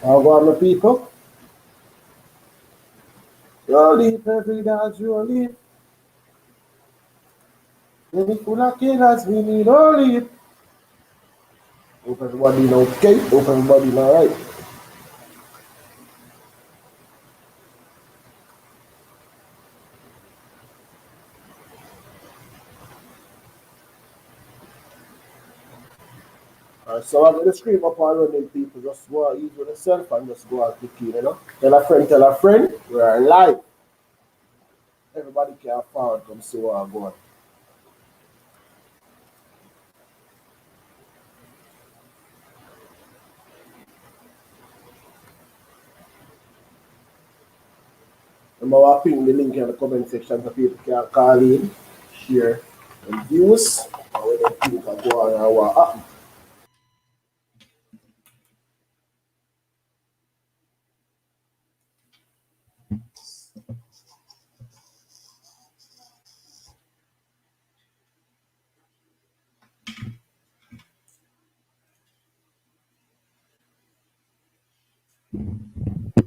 How about the people? Roll it, every dance roll it. Any full of killers, we need roll it. Hope everybody okay. Hope everybody alright. So I'm gonna scream up all running people. Just go out, use with yourself and just go out quickly, you know. Tell a friend, we are live. Everybody can forward come see what I'm going. Remember, I'll ping the link in the comment section so people can call in, share, and views. And when they think I go on and what happen.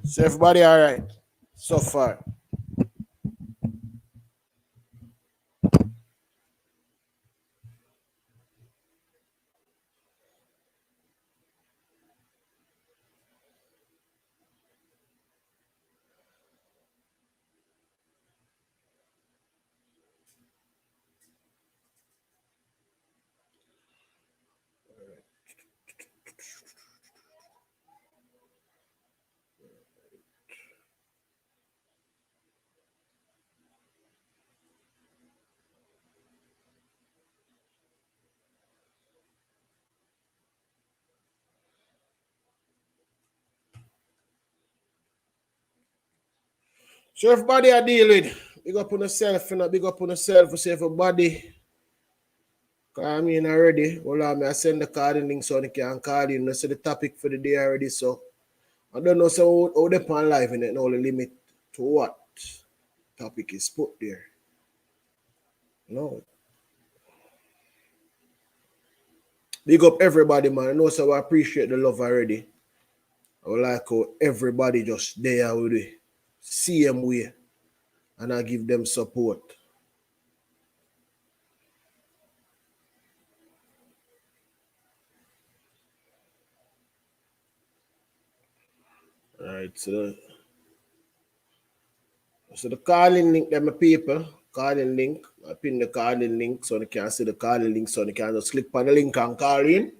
So everybody all right so far. So everybody I deal with, big up on yourself, you know, big up on yourself, say everybody. I mean already, hold on, I send the card link so they can call in. I see the topic for the day already, so I don't know so how they pan live in it, no the limit to what topic is put there. No. Big up everybody, man. I know so I appreciate the love already. I would like how everybody just there with the same way and I give them support. Alright, so the calling link, them people, calling link. I pin the calling link so they can see the calling link so they can just click on the link and call in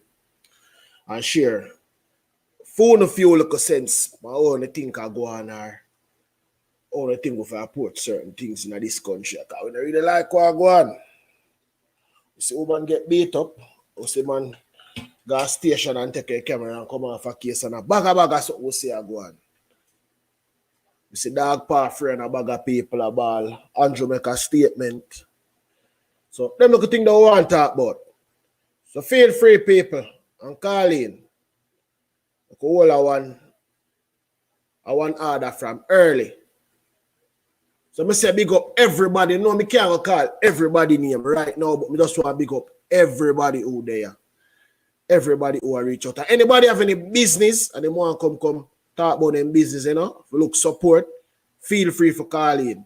and share. Phone a few look sense. My only think I go on or only thing if I put certain things in this country. I don't really like what I go on. You see woman get beat up, you see man go station and take a camera and come off a case and a bag of something we say I go on. You see dog pa friend a bag of people a ball. Andrew make a statement. So them look thing that we want to talk about. So feel free people and call in. Hold I want order from early. So I say big up everybody. No, me can't call everybody name right now, but me just want to big up everybody who there. Everybody who are reach out. Anybody have any business and they want to come talk about them business, you know, look support, feel free for calling.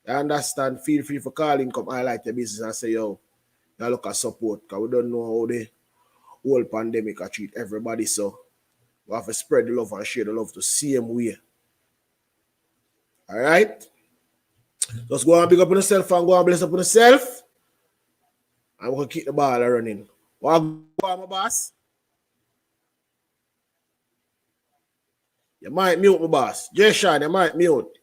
I understand, feel free for calling, come highlight your business and say, yo, you look at support, because we don't know how the whole pandemic I treat everybody, so we have to spread the love and share the love the same way. All right? Just go and big up on yourself and go and bless up on yourself. And we're going to keep the ball running. What go on, my boss? You might mute, my boss. Jay Sean, you might mute.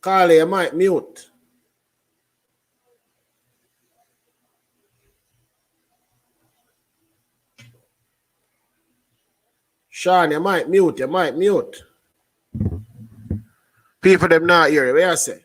Carly, you might mute. Sean, you might mute. You might mute. People them not here. What you say?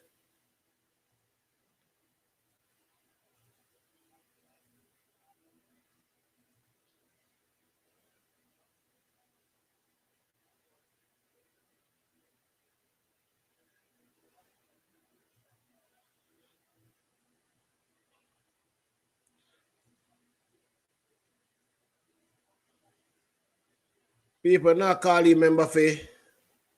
People not calling member for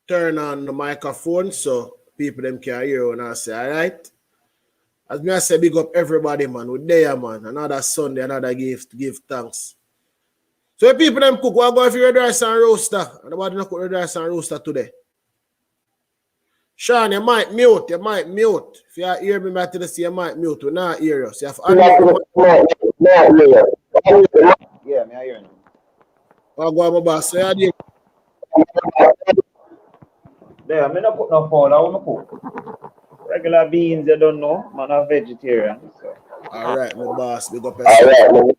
turn on the microphone so people them can hear when I say, all right? As me I say, big up everybody, man. We're there, man. Another Sunday, another gift to give thanks. So if people them cook, what go if you red rice and roaster? Nobody not cook red rice and roaster today. Sean, you might mute. If you hear me back to the say you might mute. We not hear you. So you have to yeah, me I hear you. I'll go on my boss. So you there, I'm not put no phone. I want to cook. Regular beans, you don't know. Man, I'm vegetarian. So. All right, my boss. Big up yourself.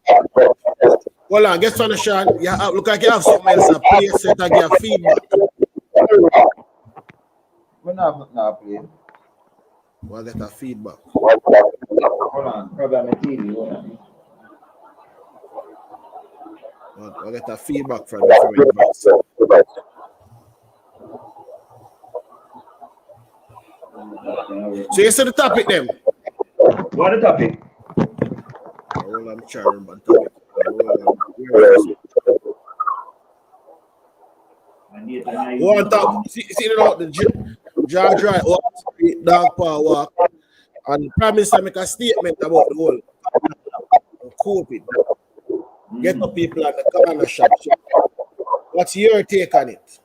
Hold on, get on the Sean. You look like you have something else to play so you can give feedback. We're not playing. We'll get a feedback. Hold on, probably my TV. Hold on. We'll get a feedback from the advice. So you see the topic then? What the topic? Well, I'm trying about topic. One talk. See the George Wright walk, Dawg walk, and Prime Minister make a statement about the whole COVID. Get the people at the corner shop. What's your take on it?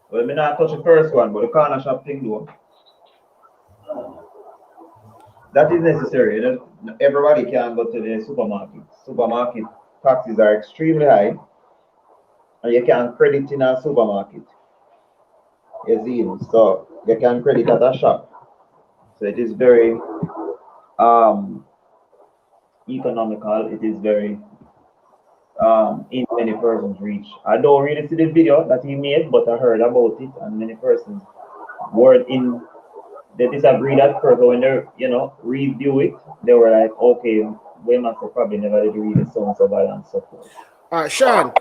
Well, me not touch the first one, but the corner shop thing though. That is necessary. Everybody can go to the supermarket. Supermarket taxes are extremely high, and you can credit in a supermarket. You see, so you can credit at a shop. So it is very economical. It is very in many persons' reach. I don't really see the video that he made, but I heard about it, and many persons were in. They disagree that first, but when they review it, they were like, okay, we must have probably never did read the songs of and so forth. All right, Sean,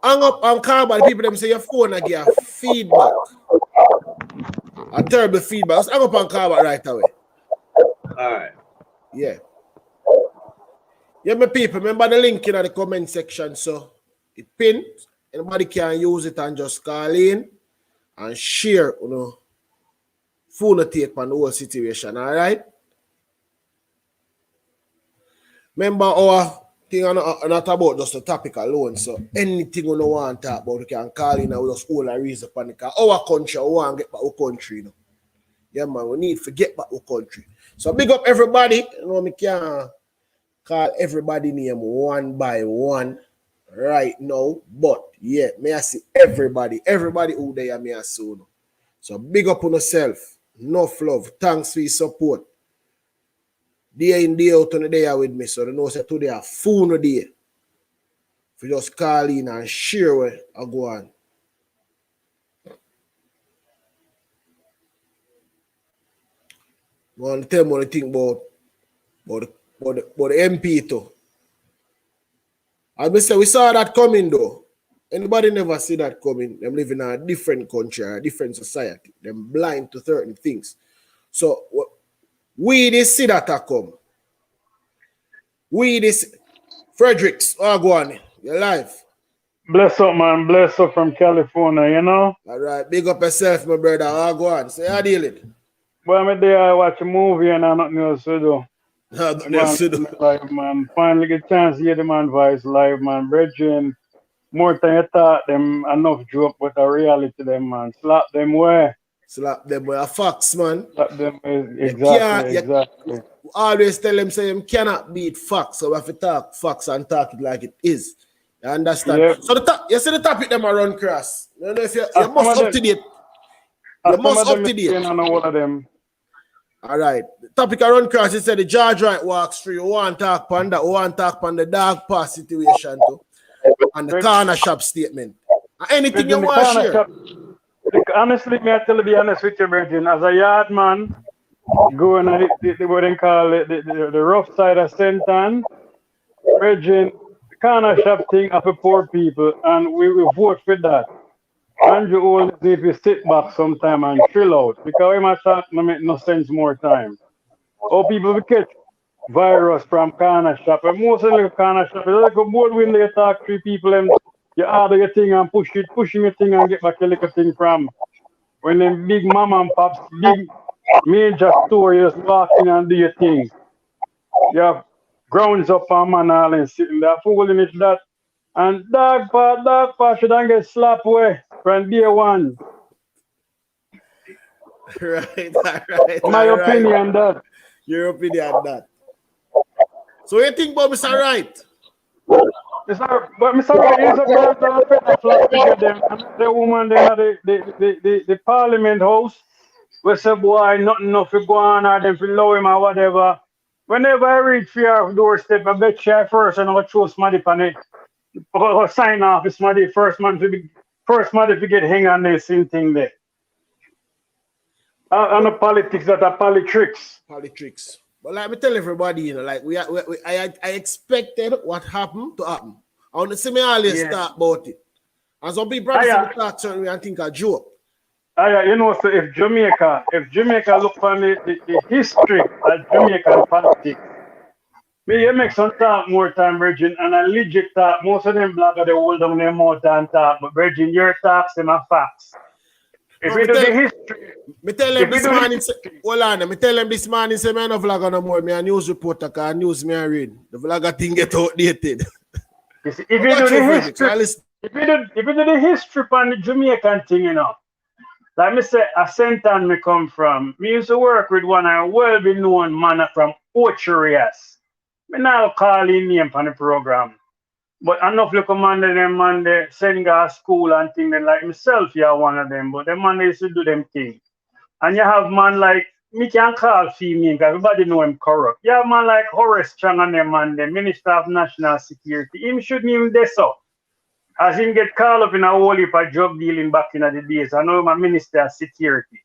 hang up and call by the people them say your phone and give feedback. A terrible feedback. Let's hang up and call back right away. All right. Yeah. Yeah, my people, remember the link in the comment section, so it pinned. Anybody can use it and just call in and share, full take on the whole situation, all right? Remember our thing not about just the topic alone, so anything we don't want to talk about, we can call in and we just hold a reason upon it. Our country, we want to get back our country, Yeah, man, we need to get back our country. So big up everybody. We can call everybody name one by one right now, but yeah, may I see everybody who there may I see. So big up on yourself. Enough love. Thanks for your support. Day in, day out on the day with me. So they know that today a full day. If you just call in and share where I go on. I want to tell me what I think about the MP too. As I say, we saw that coming though. Anybody never see that coming? Them live in a different country, a different society. Them blind to certain things. So we did see that come. We this Fredericks, go on. You're live. Bless up, man. Bless up from California, All right, big up yourself, my brother. Go on. So how dealing? Well, I'm there, I watch a movie and I'm not else to do. Live, man. Finally get a chance to hear the man voice live, man. Brethren, more time I thought them enough joke, but a reality them, man. Slap them where? Slap them where? Facts, man. Slap them exactly. Always tell them, say, them cannot beat facts. So we have to talk facts and talk it like it is. You understand? Yep. So you see the topic them are run cross. You know if you must up to date. You must up to date. I know one of them. All right. The topic I run cross, it said the George Wright walks through. You want to talk on that. You want to talk on the dog pass situation too. And the corner shop statement. Anything you want to share. Shop, honestly, may I tell you, be honest with you, Virgin, as a yard man, going at it, what they call it, the rough side of Senton, Virgin, the corner shop thing are for poor people, and we will vote for that. Andrew always if you sit back sometime and chill out, because we must not make no sense more time. All people will catch virus from corner shop. And most of the corner shop, it's like a board window you talk to people and you order your thing and pushing your thing and get back your little thing from. When them big mom and pops, big major store, you just walk in and do your thing. You have grounds up on man all and sitting there fooling it that. And dog part should get slapped away from day one. Right. My opinion that. Your opinion on that. So what you think about Mr. Wright? But Mr. Wright is a girl that better flat figure them. And the woman there at the parliament house, we say boy nothing enough to go on or them to low him or whatever. Whenever I reach for your doorstep, I bet you first and I'll throw somebody on it. Or sign off is somebody first man to get hang on this same thing there. And the politics that are politics. Politics. But like me tell everybody, you know, like I expected what happened to happen. I want to see me always talk about it. And some people talk certain way and think a joke. You know, so if Jamaica look on the history of Jamaican politics, me you make some talk more time, Virgin, and I legit talk. Most of them bloggers they hold down their mouth and talk, but Virgin, your talks them are facts. If we do the history, me tell them this morning, hold on, me tell them this morning, say me no vlogger no more, me a news reporter, cause news me a read. The vlogger thing get outdated. If you do the history on the Jamaican thing, you know, like me say, a Senton me come from, me used to work with one a well-known man from Ocherias. Me now call him name on the program. But enough look man them man they send to school and things like myself, yeah, one of them. But them man they used to do them things. And you have man like me can call female because everybody know him corrupt. You have man like Horace Chang and them man, the Minister of National Security. Him shouldn't even do so. As him get called up in a whole heap of drug dealing back in the days. I know my Minister of Security.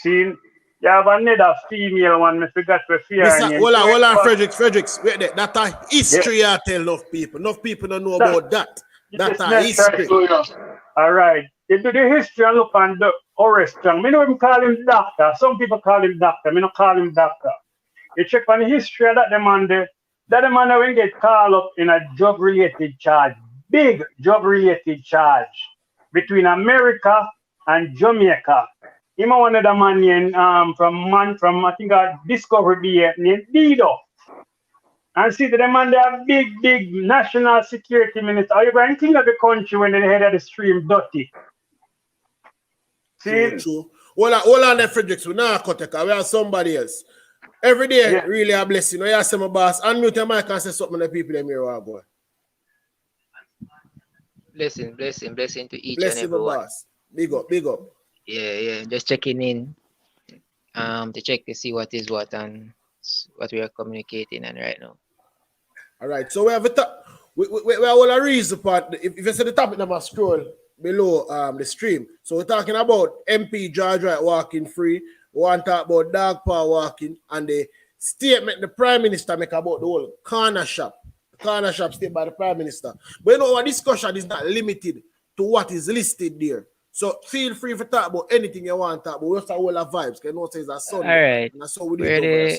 See, you have another female one, I forgot to fear. Hold on, Fredericks, wait there. That's a history I tell enough people. Enough people don't know about that. That's a history. All right. You do the history and look on the Horace Chang. I don't even call him doctor. Some people call him doctor. I don't call him doctor. You check on the history of that man there. That man will get called up in a drug-related charge. Big drug-related charge between America and Jamaica. Him one of the man from I think I discovered the named Dido. And see the man they have big national security minister. Are you going to clean up the country when they head of the stream dirty? See? True. Hold on there, Fredericks. We now cut it. We have somebody else. Every day, really a blessing. You say my boss, unmute your mic and say something to the people in here, boy. Blessing to each blessing and every one. Boss. Big up. Yeah. Just checking in to check to see what is what and what we are communicating and right now. All right, so we have we have all a reason part. If you see the topic number scroll below the stream. So we're talking about MP George Wright walking free. We want to talk about Dawg walking and the statement the Prime Minister make about the whole corner shop. The corner shop stated by the Prime Minister. But you know our discussion is not limited to what is listed there. So feel free to talk about anything you want to talk about. We just have all our vibes. Because you know it's a Sunday. All right. And that's how we do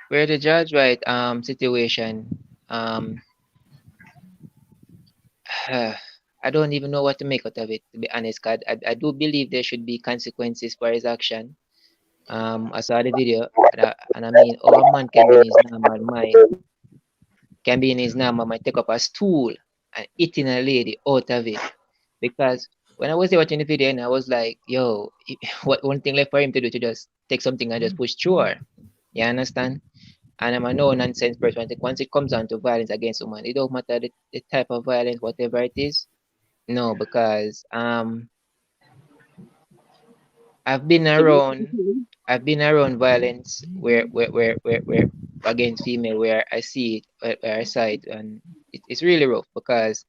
where the George Wright situation I don't even know what to make out of it, to be honest. I do believe there should be consequences for his action. I saw the video, and I mean, our man can be in his normal mind, can be in his normal mind, take up a stool and hitting a lady out of it. Because when I was there watching the video, and I was like, yo, what one thing left for him to do to just take something and just push through her. You understand? And I'm a no-nonsense person. I think once it comes down to violence against women, it don't matter the type of violence, whatever it is. No, because I've been around violence where against female where I see it, where I saw it, and it's really rough because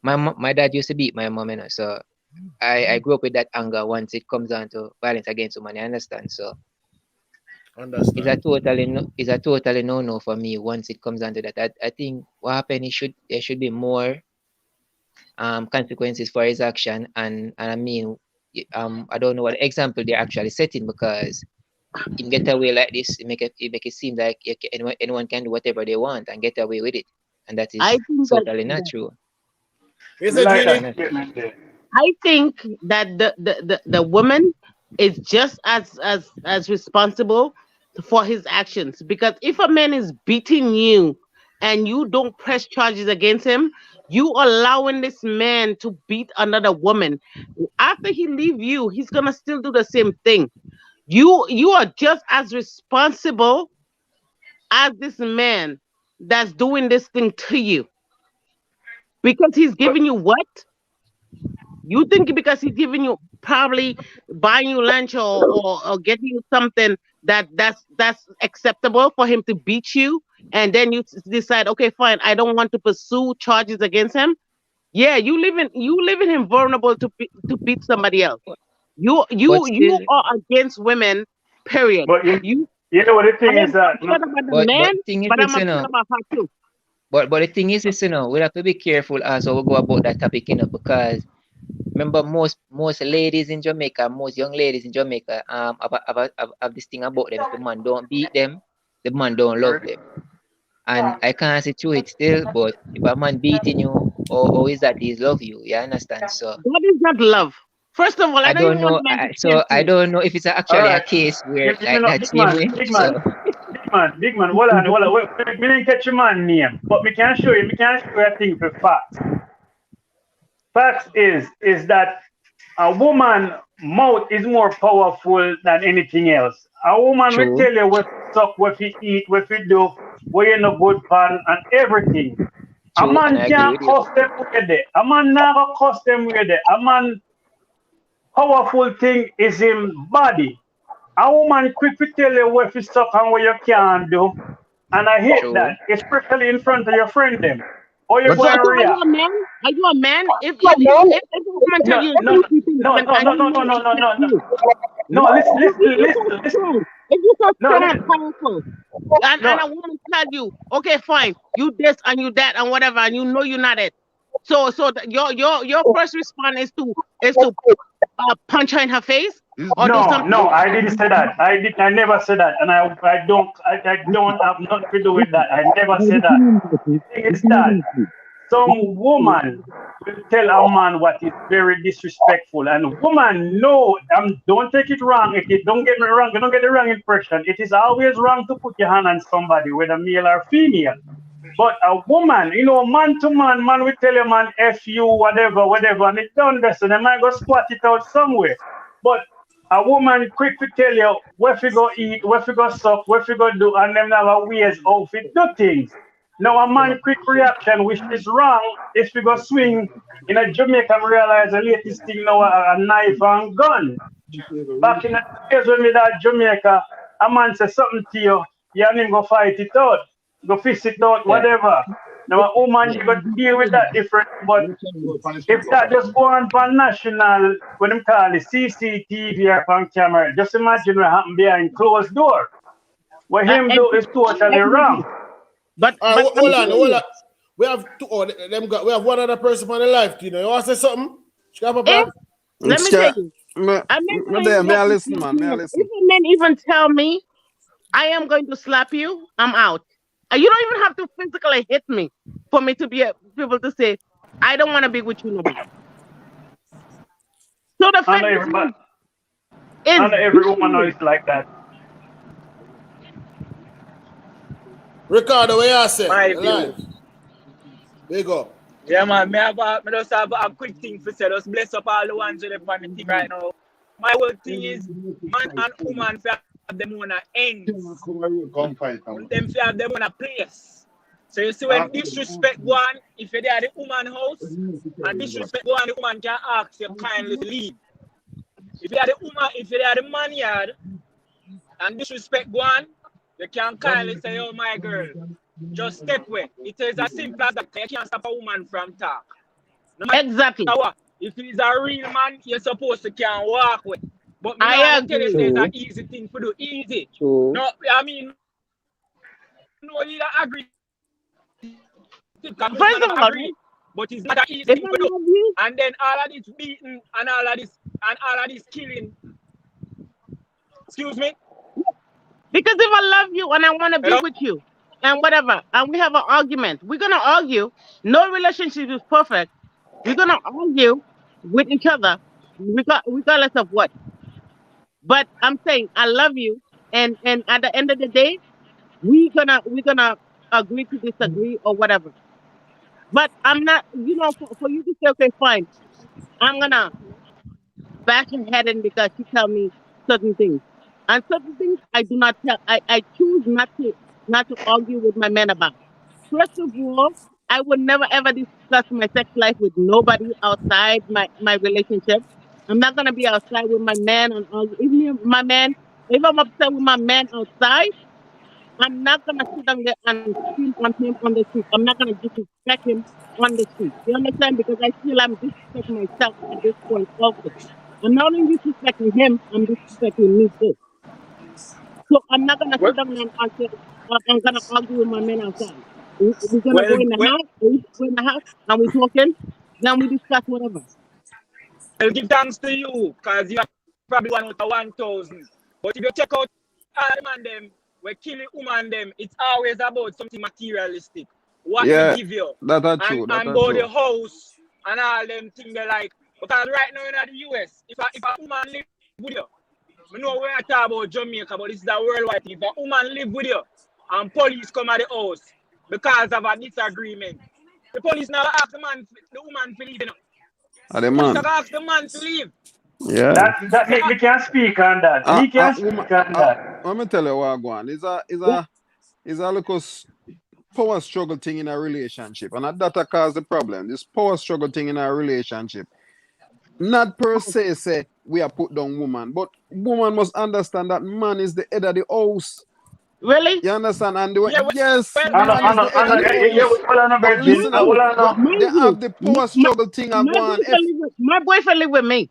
my dad used to beat my mom, you know, so I grew up with that anger once it comes down to violence against women. You understand? So it's a totally no for me once it comes down to that. I think what happened there should be more consequences for his action, and I mean I don't know what example they're actually setting, because him get away like this, it make it seem like anyone can do whatever they want and get away with it, and that is I think that totally not true. Yes, We like Genie. that statement there. I think that the woman is just as responsible for his actions, because if a man is beating you and you don't press charges against him, you allowing this man to beat another woman. After he leave you, he's gonna still do the same thing. You are just as responsible as this man that's doing this thing to you, because he's giving you what? You think because he's giving you, probably buying you lunch or getting you something, that's acceptable for him to beat you, and then you decide, okay, fine, I don't want to pursue charges against him. Yeah, you leaving him vulnerable to beat somebody else. You But you you still, are against women. Period. But You you know what the I thing is am that upset about the but man, the thing is but this, I'm upset about her too. but the thing is this, we have to be careful as we go about that topic, because remember most ladies in Jamaica, most young ladies in Jamaica, have this thing about them. If the man don't beat them, the man don't love them. And I can't see through it still, but if a man beating you, or is that he's love you? You understand? So That is not love. First of all, I I don't don't even want know. a man to So tempt I me. don't know if it's all actually a right. case where You like know, that same way. So big man. Hold on. We didn't catch your man name, but we can show you. We can show you a thing for facts. Facts is that a woman mouth is more powerful than anything else. A woman will true, tell you what suck, what you eat, what you do, where you're no good pan, and everything. A true, and man I agree can't with you. cuss them with it. A man never cuss them with it. A man powerful thing is him body. A woman quick to tell you what you suck and what you can't do. And I hate True. that, especially in front of your friend them. Or you But go So and are you react. a man? Are you a man? If a woman tell No, you no, you no, beat this no, woman no, and no, you no, no, know no, it's no, not no, no. you, No, if you're so listen. strong, if you're so No, strong and listen. powerful, and No, a woman tell you, okay, fine, you this and you that and whatever, and you know you're not it. Your first response is to punch her in her face or do something. no, I didn't say that. I never said that, and I don't have nothing to do with that. I never said that. The thing is that some woman will tell a man what is very disrespectful, and woman, no, don't take it wrong. Don't get me wrong. Don't get the wrong impression. It is always wrong to put your hand on somebody, whether male or female. But a woman, man to man, man will tell a man F you, whatever, and it done this, and they might go squat it out somewhere. But a woman quick to tell you what you go eat, what you go suck, what you go do, and them have a ways how to do things. Now a man quick reaction, which is wrong, is we go swing in a Jamaica, realize the latest thing now a knife and gun. Back in the days when we at Jamaica, a man say something to you, you and him go fight it out, go fist it out, yeah, whatever. Now a woman, you got to deal with that different, but if that just go on national, when them call it CCTV or on camera, just imagine what happened behind closed door. What him do is totally wrong. But I'm Hold on, telling hold on. you, We have two. Oh, we have one other person on the live. You want to say something? if let me tell you, Me, a man me don't there, even me have a to listen, slap man. Me me. a If listen. a man even tell me I am going to slap you, I'm out. You don't even have to physically hit me for me to be able to say, I don't want to be with you no more. So the I fact know this everybody, man I is know every woman beating knows me, it's like that. Ricardo, what you say? My You live. view. Big up. Yeah, man. Me just have a quick thing to say. Just bless up all the ones with them on the thing right now. My whole thing is, man and woman fi have them on a ends. Them fi have them on a place. So you see when disrespect go on, if you're there at the woman house, and disrespect go on, the woman can ask you kindly to leave. If you're at the man yard, and disrespect go on, you can kindly say, oh my girl, just step away. It is as simple as that. You can't stop a woman from talk. No matter exactly. what. If he's a real man, you're supposed to can walk with. But me I not tell you say agree. it's an true, easy thing to do. Easy. true. No, I mean, no, you don't agree. Because most First man of don't all, agree. But it's not an easy if thing I to do. love you, And then all of this beating and all of this killing. Excuse me. Because if I love you and I want to be Hello? with you and whatever, and we have an argument, we're gonna argue. No relationship is perfect. We're gonna argue with each other, regardless of what. But I'm saying I love you, and at the end of the day, we're gonna agree to disagree or whatever. But I'm not, for you to say okay, fine, I'm gonna bash her head in because she tell me certain things, and certain things I do not tell. I choose not to argue with my men about. First of all, I would never ever discuss my sex life with nobody outside my relationship. I'm not gonna be outside with my man and argue. If I'm upset with my man outside, I'm not gonna sit down there and scream on him on the street. I'm not gonna disrespect him on the street. You understand? Because I feel I'm disrespecting myself at this point also. I'm not only disrespecting him, I'm disrespecting me too. So I'm not gonna Well, sit down and say I'm gonna argue with my men outside. We're gonna well, go in the well, house, we go in the house and we talking, then we discuss whatever. well, give thanks to you, because you are probably 1 out of 1,000. But if you check out all the man them, we kill the woman them, it's always about something materialistic. What we Yeah, give you. that are And true. That are about the true. house and all them things they like. Because right now in the US, if a woman live with you, we know we're not talking about Jamaica, but this is a worldwide thing. If a woman live with you and police come at the house because of a disagreement, the police never ask the woman to leave. Are the Police have man? asked the man to leave. Yeah. That So me can't speak on that. Me can't Woman, speak on that. let me tell you what go on. Yeah. Is a little power struggle thing in a relationship, and that cause the problem. This power struggle thing in a relationship. Not per se say we are put down woman, but woman must understand that man is the head of the house. Really? You understand? And yeah, yes, well, I know, man I is the know, head I of know. the Yeah, house. hold on, no, But Virgin. listen, Hold on, no. they Mind have you, the power struggle thing I go on. my boyfriend live with me.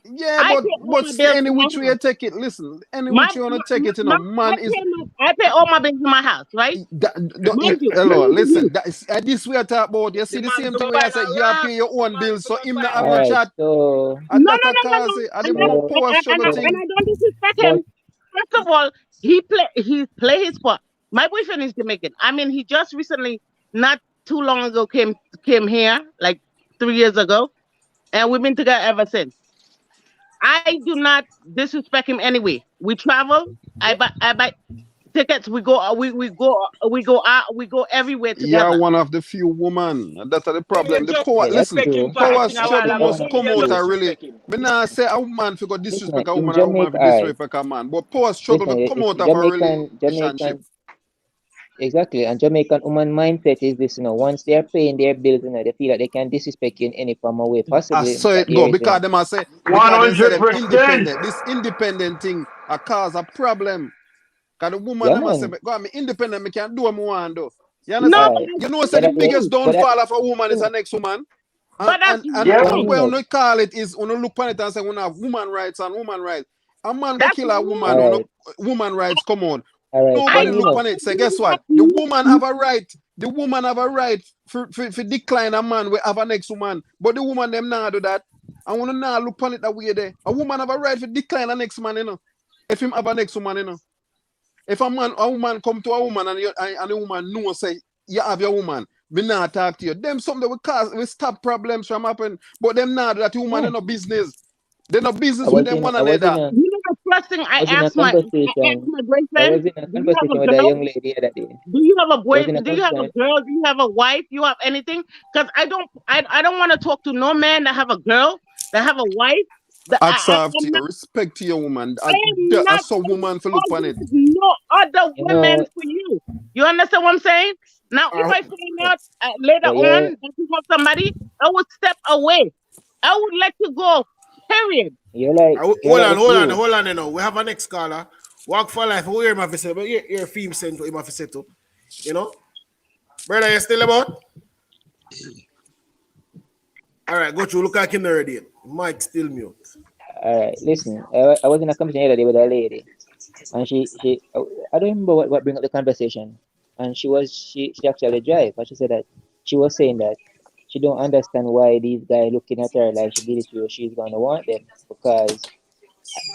Yeah, I pay all but my bills any in my which way you house. take it, listen, any My, which you wanna my, take it, I man is I pay all my bills in my house, right? Mind you, hello, listen to listen, me. that is this way I talk about. You see the the man same to thing go where I find say a you have rock, pay your the own man bills, to so go him not find have a All no rock. right, chat. so And No, that no, a no, no, cause no. it, and the And more so power struggle and thing. I don't disrespect but him. First of all, he play his part. My boyfriend is Jamaican. I mean, he just recently, not too long ago, came here, like 3 years ago, and we've been together ever since. I do not disrespect him anyway. We travel. I buy tickets. We go everywhere You're together. one of the few women. And that's the Then you problem. The just power, yeah, that's listen, disrespect him true. for power acting a That's while struggle true. ago. must How Governor, many come you out true. and really. disrespect him? Me nah say a woman for go Listen, disrespect a in woman, a woman for Jamaica, all right. disrespect a man. But power struggle Listen, will come it's out of a Jamaican, relationship. exactly, and Jamaican woman mindset is this, once they're paying their bills, they feel like they can disrespect you in any form of way, I possibly saw that it there go is, because them I say because they say them 100%. independent. This independent thing a cause a problem. Cause the woman yeah, them I say, man. go me independent, me can do what I want do. You No, understand? All but right, You that's know, say but the that, yeah, biggest wrong. but that, downfall of a woman is Yeah. a next woman. But that's And yeah, the wrong. way man. we call it is when you look on it and say we have woman rights and woman rights. A man go That's kill a woman wrong. when All right, woman rights come on. all right. I Nobody And look know on it. Say, guess you what? have The woman no. have a right. The woman have a right for decline a man we have a next woman. But the woman them not do that. I want to now look on it that way there. A woman have a right for decline a next man, If him have a next woman. If a woman come to a woman and the woman know say you have your woman, we not talk to you. Them something that will stop problems from happening. But them not that the woman yeah, in no business. They no I business with was them in, one I was in another. a, The first thing I was in a I asked conversation. my I boyfriend, was in a do you have conversation a with a girl? young lady the other day. Do you have a I boy? was in a Do you have a conversation. girl? Do you have a wife? You have anything? Because I don't want to talk to no man that have a girl, that have a wife. That Acts of I'm not. respect to your woman. I am I not saw gonna woman for look on argue it. with no other You women know, for you. You understand what I'm saying? Now, if Uh, I find out later but on you're that you have somebody, I would step away. I would let you go. Period. you're like you're hold like on, the hold on, few. hold on. We have a next caller. Walk for life. We hear him have to say, but your theme sent to him have to say to. You know, brother, you still about? All right, go through. Look like him already. Mike still mute. All right, listen. I was in a conversation the other day with a lady, and I don't remember what bring up the conversation, and she actually drive, but she said that she was saying that she don't understand why these guys looking at her like she did it to she's gonna want them because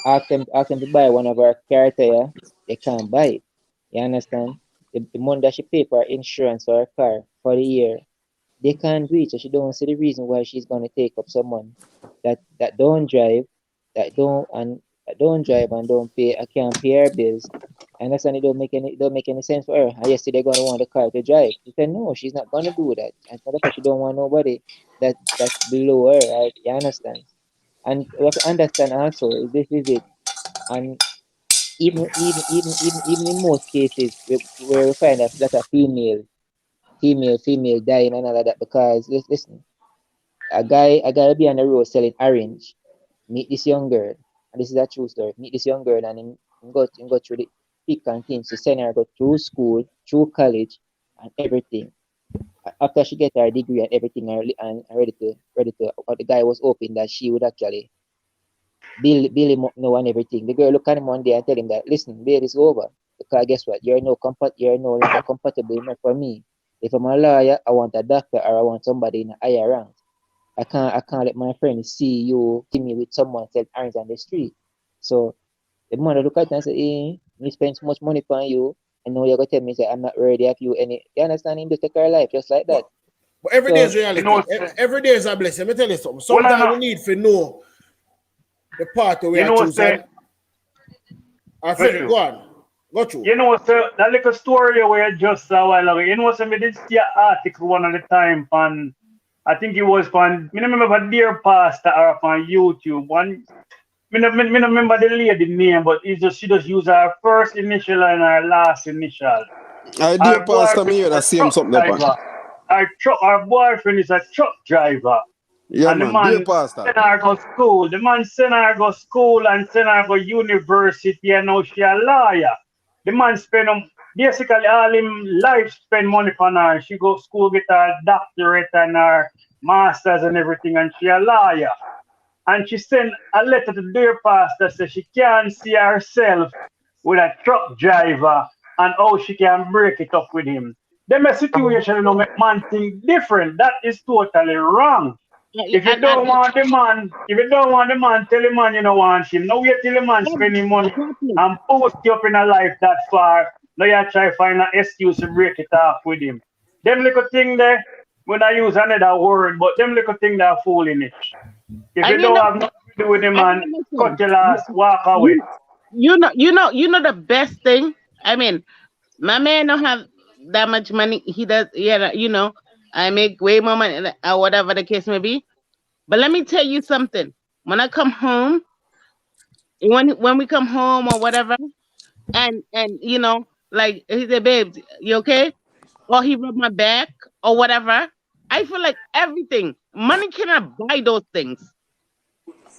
ask them to buy one of our car tire, they can't buy it. You understand? The money that she pay for her insurance for her car for the year, they can't do it. So she don't see the reason why she's gonna take up someone that don't drive, that don't drive and don't pay, I can't pay her bills. And that's when it don't make any sense for her. And yesterday they're gonna want the car to drive. She said no, she's not gonna do that. And for the fact she don't want nobody that's below her, right? You understand? And we have to understand also this is it. And even in most cases where we find that a female dying and all of that because listen, a guy will be on the road selling orange, meet this young girl, and this is a true story, meet this young girl and him go through the thick and thin to send her go through school, through college and everything. After she get her degree and everything and ready to the guy was hoping that she would actually build him up now and everything. The girl look at him one day and tell him that listen, babe, it's over. Because guess what? You're no longer compatible enough for me. If I'm a lawyer, I want a doctor or I want somebody in a higher rank. I can't let my friend see you see me with someone selling orange on the street. So the mother look at it and say, hey, me spend so much money on you, and now you're gonna tell me say I'm not ready of you any you understand him just take her life just like that. But every day is You reality. know, Every day is a blessing. Let me tell you something. well, Sometimes we need to know the part we you are know, choosing. say, I feel go on. Go through. you know, so that little story where just a while ago, you know, so me did see an article one at the time on, I think it was on, I remember Dear Pastor or on YouTube. One, I don't remember the lady name, but she just used her first initial and her last initial. I dear pastor, me hear that same something there, man. Our boyfriend is a truck driver. Yeah, And the man. man Dear pastor. send her go school. The man send her go school and send her go university and now she a lawyer. The man spend basically all him life spend money on her. She go school get her doctorate and her masters and everything and she a lawyer. And she sent a letter to the dear pastor say she can't see herself with a truck driver and how she can break it up with him. Them a situation, you know, make man think different. That is totally wrong. If you don't want the man, tell the man you don't want him. No wait till the man spending money and post you up in a life that far. Now you try to find an excuse to break it off with him. Them little thing there, when I use another word, but them little thing that are fooling it. If you don't have nothing to do with the man, cut your last, walk away. You know the best thing. I mean, my man don't have that much money. He does, yeah. You know, I make way more money or whatever the case may be. But let me tell you something. When I come home, when we come home or whatever, and you know, like he said, babe, you okay? Or he rub my back or whatever. I feel like everything. Money cannot buy those things.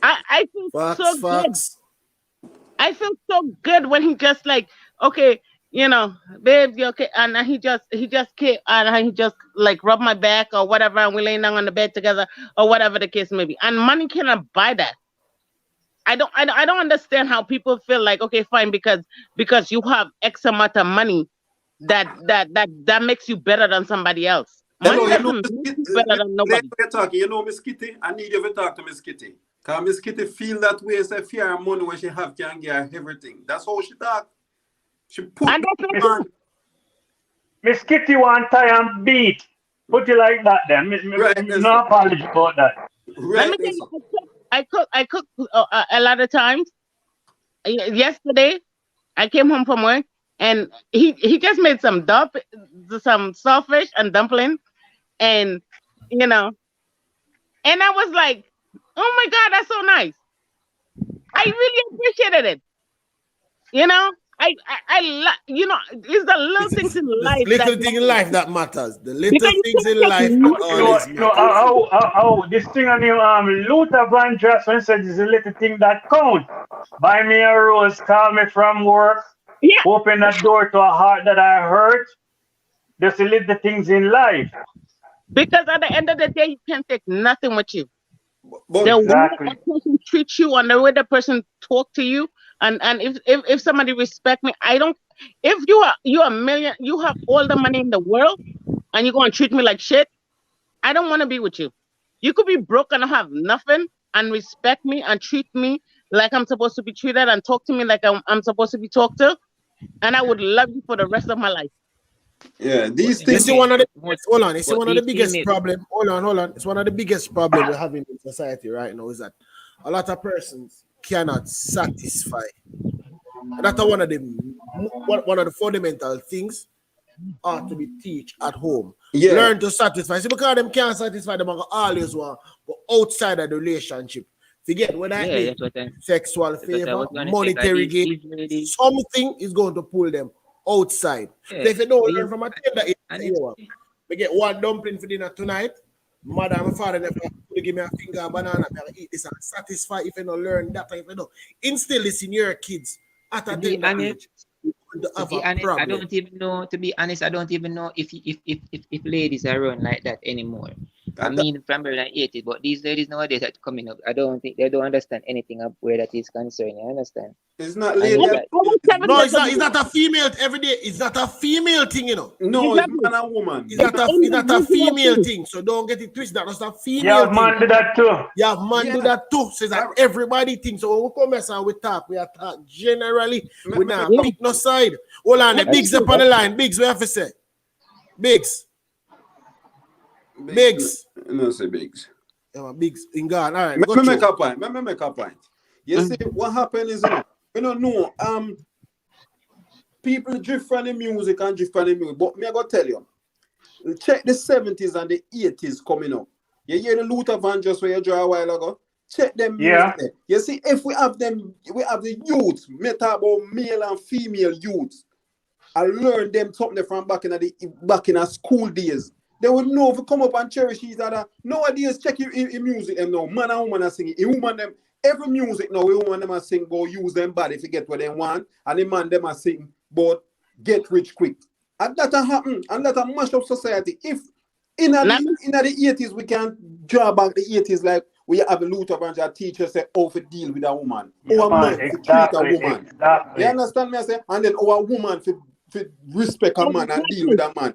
I feel so good. Facts. I feel so good when he just like, okay, you know, babe, you okay? And he just came and he just like rub my back or whatever, and we laying down on the bed together or whatever the case may be. And money cannot buy that. I don't understand how people feel like, okay, fine, because you have X amount of money that makes you better than somebody else. Money Hello, you know, doesn't make you better than nobody. you're talking, you know, Miss Kitty, I need you to talk to Miss Kitty. Because Miss Kitty feel that way, say fear money when she have can get her everything. That's how she talk. She put And that's on. Miss Kitty want tie and beat. Put it like that then. Right, No apology about that. Let me tell you, I cook a lot of times. Yesterday, I came home from work and he just made some saltfish and dumpling, and you know, and I was like, oh my God, that's so nice. I really appreciated it. You know, you know, it's the little things in life. Little thing in life that matters. The little Because you things in can't life get that You know, always you know matter. how this thing on you, Luther Vandross when said it's a little thing that count. Buy me a rose, call me from work, Yeah, open that door to a heart that I hurt. There's a little things in life. because at the end of the day, you can't take nothing with you. But The way Exactly. a person treats you and the way the person talk to you, and if somebody respect me, I don't. If you are a million, you have all the money in the world, and you're gonna treat me like shit. I don't want to be with you. You could be broke and have nothing, and respect me and treat me like I'm supposed to be treated, and talk to me like I'm supposed to be talked to. and I would love you for the rest of my life. Yeah, these You things. see one of the Most- hold on. You see but one of the these biggest female- problem. Hold on. It's one of the biggest problem we're having in society right now is that a lot of persons cannot satisfy. And that's one of the fundamental things ought to be teach at home. Yeah. Learn to satisfy. See, because them can't satisfy them, always want but outside of the relationship. Forget what I Yeah, mean. that's what I. Sexual That's what I favor, was gonna say, monetary that gain. these ladies- Something is going to pull them outside. Yeah, So if you don't these- learn from a tender age, and say, "Yo, we get one dumpling for dinner tonight. Mother and father never give me a finger of banana. I eat this and satisfy if you don't learn that. If you don't instill this in your kids at a To be tender honest- age, you're going to To have be a honest, I problem. don't even know. To be honest, I don't even know if ladies are run like that anymore. I mean, from the 80s, but these ladies nowadays that coming up, I don't think they don't understand anything of where that is concerned. You understand? It's not And lady. it's like- No, it's not a female every day. It's not a female thing, you know. No, Exactly. it's man and woman. It's not a female thing. So don't get it twisted. That's a female Yeah, thing. man, do that too. Yeah, man, do that too. Says that everybody thinks. So when we come here and we talk generally. We not pick no side. Hold on, the Bigs up on the line. Bigs, we have to say. Bigs. No, say Bigs. Yeah, Bigs in God. All right. Let me make a point. You see, what happened is, you know, people drift from the music and drift from the music. But me, I gotta tell you, check the 70s and the 80s coming up. You hear the Luther Van just where you draw a while ago? Check them music Yeah. there. You see, if we have them, we have the youths, me talk about male and female youths. I learned them something from back in the school days. They would know if we come up and cherish each other. Nowadays, check your music them now. Man and woman are singing. A woman them, every music now, a woman them are sing, go use them body to get what they want. And the man them are sing, but get rich quick. And that happen, and that mash up society. If in the 80s, we can draw back the 80s like we have a Luther branch that teacher say how to deal with a woman. Yeah, How a man to treat a exactly, woman. exactly. You understand me? I say, and then how a woman to respect a man and deal with a man.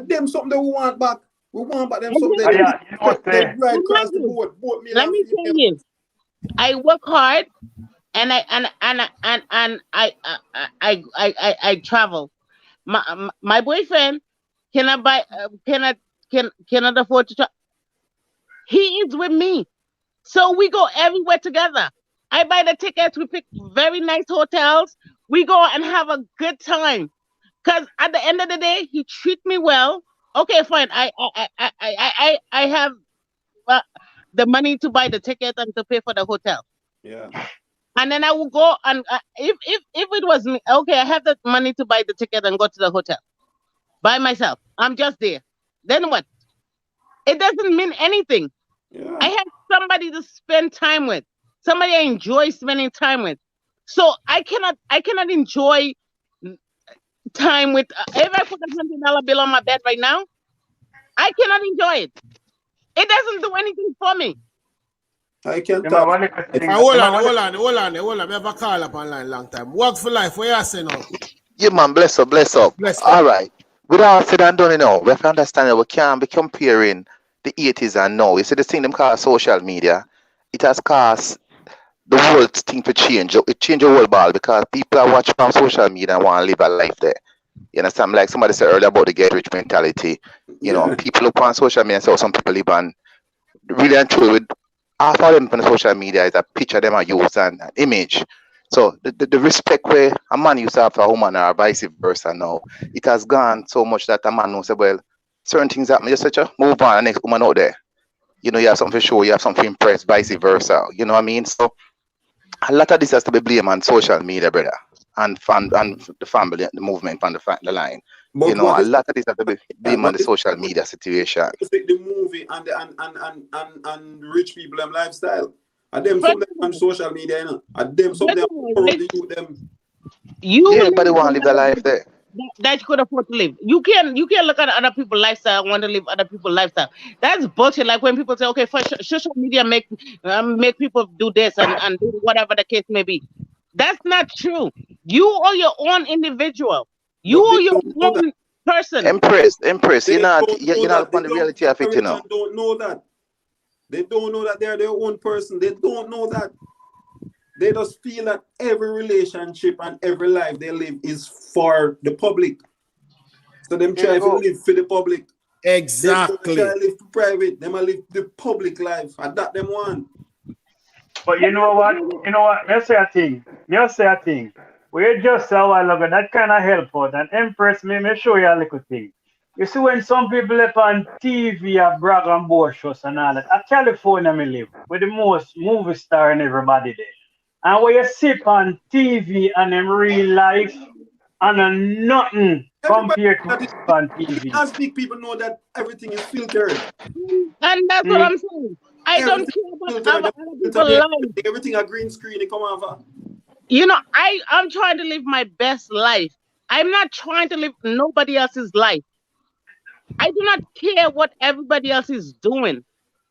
Them something that we want back. We want back them something Ah, yeah, you know what they they- right across the board. Both male Let and me female. tell you, I work hard, and I travel. My boyfriend cannot buy cannot afford to travel. He is with me, so we go everywhere together. I buy the tickets. We pick very nice hotels. We go and have a good time. Cause at the end of the day, he treats me well. Okay, fine. I have the money to buy the ticket and to pay for the hotel. Yeah. And then I will go and if it was me, okay, I have the money to buy the ticket and go to the hotel by myself. I'm just there. Then what? It doesn't mean anything. Yeah. I have somebody to spend time with, somebody I enjoy spending time with. So I cannot enjoy time with. If I put $100 bill on my bed right now, I cannot enjoy it. It doesn't do anything for me. I can Them talk. are one of the things- Hold them are one of- on. We have a call up online long time. Work for life. What you say now? Yeah, man, bless up. Bless up. All right. With all said and done, we have to understand that we can't be comparing the 80s and now. You see, the thing them call social media, it has caused the whole thing to change. It changed the whole ball because people are watching on social media and want to live a life there. You understand? Like somebody said earlier about the get rich mentality. You know, people look on social media and say, some people live on really and truly with half of them on the social media is a picture them are use and an image. So the respect where a man used to have for a woman or vice versa now, it has gone so much that a man knows, well, certain things happen, just such a move on, the next woman out there. You know, you have something to show, you have something to impress, vice versa. You know what I mean? So a lot of this has to be blamed on social media, brother, and the family, the movement, and the line. But you know, what a is- lot of this has to be blamed on the social media situation. the movie and rich people them lifestyle. And them some them on social media, you know. And them some them them. You Yeah, everybody want to live their life there. that you could afford to live. You can't look at other people's lifestyle and want to live other people's lifestyle. That's bullshit. Like when people say, okay, for social media make people do this and do whatever the case may be. That's not true. You are your own individual. You But are they your don't know own person. Empress, They you're not don't you're know not that. upon the reality of it, you know. Don't know that. They don't know that they're their own person. They don't know that. They just feel that every relationship and every life they live is for the public. So them try to live for the public. Exactly. They try to live private. Them live the public life. And that them want. But you know what? Let's say a thing. We just saw a while ago that kind of help out and impress me. Let me show you a little thing. You see when some people up on TV are brag and boast and all that. At California me live with the most movie star and everybody there. And when you sit on TV and in real life and nothing compared to on TV. As big people know that everything is filtered. And that's what I'm saying. I don't care about other people's life. Everything a green screen, they come over. You know, I'm trying to live my best life. I'm not trying to live nobody else's life. I do not care what everybody else is doing.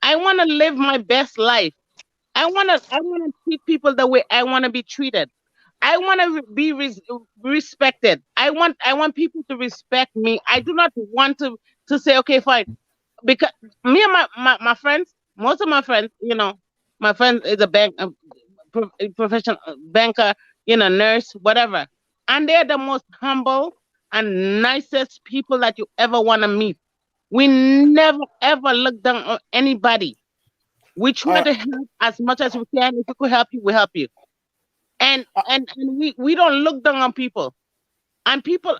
I want to live my best life. I want to treat people the way I want to be treated. I want to be respected. I want people to respect me. I do not want to say, okay, fine. Because me and my friends, most of my friends, you know, my friend is a professional banker, you know, nurse, whatever. And they're the most humble and nicest people that you ever want to meet. We never, ever look down on anybody. We try to help as much as we can. If we could help you, we help you. And we don't look down on people. And people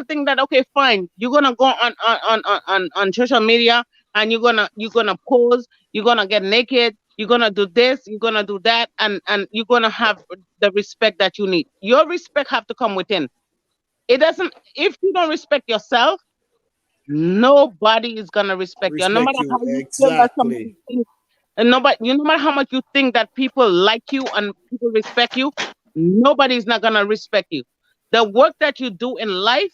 think that, okay, fine, you're gonna go on social media and you're gonna pose, you're gonna get naked, you're gonna do this, you're gonna do that, and you're gonna have the respect that you need. Your respect have to come within. It doesn't. If you don't respect yourself, nobody is gonna respect you. No matter how you feel that somebody thinks, and no matter how much you think that people like you and people respect you, nobody's not gonna respect you. The work that you do in life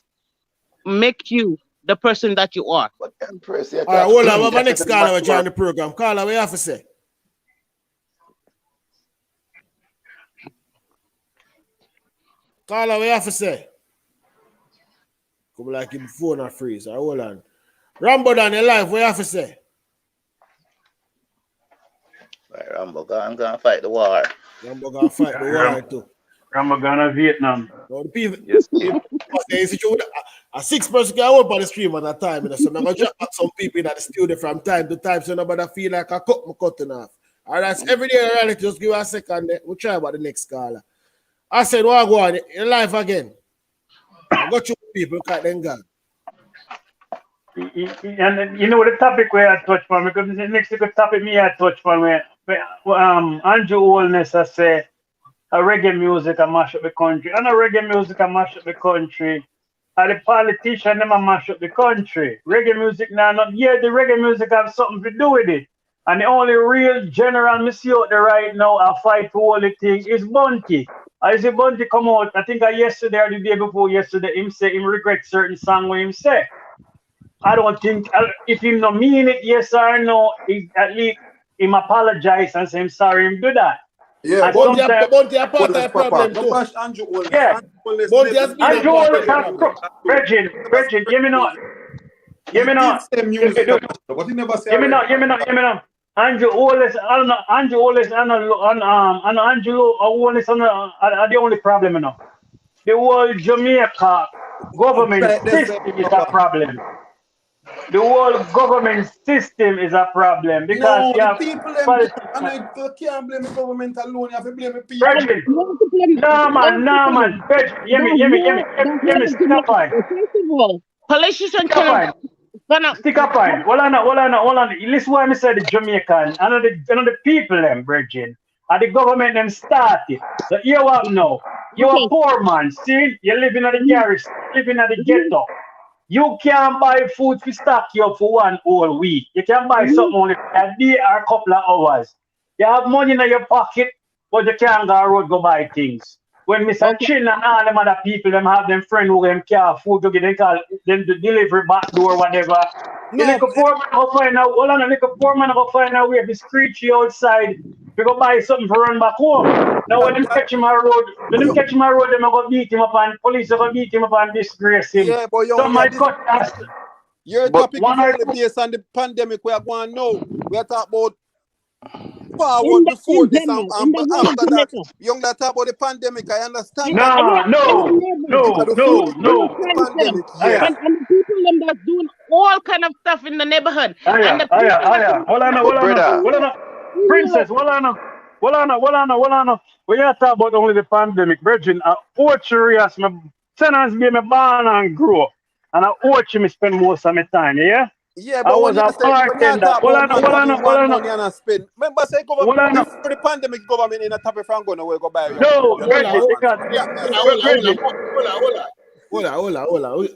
make you the person that you are. All right, hold on. My next caller will join the program. Caller, what you have to say? Caller, what you have to say? Come like him phone or freeze. All right, hold on. Rambo down your life, what you have to say? Right, Rambo, I'm gonna fight the war. Rambo gonna fight the war too. Rambo gonna Vietnam. No, the people, a 6 person can work on the stream at a time. So I'm gonna drop back some people in the studio from time to time so nobody feel like I cut my cutting off. All right, so every day, reality, just give us a second. We'll try about the next caller. I said, what go on in life again? I got you people, cut them gone. And you know the topic where I touch on, because the next topic me I touch on where Andrew Holness I say a reggae music I mash up the country, and a reggae music I mash up the country, and the politician them I mash up the country. Reggae music now not the reggae music have something to do with it. And the only real general me see out there right now I fight for all the thing is Bunty. I see Bunty come out, I think yesterday or the day before yesterday, him say him regret certain song where him say. I don't think, if him no mean it, yes or no, at least him apologize and say him sorry him do that. Yeah, Bunty a part of the problem too. Yeah, Andrew Holness has Virgin, hear me not. Hear me not. Hear me not. Andrew Holness, and Andrew Holness are the only problem, you know. The whole Jamaica government system is a problem. The whole government system is a problem because you have people and you can't blame the government alone. You have to blame the people. No man. Hear me. Stick up on. First of all, politicians Stick up on. Hold on. Listen what I said. The Jamaican, and the people them, Virgin, and the government them started. So you what now? You a poor man. See, you living at the garage, living at the ghetto. You can't buy food to stock you up for one whole week. You can buy something only for a day or a couple of hours. You have money in your pocket, but you can't go road go buy things. When Mr. Chin and all them other people, them have them friend who them care food to get them call them to deliver back door, whatever. The little poor man go find out, hold on, the little poor man go find out where the screechy outside. We go buy something for run back home. Now when them catch him on road, them go beat him up and police go beat him up and disgrace him. Yeah, but so my cut us. Your topic is only based on the pandemic we are going now. We are talking about forward before this general, and in the whole of after that. Jamaica. Young that talk about the pandemic, I understand In, that. No, in the no, neighborhood. At no, the no, first In the no. the friends them. pandemic, yes. And the people them that's doing all kind of stuff in the neighborhood. And the people that Hold on, But brother, Princess, hold on. We are talking about only the pandemic. Virgin, I watch you as my tenants be me born and grow. And I watch me spend most of my time, yeah? Yeah, I but was a when you bartender. talk about man having one money Hold and a spend, remember say government before the pandemic government in a top of Franco no will go buy No, your Virgin, one because spend. Virgin, Hold on.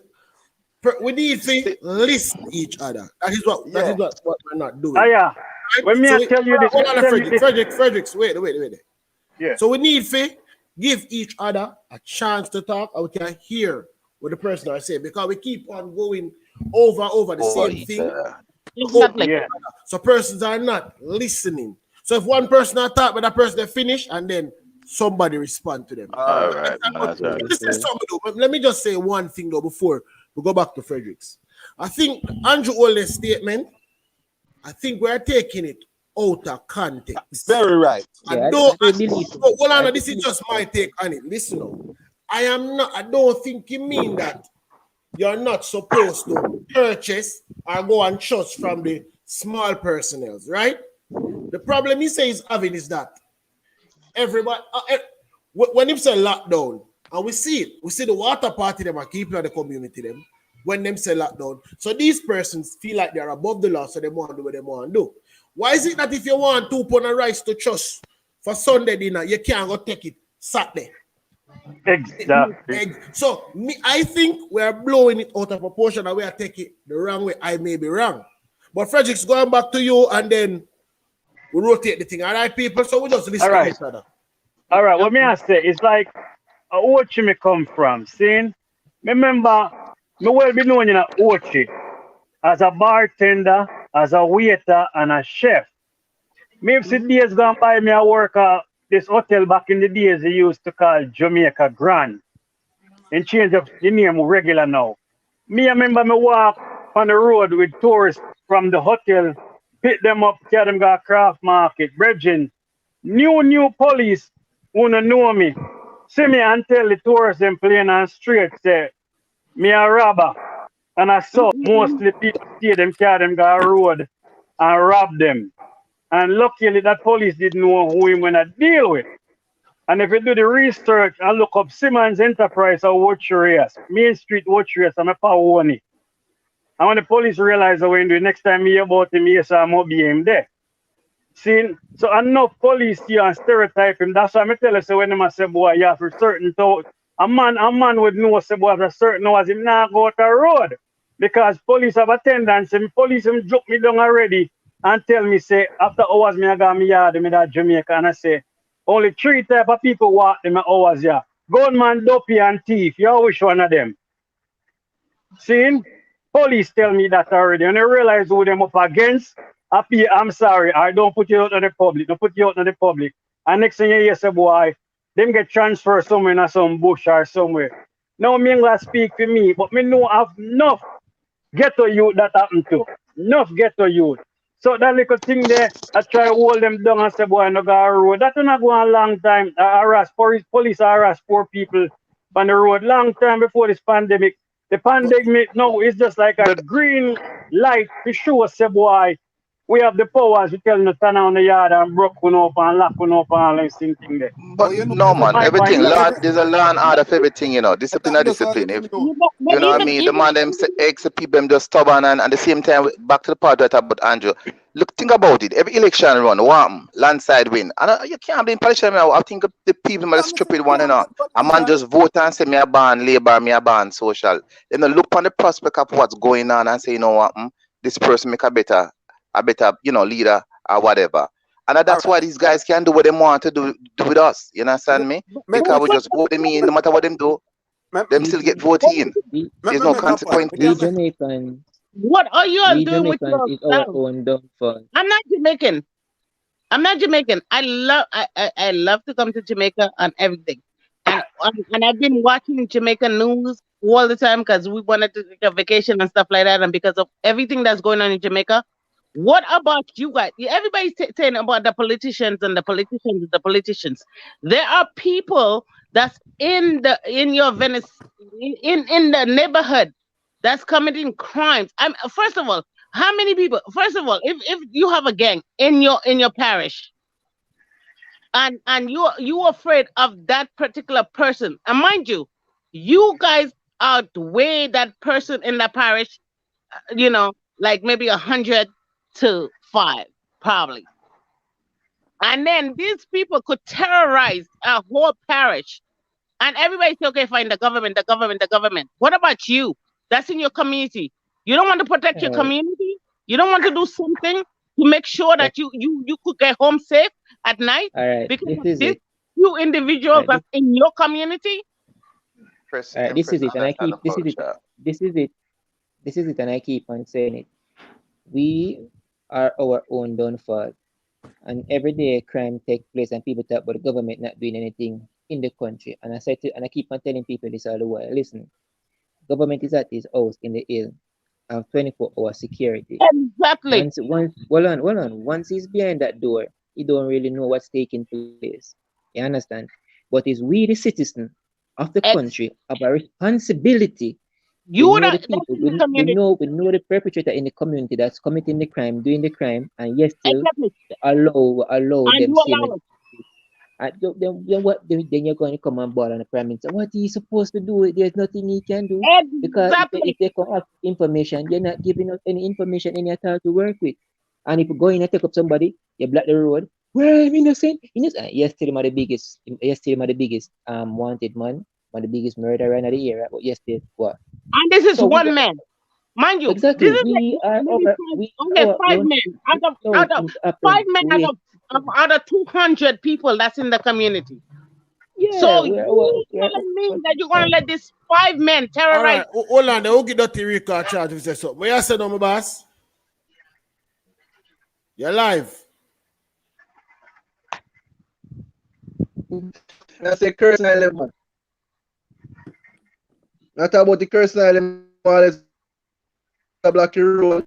We need to listen each other. That is what Yeah. we're not doing. yeah. When me So I tell you this, hold on, tell you this. Fredericks, wait. Yeah. So we need to give each other a chance to talk, and we can hear what the person is saying, because we keep on going over the same thing. Exactly. Yeah. So persons are not listening. So if one person attack, but that person they finish, and then somebody respond to them. all right, man. Let me just say one thing though before we go back to Fredericks. I think Andrew Ole's statement, I think we're taking it out of context. Very right. Yeah, Hold on, this is just my take on it. Listen up. I don't think you mean that you're not supposed to purchase or go and trust from the small personnel, right? The problem he says having is that everybody, when he say lockdown, and we see it, we see the water party them are keeping the community them when them say lockdown. So these persons feel like they're above the law, so they want to do what they want to do. Why is it that if you want 2 pounds of rice to trust for Sunday dinner, you can't go take it Saturday? Exactly. So I think we're blowing it out of proportion and we are taking it the wrong way. I may be wrong. But Fredericks, going back to you, and then we rotate the thing. All right, people? So we just listen to each other. All right, what me I say, it's like Ochi me come from. See? Remember, me well be known in Ochi as a bartender, as a waiter, and a chef. Maybe see days gone by, me I work at this hotel back in the days they used to call Jamaica GRUNG. And change up the name regular now. Me I remember me walk on the road with tourists from the hotel, pick them up, carry them go craft market, brethren. New police who don't know me. See me and tell the tourists them plain and straight, say, me a robber. And I saw mostly people see them carry them go road and rob them. And luckily that police didn't know who him gonna deal with. And if you do the research and look up Simmons Enterprise or Watcherias, Main Street Watcherias, I'm a Pawoni. And when the police realize what the next time you hear about him, yes, I'm up him there. See, so enough police here and stereotype him. That's why I tell you, so when them say, boy, you have a certain thought, a man would know, say, boy, a certain hours, him not go out the road. Because police have a tendency, police him joke me down already and tell me, say, after hours, me I got me yard, me that Jamaica, and I say, only 3 type of people walk them hours, yeah. Gunman, dopey, and thief. You always one of them. See? Police tell me that already. And I realize who them up against. I'm sorry, I don't put you out in the public. Don't put you out in the public. And next thing you hear, say, boy, them get transferred somewhere in some bush or somewhere. Now, me ain't gonna speak for me, but me know have enough ghetto youth that happen to. Enough ghetto youth. So that little thing there, I try to hold them down and say, boy, no go on road. That's not going a long time. Police harass poor people on the road long time before this pandemic. The pandemic now is just like a green light to show us, say, boy, we have the powers. We tell them to turn on the yard and broke one up and lock one up and all this thing there. But no, man, everything, there's a law and order for everything, you know. Discipline or discipline. If, you know what I mean? The man, them ex people, them just stubborn, and at the same time, back to the part that about Andrew. Look, think about it. Every election run, landslide win. And you can't blame politicians now. I think the people are the stupid one, you know. A man just vote and say, me a ban labor, me a ban social. Then they look on the prospect of what's going on and say, you know what, this person make a better, you know, leader or whatever. And that's why these guys can do what they want to do with us. You understand me? Because we just vote them in, no matter what them do, them still get voted in. There's no consequence. We Jamaican. What are you all We doing with Jamaican is our yourself? own downfall. I'm not Jamaican. I love to come to Jamaica and everything. And I've been watching Jamaican news all the time because we wanted to take a vacation and stuff like that. And because of everything that's going on in Jamaica, What about you guys? Everybody's saying about the politicians and the politicians, the politicians. There are people that's in your Venice in the neighborhood that's committing crimes. First of all, how many people? First of all, if you have a gang in your parish, and you're afraid of that particular person, and mind you, you guys outweigh that person in the parish, like maybe 100 to 5, probably. And then these people could terrorize a whole parish. And everybody say, okay, fine, the government, the government, the government. What about you? That's in your community. You don't want to protect your community? You don't want to do something to make sure that you could get home safe at night? All right, Because this of is this it. few individuals All right, that's in your community? Press all right, and this is press it, and I understand keep the this is it. culture. This is it. This is it, and I keep on saying it. We are our own downfall, and every day crime takes place, and people talk about the government not doing anything in the country. And I keep on telling people this all the while. Listen, government is at his house in the hill, and 24-hour security. Exactly. Hold on. Once he's behind that door, he don't really know what's taking place. You understand? But it's we, the citizen of the country, have a responsibility to know the That's people. in the community. We know the perpetrator in the community that's committing the crime, doing the crime, and yet still Exactly. allow And them you same. allow it. Then you're going to come on board on the prime minister. What he supposed to do? There's nothing he can do because Exactly. if they come up information, you're not giving us any information any at all to work with. And if you go in and take up somebody, you block the road. Well, I'm innocent. Yes, still the biggest. Yes, still the biggest wanted man, one of the biggest murderer in the area. But yes, still what? And this is So one man. Mind you, exactly. this is We are maybe over. five men out of Things happen. 5 men out of 200 people that's in the community. Yeah, So you telling me that you're gonna let these 5 men All terrorize? right, hold on. They will get dirty record charge if you say so. What you say, no, my boss? You're live. That's a curse element. Not about the curse element. Let's block your road.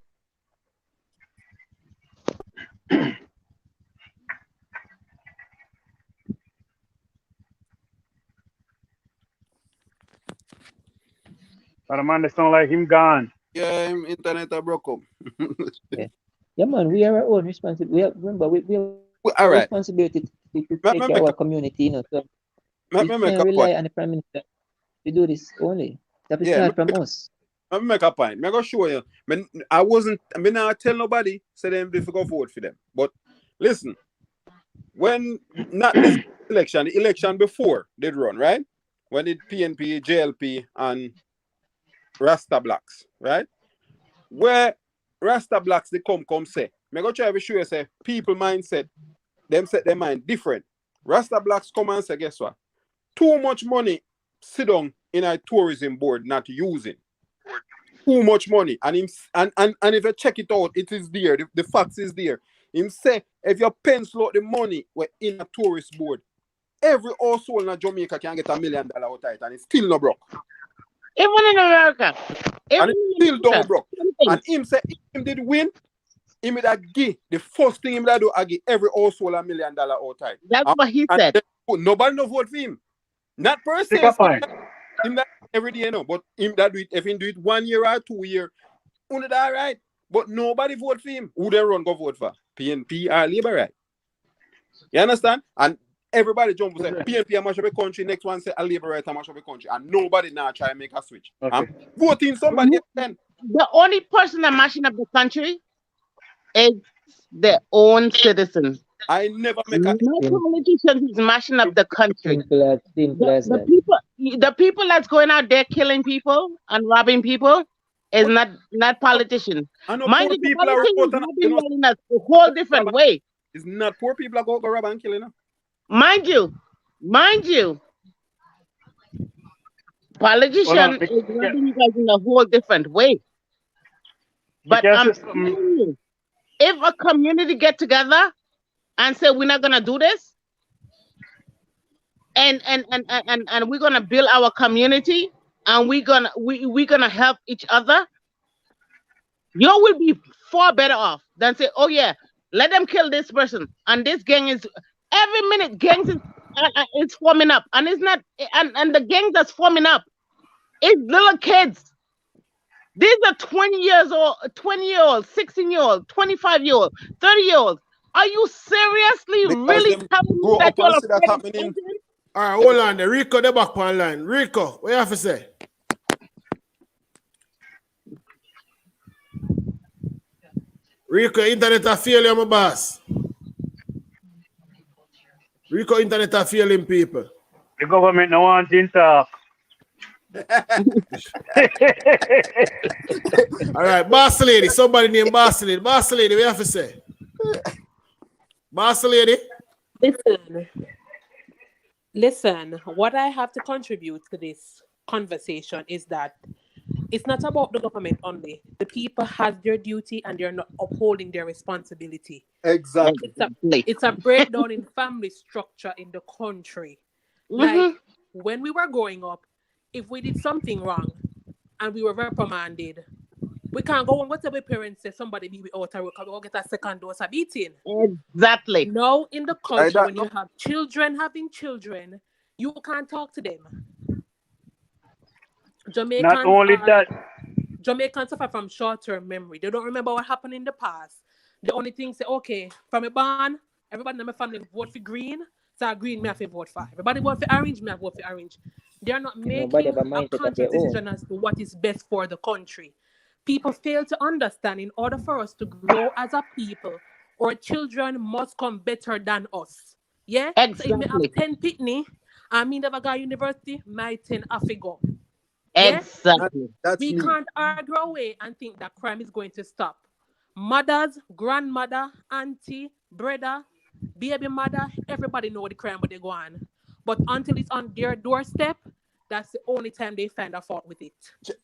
But the man, they sound like him gone. Yeah, him internet broke up. Yeah, man, we are our own responsibility. We have All right. responsibility to take care of our community, So we can't rely on the prime minister to do this only. That is start from us. Let me make a point. I'm going to show you. I'm not tell nobody, say them if you go vote for them. But listen, when not this election, the election before did run, right? When did PNP, JLP, and Rasta Blacks, right? Where Rasta Blacks they come say. I'm going to try to show you say people mindset, them set their mind different. Rasta Blacks come and say, guess what? Too much money sit down in a tourism board not using. Too much money. And if you check it out, it is there. The facts is there. Him say, if you pencil out the money we're in a tourist board, every household in Jamaica can get $1 million out of it, and it's still not broke. Even in America. And it's still don't broke. And him say, if him did win, him would give, the first thing him would do, I give every household $1 million out of it. That's what he said. Nobody no vote for him. Not per se. Him that every day, but him that do it, if he do it 1 year or 2 years, only that right. But nobody vote for him. Who then run go vote for? PNP or Labour, right? You understand? And everybody jump and say PNP a mash up the country, next one say a Labour right a mash up the country. And nobody now try and make a switch. Okay. Voting somebody then. The only person that mashing up the country is their own citizens. I never make no politician is mashing up the country. The people that's going out there killing people and robbing people is not politicians. Mind you, the politicians have been running us a whole different way. It's not poor people that go rob and killing them. Mind you, politician is robbing you guys in a whole different way. But I'm telling you, if a community get together and say we're not gonna do this, and we're gonna build our community, and we're gonna help each other, you will be far better off. than say, oh yeah, let them kill this person. And this gang is every minute gangs is it's forming up, and it's not, and the gang that's forming up is little kids. These are 20 years old, 20-year-old, 16-year-old, 25-year-old, 30-year-old. Are you seriously Because really them telling me grow that up you're and see that afraid of happening. children? All right, hold on there. Rico, the back one line. Rico, what you have to say? Rico, internet a failure, my boss. Rico, internet a failing people. The government no want to talk. All right, boss lady. Somebody named boss lady. Boss lady, what you have to say? Boss lady. Listen, what I have to contribute to this conversation is that it's not about the government only. The people have their duty and they're not upholding their responsibility. Exactly. It's a breakdown in family structure in the country. Like when we were growing up, if we did something wrong and we were reprimanded, we can't go on whatever parents say somebody be out or we can go get a second dose of beating. Exactly. Now in the culture, when you have children having children, you can't talk to them. Not only that, Jamaicans suffer from short-term memory. They don't remember what happened in the past. The only thing say, okay, from a barn, everybody in my family vote for green, so green me have to vote for. Everybody vote for orange, me have vote for orange. They are not making a conscious decision as to what is best for the country. People fail to understand in order for us to grow as a people, our children must come better than us. Yeah? Exactly. So if me have 10 pitney, and me never go to university, my 10 have to go. Exactly. We can't argue away and think that crime is going to stop. Mothers, grandmother, auntie, brother, baby mother, everybody know the crime, but they go on. But until it's on their doorstep, that's the only time they find a fault with it.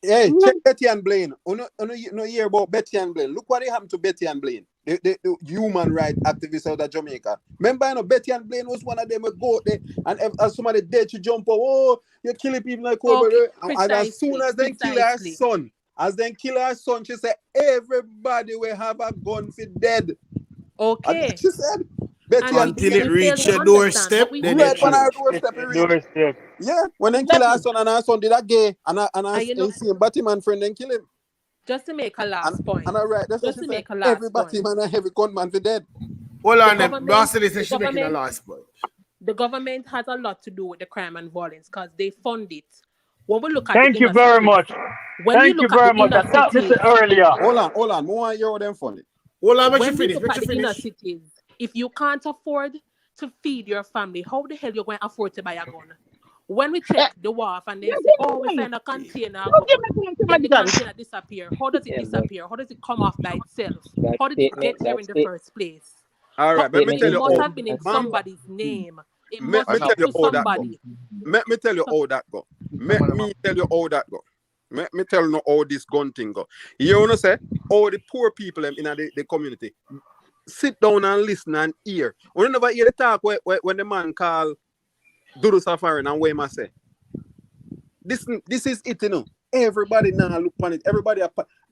Hey, check Betty and Blaine. No hear about Betty and Blaine. Look what happened to Betty and Blaine, the human rights activists out of Jamaica. Remember, Betty and Blaine was one of them who go there, and as somebody dead, she jump up. Oh, you're killing people like and as soon as they kill her son, she said everybody will have a gun for dead. Okay. She said. Betty until it reach your doorstep, then it doorstep. Yeah, when they kill her son and her son did that gay, and I see him Batman friend then kill him. Just to make a last point. And I right, that's just what she said. Every Batman and every gunman for dead. Hold on, Barcelona says she's making a last point. The government has a lot to do with the crime and violence because they fund it. When we look at Thank you very much. Thank you very much. I thought this earlier. Hold on. More hear them fund it. Hold on, when we look at the inner cities, if you can't afford to feed your family, how the hell you going to afford to buy a gun? When we check the wharf and they say, oh, we find a container, the container disappear. How does it disappear? How does it come off by itself? How did it get here in the first place? All right, let me tell you. It must have been in somebody's name. It must be to somebody. Let me tell you how that go. Let me tell you how that go. Let me tell you how this gun thing go. You know say, all the poor people in the community sit down and listen and hear. We never hear the talk when the man call Dudu Safari and what him say. This is it, you know. Everybody now look on it. Everybody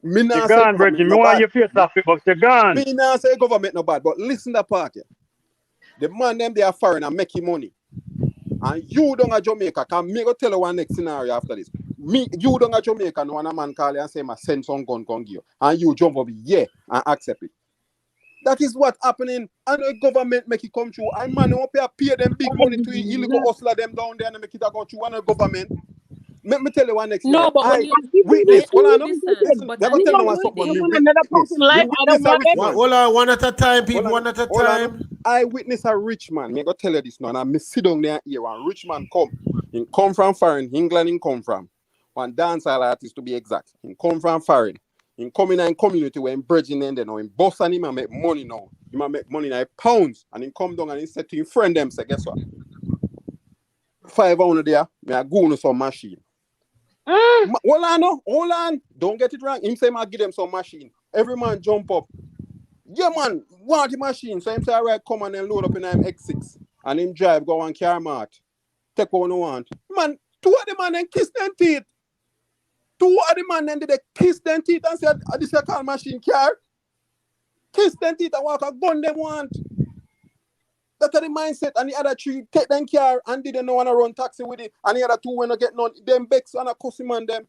me now you're gone, Bridget. Me want your face off it, but you're gone. Me now say government no bad, but listen to the part here. The man them they are foreign and making money. And you don't at Jamaica, can me go tell you one next scenario after this. You don't at Jamaica, no one a man call you and say, "Ma send some gun, come give you," and you jump up, yeah, and accept it. That is what happening, and the government make it come true. And man, don't pay them big money to illegal hustler them down there and make it go through. And the government, let me tell you one next. No, but when you witness, hold on, hold on, one at a time, people, one at a time. I witness a rich man. Me go tell you this now, and I sit down there here. One rich man come from foreign England. He come from one dancehall artist to be exact. He come from foreign. In coming in community where in Virgin and then in Boston, he might make money now. He might make money in pounds. And he come down and he said to his friend them, say, guess what? 500 there, me I go on some machine. Hold on. Don't get it wrong. Him say, I give them some machine. Every man jump up. Yeah, man, want the machine. So him say, all right, come on and load up in him X6. And him drive, go on car mart. Take what you want. Man, two of the man and kiss them teeth. Two of the man then did they kiss them teeth and said, this is a car machine car. kiss them teeth and walk a gun them want. That's the mindset. And the other three take them car and didn't know wanna run taxi with it. And the other two when I get none, them Bex and a cussy man them.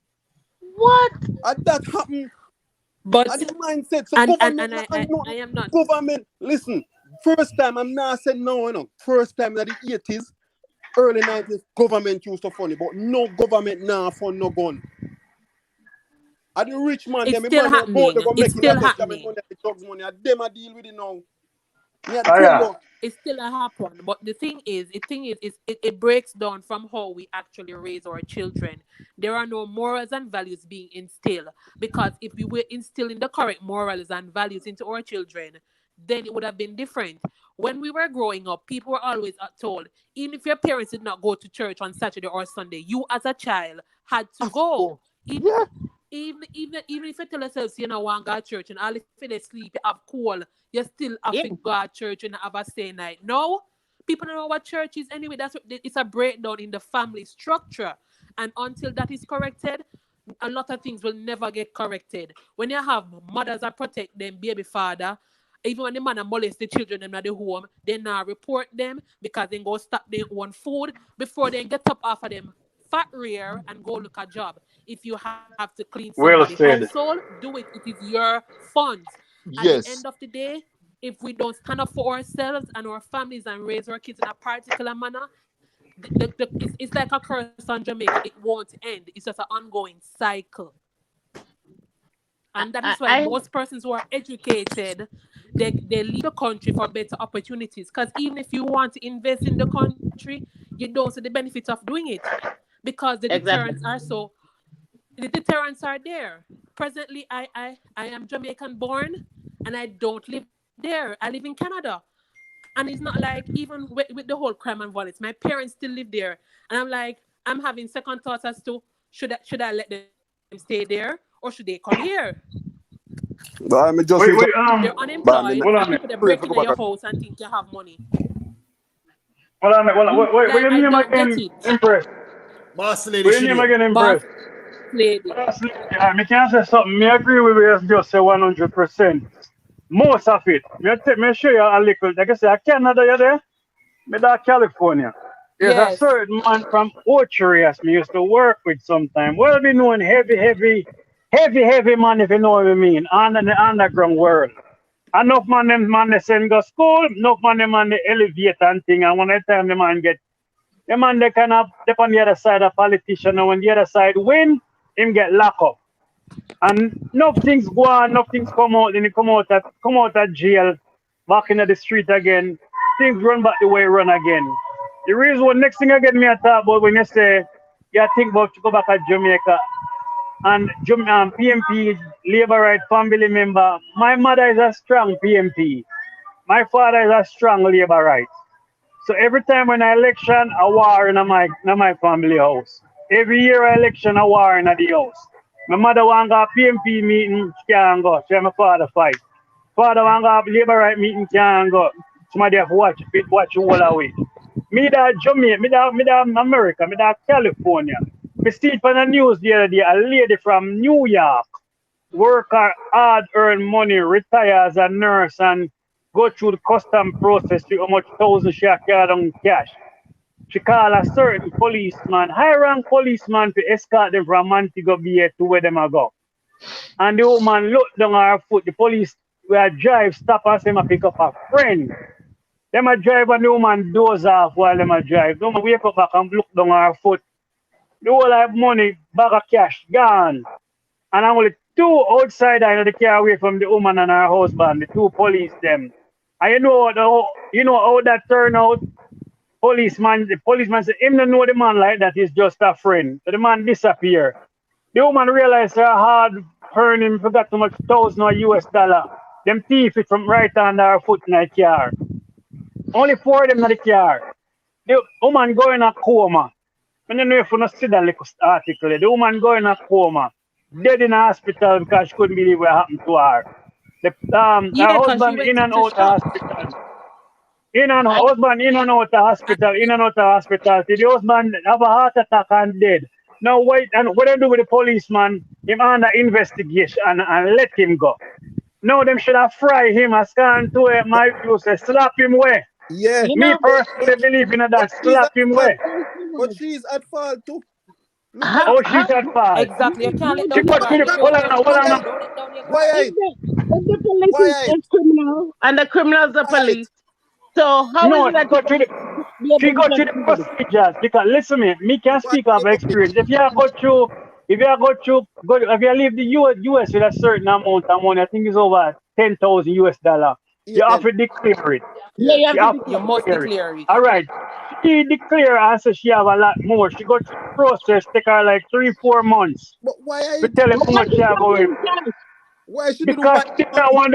What? And that happen. But And the mindset. So and government, I am not. government, listen, first time I'm not saying no, you know. First time in the 80s, early 90s, government used to funny, but no government now fund no gun. And the rich man, It's them still man happening. they go It's make still Benjamin happening. money, the drugs money, and them a deal with it now. Me a Oh, tell yeah. you, It's still a happen. But the thing is, it breaks down from how we actually raise our children. There are no morals and values being instilled. Because if we were instilling the correct morals and values into our children, then it would have been different. When we were growing up, people were always told, even if your parents did not go to church on Saturday or Sunday, you as a child had to of go. course. Even, Yeah. even if you tell yourself you know want to go to church and all if they sleep, you have cold, you still have Yeah. to go to church and have a stay night. No, people don't know what church is anyway. That's what it's a breakdown in the family structure, and until that is corrected, a lot of things will never get corrected. When you have mothers that protect them baby father, even when the man molest the children them at the home, they now report them because they go stop their own food before they get up off of them fat rear and go look a job. If you have to clean Well somebody's said. household, do it. It is your funds. At the Yes. end of the day, if we don't stand up for ourselves and our families and raise our kids in a particular manner, it's like a curse on Jamaica. It won't end. It's just an ongoing cycle. And that is why I most persons who are educated, they leave the country for better opportunities. Because even if you want to invest in the country, you don't see the benefits of doing it. Because the exactly. deterrents are there. Presently, I am Jamaican born and I don't live there. I live in Canada. And it's not like even with the whole crime and violence, my parents still live there. And I'm like, I'm having second thoughts as to should I let them stay there or should they come here? But I just Wait, reach wait, They're but unemployed hold and on. people that pray break for into go your back. house and think you have money. Hold on, hold on. Wait, Like your I name don't get again, it. Empress? Boss lady, What your she name there. again, Boss Empress? lady. Me can say something. Me agree with you just say 100%. Most of it. Me show you a little. Like I say, Canada, you there? Me that California. There's a Yes. certain man from Orchard as me used to work with sometime. Well, be known heavy man, if you know what I mean, under the underground world. Enough man they send go school, enough man they elevate and thing. And when the time the man get, the man they kind of step on the other side of politician, and when the other side win, him get locked up. And enough things go on, enough things come out, then he come out of jail, back into the street again. Things run back the way it run again. The reason why next thing again me I talk about when you say you think about to go back to Jamaica and PMP Labour Right family member. My mother is a strong PMP. My father is a strong Labour Right. So every time when I election, a war in my family house. Every year I election, a war in the house. My mother want to go PMP meeting, she can't go. She and my father fight. Father want to go Labour Right meeting, can't go. Somebody have to watch you all away. Me that Jamaica, me that America, me that California. Me see it on the news the other day, a lady from New York work hard, earn money, retire as a nurse and go through the custom process to how much thousand she carry on cash. She call a certain policeman, high rank policeman to escort them from Montego Bay to where them a go. And the woman look down her foot, the police will drive, stop and say, pick up a friend. Them a drive and the woman doze off while them a drive. The woman wake up back and look down her foot. The whole have money, bag of cash, gone. And only two outside in the car away from the woman and her husband, the two police them. And you know how that turn out? The policeman said, him don't know the man like that, he's just a friend. So the man disappear. The woman realized her hard earning forgot too much $1,000 US. Them thief it from right under her foot in the car. Only four of them in the car. The woman go in a coma. I don't know if you see that little article. The woman go in a coma. Dead in a hospital because she couldn't believe what happened to her. Her Yeah, because she husband went in and into out the shock. hospital. I, Husband in and out the hospital, in and out the hospital. The husband have a heart attack and dead. Now wait, and what I do with the policeman, him under investigation and let him go. No, them should have fried him. I scan to it. My view says slap him away. Yeah, You Me know, personally believe in but that. she's Slap at him fault. away. But she's at fault too. Look at how Oh, how she's at fault. Exactly. You can't let She down your got guard. to the. Let Hold down on, your now, hold guard. on. Now. Don't let down your why guard. if the police why is criminal and the criminals are why police, so how is No, it that you can be she able to got trust through the somebody? procedures because listen me can why speak of experience. If you go through if you leave the US with a certain amount of money, I think it's over 10,000 US dollar. yeah You have to declare it. Yeah, yeah you have You to have be You to must declare it. declare it. All right. She declare and say she have a lot more. She got through the process, take her like 3-4 months but to tell him how why much she you have going. talking cash? why she didn't Because buy money?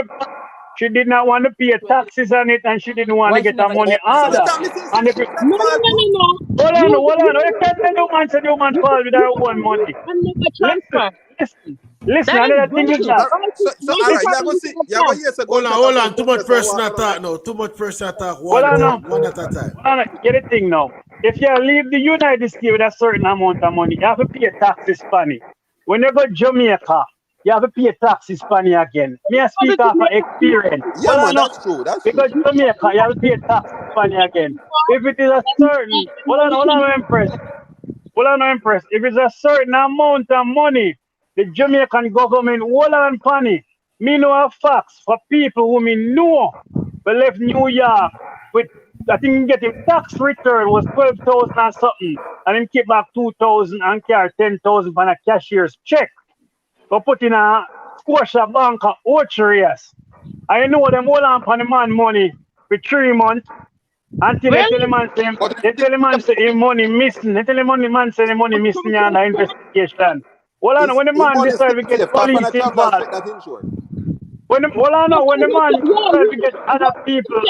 she did not want to pay taxes on it and she didn't want to Why she get her never money So declare order. it? that me say And if she's you, at No, no, fault no, too. no, no. hold on, You you can't tell the man say the woman you fall with her own can money. and never Listen, transfer. listen, That is another thing is bullshit. that. So Why all you right, probably see, into you go cash? yes, a Hold on, gunshot hold about on. Too much gunshot and person walk on right. attack now. Too much person attack. Hold One on time, now. one at a time. Hold on, get the thing now. If you leave the United States with a certain amount of money, you have to pay taxes on it. When you go to Jamaica, you have to pay taxes on it again. Me I Go to speak of Jamaica. experience. Yeah, Hold on man, now. that's true. That's true. Because Jamaica, you have to pay taxes on it again. If it is a certain, hold on, Empress. Hold on, Empress. If it's a certain amount of money, the Jamaican government hold on penny. Me know a facts for people who me know but left New York with I think getting tax return was 12,000 and something, and then keep back 2,000 and carry 10,000 on a cashier's check. But put in a Scotia Bank of Orcharias. I know them hold on for the man money for 3 months until Really? But they tell the man say him money missing. They tell the money man say the money missing under investigation. Well, I know when the his man money still decide to get safe. Cause when police a traveler involved, check that insured. when the man Yeah, decide to get other people,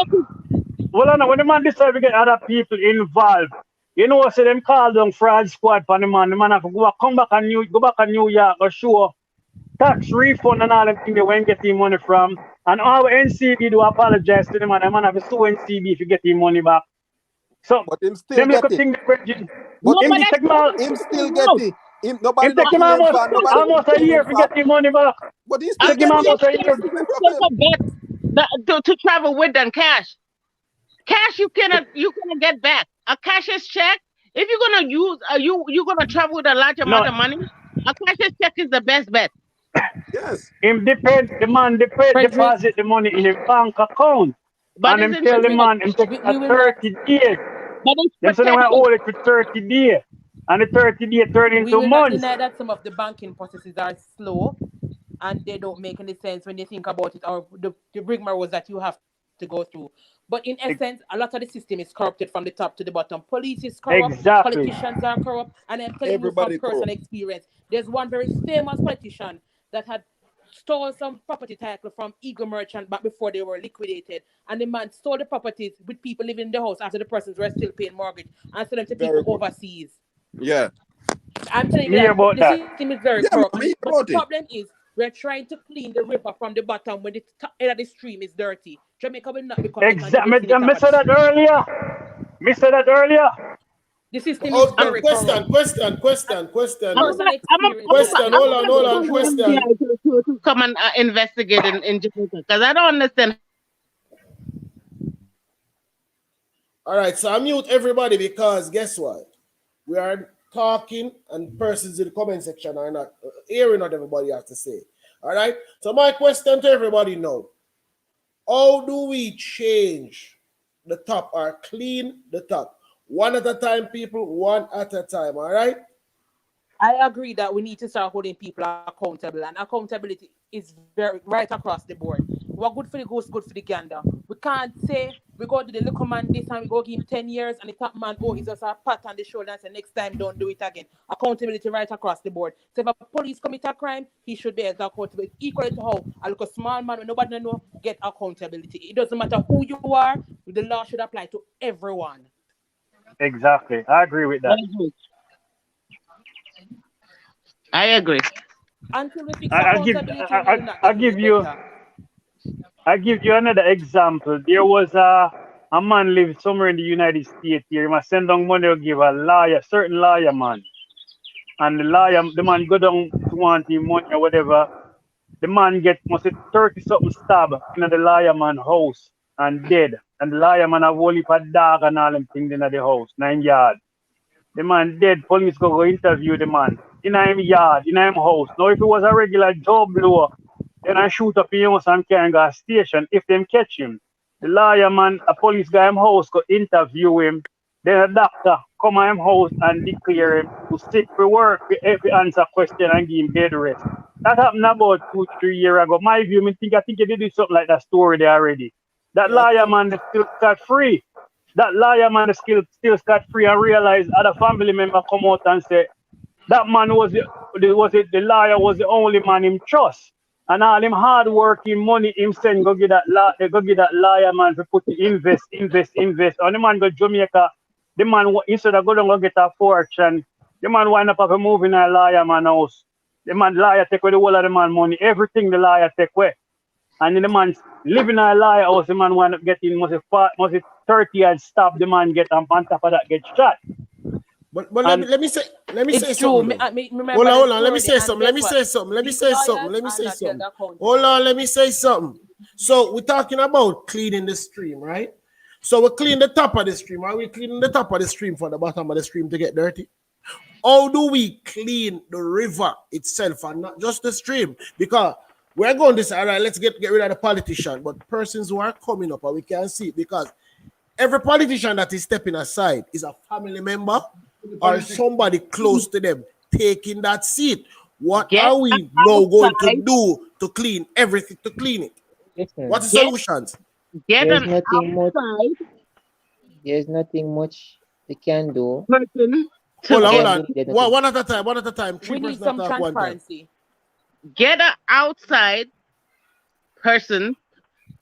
when the man decide to get other people involved, you know, say them call down fraud squad for the man. The man have to come back and go back to New York or show tax refund and all them things they went get him money from. And our NCB do apologize to the man. The man have to sue NCB if you get him money back. So But him still them get little it. thing But no, him but him that's take him out, him still get no. it. him Nobody take not him kill him for nobody almost not a kill him year to for. get him money back. But he A still Take him get it. cashier almost a check year. is The safer problem. bet to travel with than cash. Cash you cannot get back. A cashier's check, if you're gonna use you're gonna travel with a large No, amount of money, a cashier's check is the best bet. Yes. the man Frederick, deposit the money in a bank account. But And it's him tell the Frederick, internet. man him take we a will not 30 days. But it's Them say they want to protection. hold it for 30 days. And the 30 days turn we into will not months. deny that some of the banking processes are slow and they don't make any sense when you think about it, or the rigmaroles that you have to go through. But in Ex- essence, a lot of the system is corrupted from the top to the bottom. Police is corrupt, Exactly. politicians are corrupt, and I'm telling you from Everybody corrupt. personal experience. There's one very famous politician that had stole some property title from Eagle Merchant back before they were liquidated. And the man stole the properties with people living in the house after the persons were still paying mortgage and sold them to people Very good. overseas. Yeah. I'm telling you Me that about the that. system is very Yeah, man, corrupt. me But the about it. problem is we're trying to clean the river from the bottom when the end of the stream is dirty. Jamaica will not become the Exactly. contributing I top of the said that stream. earlier. Me said that earlier. The system is Oh, I'm, very corrupt. question I'm now. gonna Personal experience is that Question, the hold on, system hold is on, call corrupt. the question. FBI to come and investigate in Jamaica because I don't understand. All right, so I mute everybody because guess what? We are talking and persons in the comment section are not hearing what everybody has to say. All right, so my question to everybody now: how do we change the top or clean the top? One at a time, people, one at a time. All right. I agree that we need to start holding people accountable, and accountability is very right across the board. What good for the goose, good for the gander. We can't say we go to the little man this and we go give him 10 years and the top man, oh, he's just a pat on the shoulder and say next time don't do it again. Accountability right across the board. So if a police commit a crime, he should be held accountable. Equally to how a little small man when nobody know get accountability. It doesn't matter who you are, the law should apply to everyone. Exactly. I agree with I that. agree. I agree. Until we fix I, I give accountability, we will not I get any give you better. another example. There was a man lived somewhere in the United States here. He must send down money to give a lawyer, certain lawyer man. And the man go down to want him money or whatever. the man get must 30 something stab in the liar man house and dead. And the liar man have only for dog and all them things in the house, 9 yard. The man dead, police go interview the man. In him yard, in him house. Now if it was a regular job blower, then I shoot up in house and carry a station if them catch him. The lawyer man, a police guy in house go interview him. Then a doctor come to him house and declare him to sick for work if he answer question and give him bed rest. That happened about 2-3 years ago. My view, I think you did do something like that story there already. That lawyer man is still scot free. That lawyer man is still scot free and realize other family member come out and say that man was the lawyer was the only man him trust. And all him hard working money him send go get that lawyer man to put invest. And the man go Jamaica, the man instead of go get a fortune, the man wind up a move in a lawyer man house. The man lawyer take away the whole of the man money, everything the lawyer take away. And then the man living in a lawyer house, the man wind up getting must 30 and stop the man get on top of that get shot. But let me say It's something. true. Hold on. Let me say something. Hold on. Let me say something. So we're talking about cleaning the stream, right? So we clean the top of the stream. Are we cleaning the top of the stream for the bottom of the stream to get dirty? How do we clean the river itself and not just the stream? Because we're going to say, all right, let's get rid of the politician, but persons who are coming up and we can see it because every politician that is stepping aside is a family member or somebody close to them taking that seat. What are we now going to do to clean everything, to clean it? Listen, What's the solutions? there's nothing much they can do. Hold Yeah, on. there's nothing. One at a time. We Three need persons some at one time. transparency. Get an outside person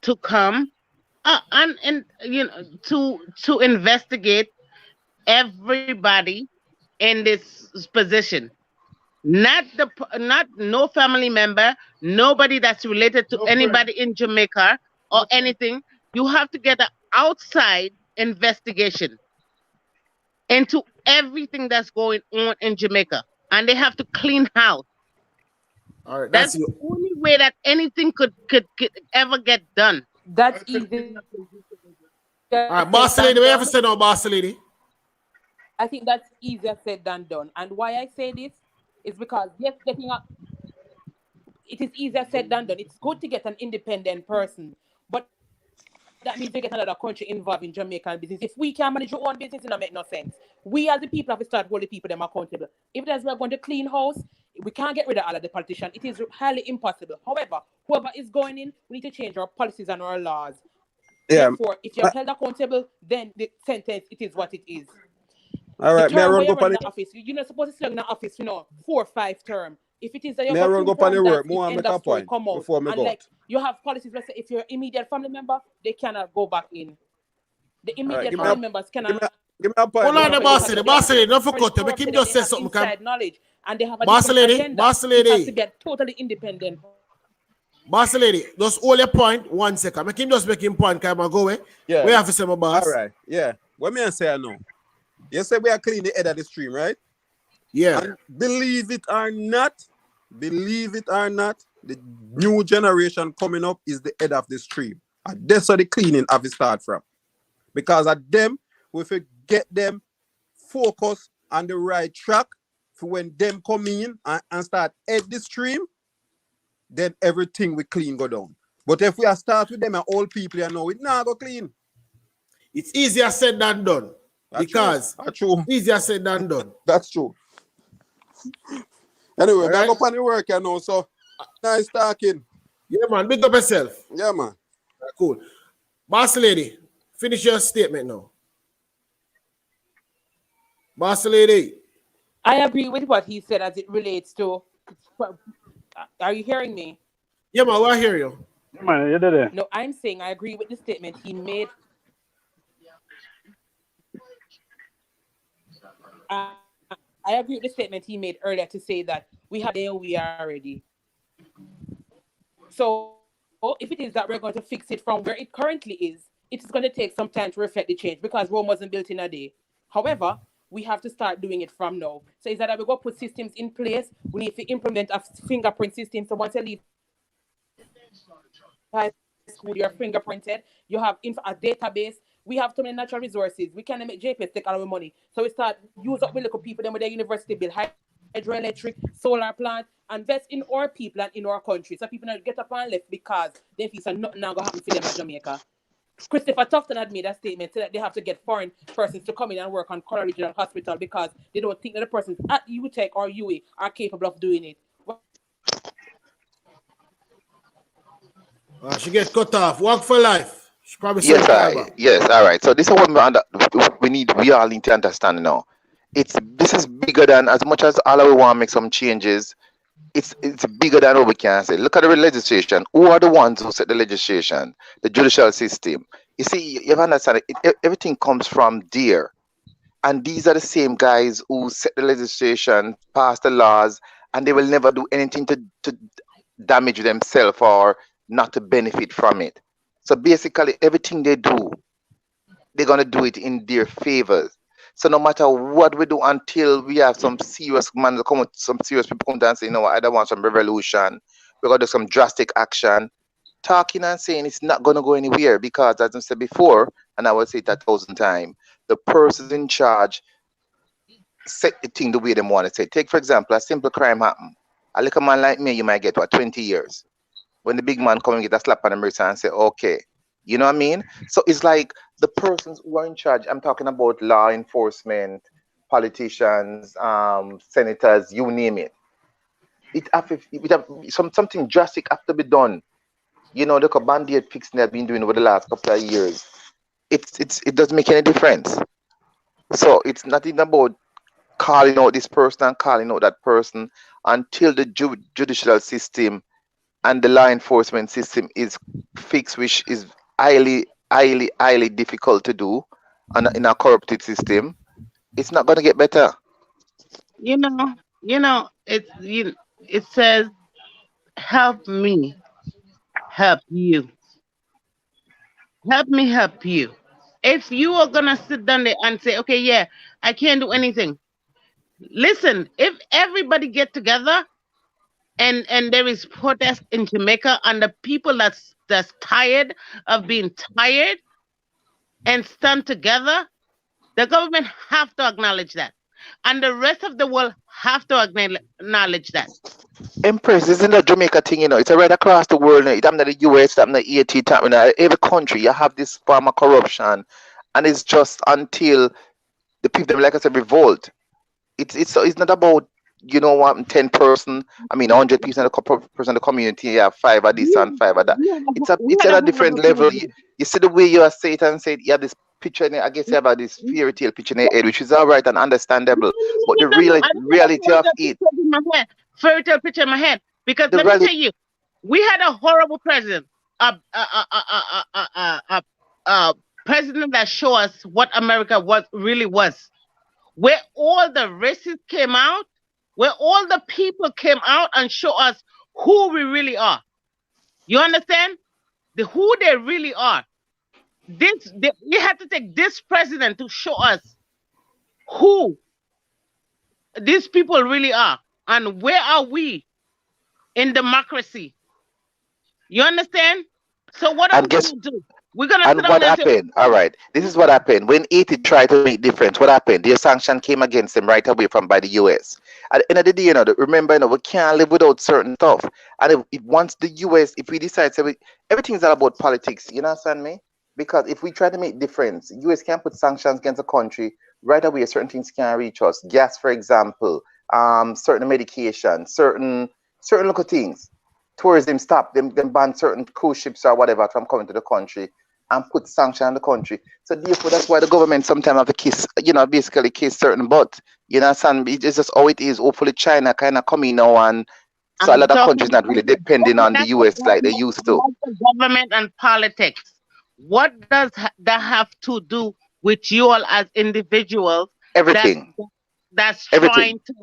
to come and you know to investigate everybody in this position. Not no family member, nobody that's related to anybody in Jamaica or anything. You have to get an outside investigation into everything that's going on in Jamaica, and they have to clean house. All right, That's the only way that anything could ever get done. That's easy. all right, boss lady. What you have to say now, boss lady? I think that's easier said than done. And why I say this is because yes, it is easier said than done. It's good to get an independent person, but that means they get another country involved in Jamaican business. If we can't manage our own business, it don't make no sense. We as the people have to start holding people them accountable. If that's we're going to clean house, we can't get rid of all of the politicians. It is highly impossible. However, whoever is going in, we need to change our policies and our laws. Yeah. Therefore, if you're held accountable, then the sentence it is what it is. All right, The may I term run where go you're pan running it? the office, you're not supposed to stay in the office, 4 or 5 terms. If it is that May I you're run go pan the work? More and make a point come out. before me And go. like you have policies, let's say if you're an immediate family member, they cannot go back in. The immediate give me family a- members Give cannot. me a point. Hold on, Give me the a boss point. lady. Don't forget. Make him just say something. Inside knowledge, and they have a Boss different lady, agenda. boss It has lady. to be a totally independent. Boss lady, just hold your point 1 second. Make him just make him point. Come on, go away. Yeah. We have to say my boss. All right. Yeah. What me I say I know? You say we are cleaning the head of the stream, right? Yeah. And believe it or not, the new generation coming up is the head of the stream. And that's where the cleaning have to start from. Because at them, if we get them focused on the right track for when them come in and start head the stream, then everything we clean go down. But if we are start with them and old people, you know, it now go clean. It's easier said than done. That's true. Easier said than done. That's true. Anyway, All right. back up on the work, you know, so nice talking. Yeah, man. Big up yourself. Yeah, man. Cool. Boss lady, finish your statement now. Boss lady. I agree with what he said as it relates to. Are you hearing me? Yeah, man. I hear you. Yeah, man, you did it. No, I'm saying I agree with the statement he made. I agree with the statement he made earlier to say that we have there we are already. So if it is that we're going to fix it from where it currently is, it is going to take some time to reflect the change because Rome wasn't built in a day. However, we have to start doing it from now. So is that we go put systems in place? We need to implement a fingerprint system. So once you leave school, you're fingerprinted, you have a database. We have too many natural resources. We can't make JPS take all our money. So we start use up with little people then with their university build hydroelectric, solar plant, invest in our people and in our country. So people not get up and left because they feel so nothing now gonna happen for them at Jamaica. Christopher Tufton had made a statement that they have to get foreign persons to come in and work on Color Regional Hospital because they don't think that the persons at UTech or UA are capable of doing it. She get cut off. Walk for life. She probably Yes, said fiber. yes, all right. So this is what we all need to understand now. This is bigger than, as much as all we want to make some changes. It's bigger than what we can say. Look at the legislation. Who are the ones who set the legislation? The judicial system. You see, you have to understand everything comes from there. And these are the same guys who set the legislation, pass the laws, and they will never do anything to damage themselves or not to benefit from it. So basically, everything they do, they're going to do it in their favors. So no matter what we do until we have some serious man come, some serious people come down and say, you know what, I don't want some revolution. We're going to do some drastic action. Talking and saying it's not going to go anywhere because, as I said before, and I will say it 1,000 times, the persons in charge set the thing the way they want to say. Take, for example, a simple crime happen. A little man like me, you might get, 20 years. When the big man come and get a slap on the wrist and say, okay, you know what I mean? So it's like the persons who are in charge. I'm talking about law enforcement, politicians, senators, you name it. Something drastic have to be done. You know, the band-aid fixing they've been doing over the last couple of years. It doesn't make any difference. So it's not even about calling out this person and calling out that person until the judicial system and the law enforcement system is fixed, which is highly difficult to do in a corrupted system. It's not going to get better. It says, help me, help you. Help me, help you. If you are gonna sit down there and say, okay, yeah, I can't do anything. Listen, if everybody get together and there is protest in Jamaica and the people that's tired of being tired and stand together, the government have to acknowledge that. And the rest of the world have to acknowledge that. Empress, isn't a Jamaica thing, you know? It's right across the world. It's not the US, it's not the EAT, every country, you have this form of corruption. And it's just until the people, like I said, revolt. It's not about, 10 person. I mean, 100 people in the community. You have 5 of this and 5 of that. It's at a different level. You see the way you are saying it and say, you have this picture in it. I guess you have this fairy tale picture in your head, which is all right and understandable. But the reality of it. Fairy tale picture in my head. Because let me tell you, we had a horrible president. A president that showed us what America really was. Where all the races came out, where all the people came out and show us who we really are. You understand? Who they really are. We had to take this president to show us who these people really are and where are we in democracy. You understand? So what are we going to do? We're gonna and what happened? All right, this is what happened when Haiti tried to make difference. What happened? The sanction came against them right away by the US. At the end of the day, remember, we can't live without certain stuff. And if once the US, if we decide, everything's all about politics. You understand me? Because if we try to make difference, US can put sanctions against a country right away. Certain things can reach us. Gas, for example, certain medication, certain local things. Tourism stop them ban certain cruise ships or whatever from coming to the country and put sanctions on the country. So therefore, that's why the government sometimes have to basically kiss certain butt. You know, it's just how it is. Hopefully China kind of coming now, and so a lot of countries not really depending on the US like they used to. Government and politics. What does that have to do with you all as individuals? Everything. That's trying to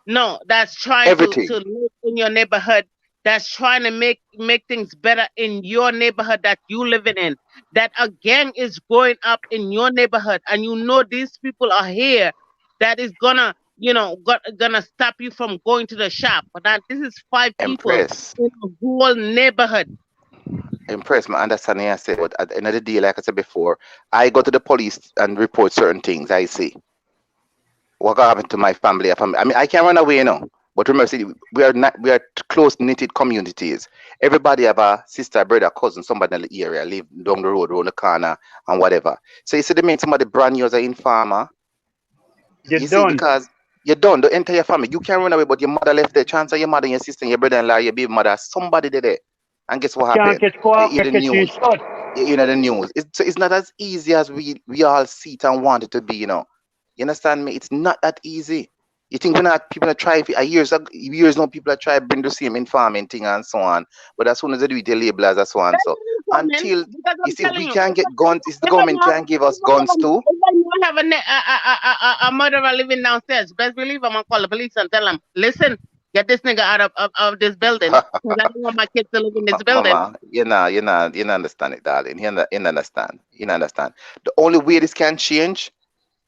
live in your neighborhood. That's trying to make things better in your neighborhood that you living in. That a gang is growing up in your neighborhood, and these people are here. That is gonna stop you from going to the shop. But this is 5 people in a whole neighborhood. impressed my understanding. I said, but at the end of the day, like I said before, I go to the police and report certain things. I see what happened to my family. I mean, I can't run away, you know. But remember, see, we are close knitted communities. Everybody have a sister, brother, cousin, somebody in the area, live down the road, around the corner, and whatever. So you see, they mean somebody brand new as an informer. You're You see, done. because you're done. The entire family, you can't run away. But your mother left there. Chance of your mother, your sister, your brother-in-law, your baby mother, somebody did it. And guess what Can't happened? catch You caught, hear the catch you news. shot. You know the news. It's not as easy as we all see it and want it to be, you know. You understand me? It's not that easy. You think we're not people are trying for years now, people are trying to bring the same informing thing and so on. But as soon as they do it, they label as so on. So until Because you I'm see telling we you, can't get guns, if the if I government know, can't give us guns too. if I know I have a murderer living downstairs, best believe I'm gonna call the police and tell them, listen, get this nigga out of this building, because I don't want my kids to live in this building. Mama, you not understand it, darling. You not understand. You not understand. The only way this can change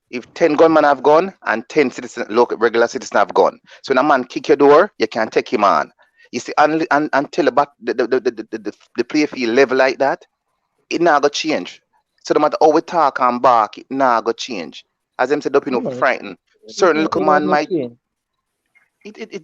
if 10 gunmen have gone and 10 citizens, local regular citizens have gone. So when a man kick your door, you can take him on. You see, until about the play field level like that, it not gonna change. So no matter how we talk and bark, it not gonna change. As them said up, you know, No, frightened. Certain little man might change. it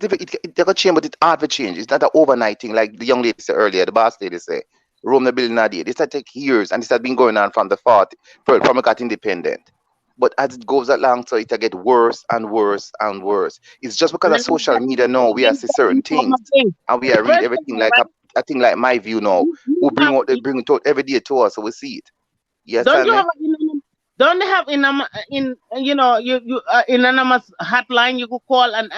gonna change, but it's hard to change. It's not an overnight thing like the young lady said earlier, the boss lady said. Rome the building idea. This had take years and this has been going on from the 40 from it got independent. But as it goes along, so it get worse and worse and worse. It's just because of Let me social tell media now we are see certain you one things more thing. and we The are read first thing, everything like right? a thing like my view now. Who bring it out every day to us, so we see it. You Don't understand you me? have don't they have in you know you anonymous hotline you could call and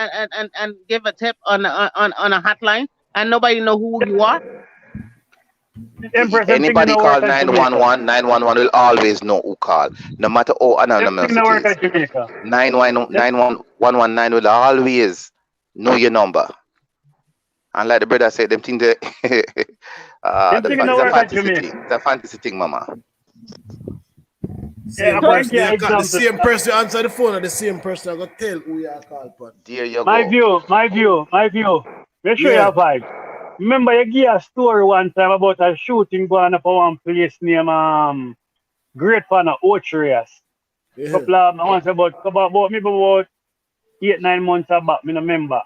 give a tip on a hotline and nobody know who you are? Empress, them thing Anybody no work call at Jamaica. 911, 911 will always know who call, no matter how Them anonymous thing no it work is. at Jamaica. 911 will always know your number. And like the brother said, them thing the Them thing no it's a work at fantasy Jamaica. thing. It's a fantasy thing, mama. Yeah, Same I bring person, you the example. same person answer the phone, and the same person I got tell who you are called upon. There you My go. view. Make sure you Yeah. have vibe. Remember you gave a story one time about a shooting going up at one place named Great Pana Otrias. Yeah. Couple of months about maybe about 8-9 months back, I remember.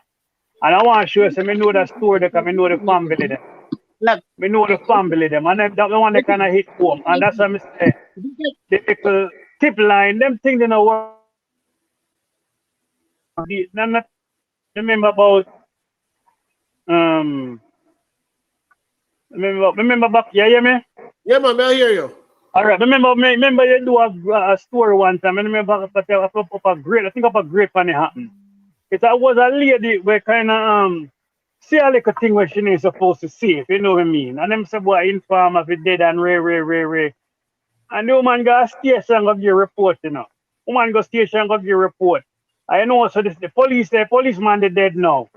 And I want to show you, so I know the story because I know the family them. Look, I know the family them. And that the one that kind of hit home. And that's what I say. The little tip line, them things they know what. Not remember about remember back, you hear me? Yeah, man, I hear you. All right, remember you do a story one time. I remember up a great, I think up a great funny happened. It was a lady where kind of see a little thing where she ain't supposed to see, if you know what I mean. And them say boy inform if it dead and ray. And the woman go station and go give report, you know. Woman go station and go give report. I know so this the policeman they dead now.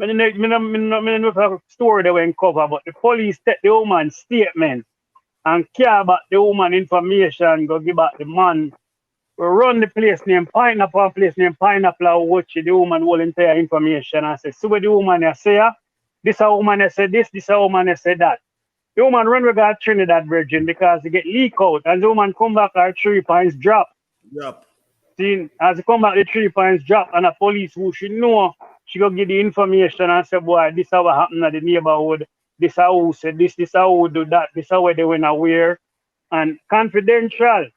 I don't know if a story they went cover, but the police take the woman's statement and care back the woman information, go give back the man. We run the place named Pineapple, place named Pineapple, watch the woman will entire information and say, so what the woman has say, this a woman has said this a woman has said that. The woman run with got Trinidad Virgin because they get leak out and the woman come back her 3 points drop. Yep. See, as they come back the 3 points drop and the police who she know, she go give the information and say, boy, this is what happened at the neighborhood. This is who said this is how do that, this is where they went aware. And confidential.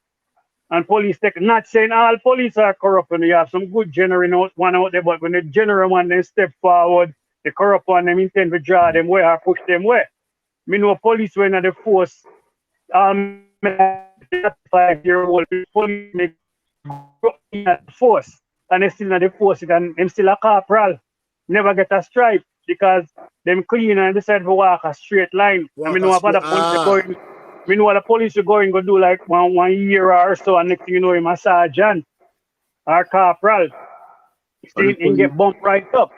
And police take not saying all police are corrupt and you have some good general one out there, but when the general one they step forward, the corrupt one them intend to draw them way or push them way. Me know police when the force 5-year-old police make force and they still in the force and them still a corporal. Never get a stripe because them clean and decide to walk a straight line. I mean, know what the police are going. We know what the police are going to do like one year or so, and next thing you know, him a sergeant or corporal. See, and get bumped right up.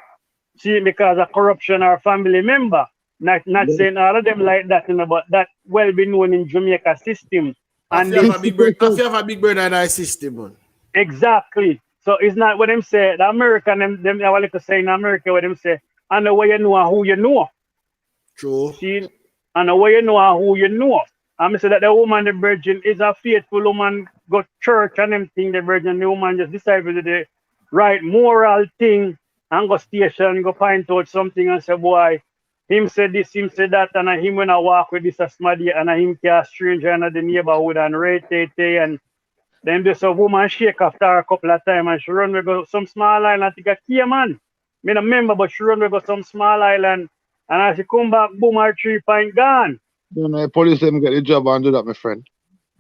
See, because of corruption or family member. Not saying all of them like that, you know, but that well be known in Jamaica system. And I have a big brother in our system, man. Exactly. So it's not what them say. The American them I like to say in America what them say, I know where you know and who you know. True. See, and what you know and who you know. And I say that the woman, the virgin, is a faithful woman, go to church and them thing, the virgin, the woman just decided to do the right moral thing and go station, go find out something and say, boy, him said this, him said that, and him when I walk with this a smaddy and him a stranger in the neighborhood and and then there's a woman shake after her a couple of times and she run we go some small island, I think a key man. Me not remember, but she run we go some small island and as she come back, boom, her 3 point gone. You know, the police them get the job and do that, my friend.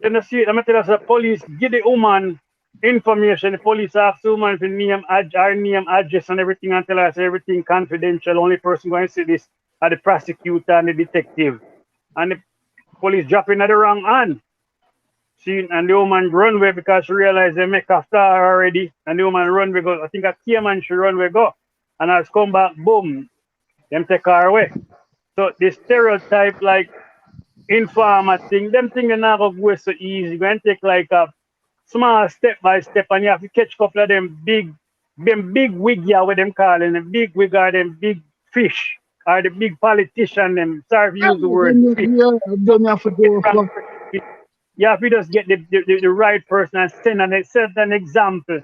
You know, see, I'm tell us the police give the woman information. The police ask the woman for name, her name, address, and everything, and tell us everything confidential. Only person going to see this are the prosecutor and the detective. And the police drop in at the wrong hand. See, and the woman run away because she realized they make after her already. And the woman run away go. I think a key man she run away go. And as come back, boom, them take her away. So the stereotype like informer thing, them things are not going to go so easy. You're going to take like a small step by step and you have to catch a couple of them big wig, yeah, what them calling them big wig or them big fish or the big politician, them sorry if you use the word fish. You have to just get the right person and set an example.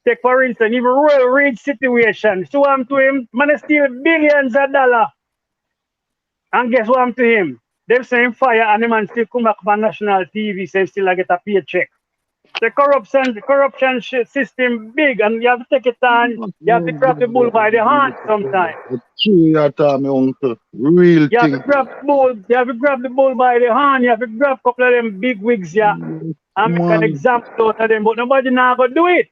Take for instance, even Royal Reid situation. So I'm to him, man steal billions of dollars. And guess what happened to him? Them saying fire and the man still come back on national TV, say still get a paycheck. The corruption system big and you have to take it on, you have to grab the bull by the hand sometimes. True that my uncle. Real you thing. Have to grab the bull by the hand, you have to grab a couple of them big wigs, yeah. And make an example out of them, but nobody now gonna do it.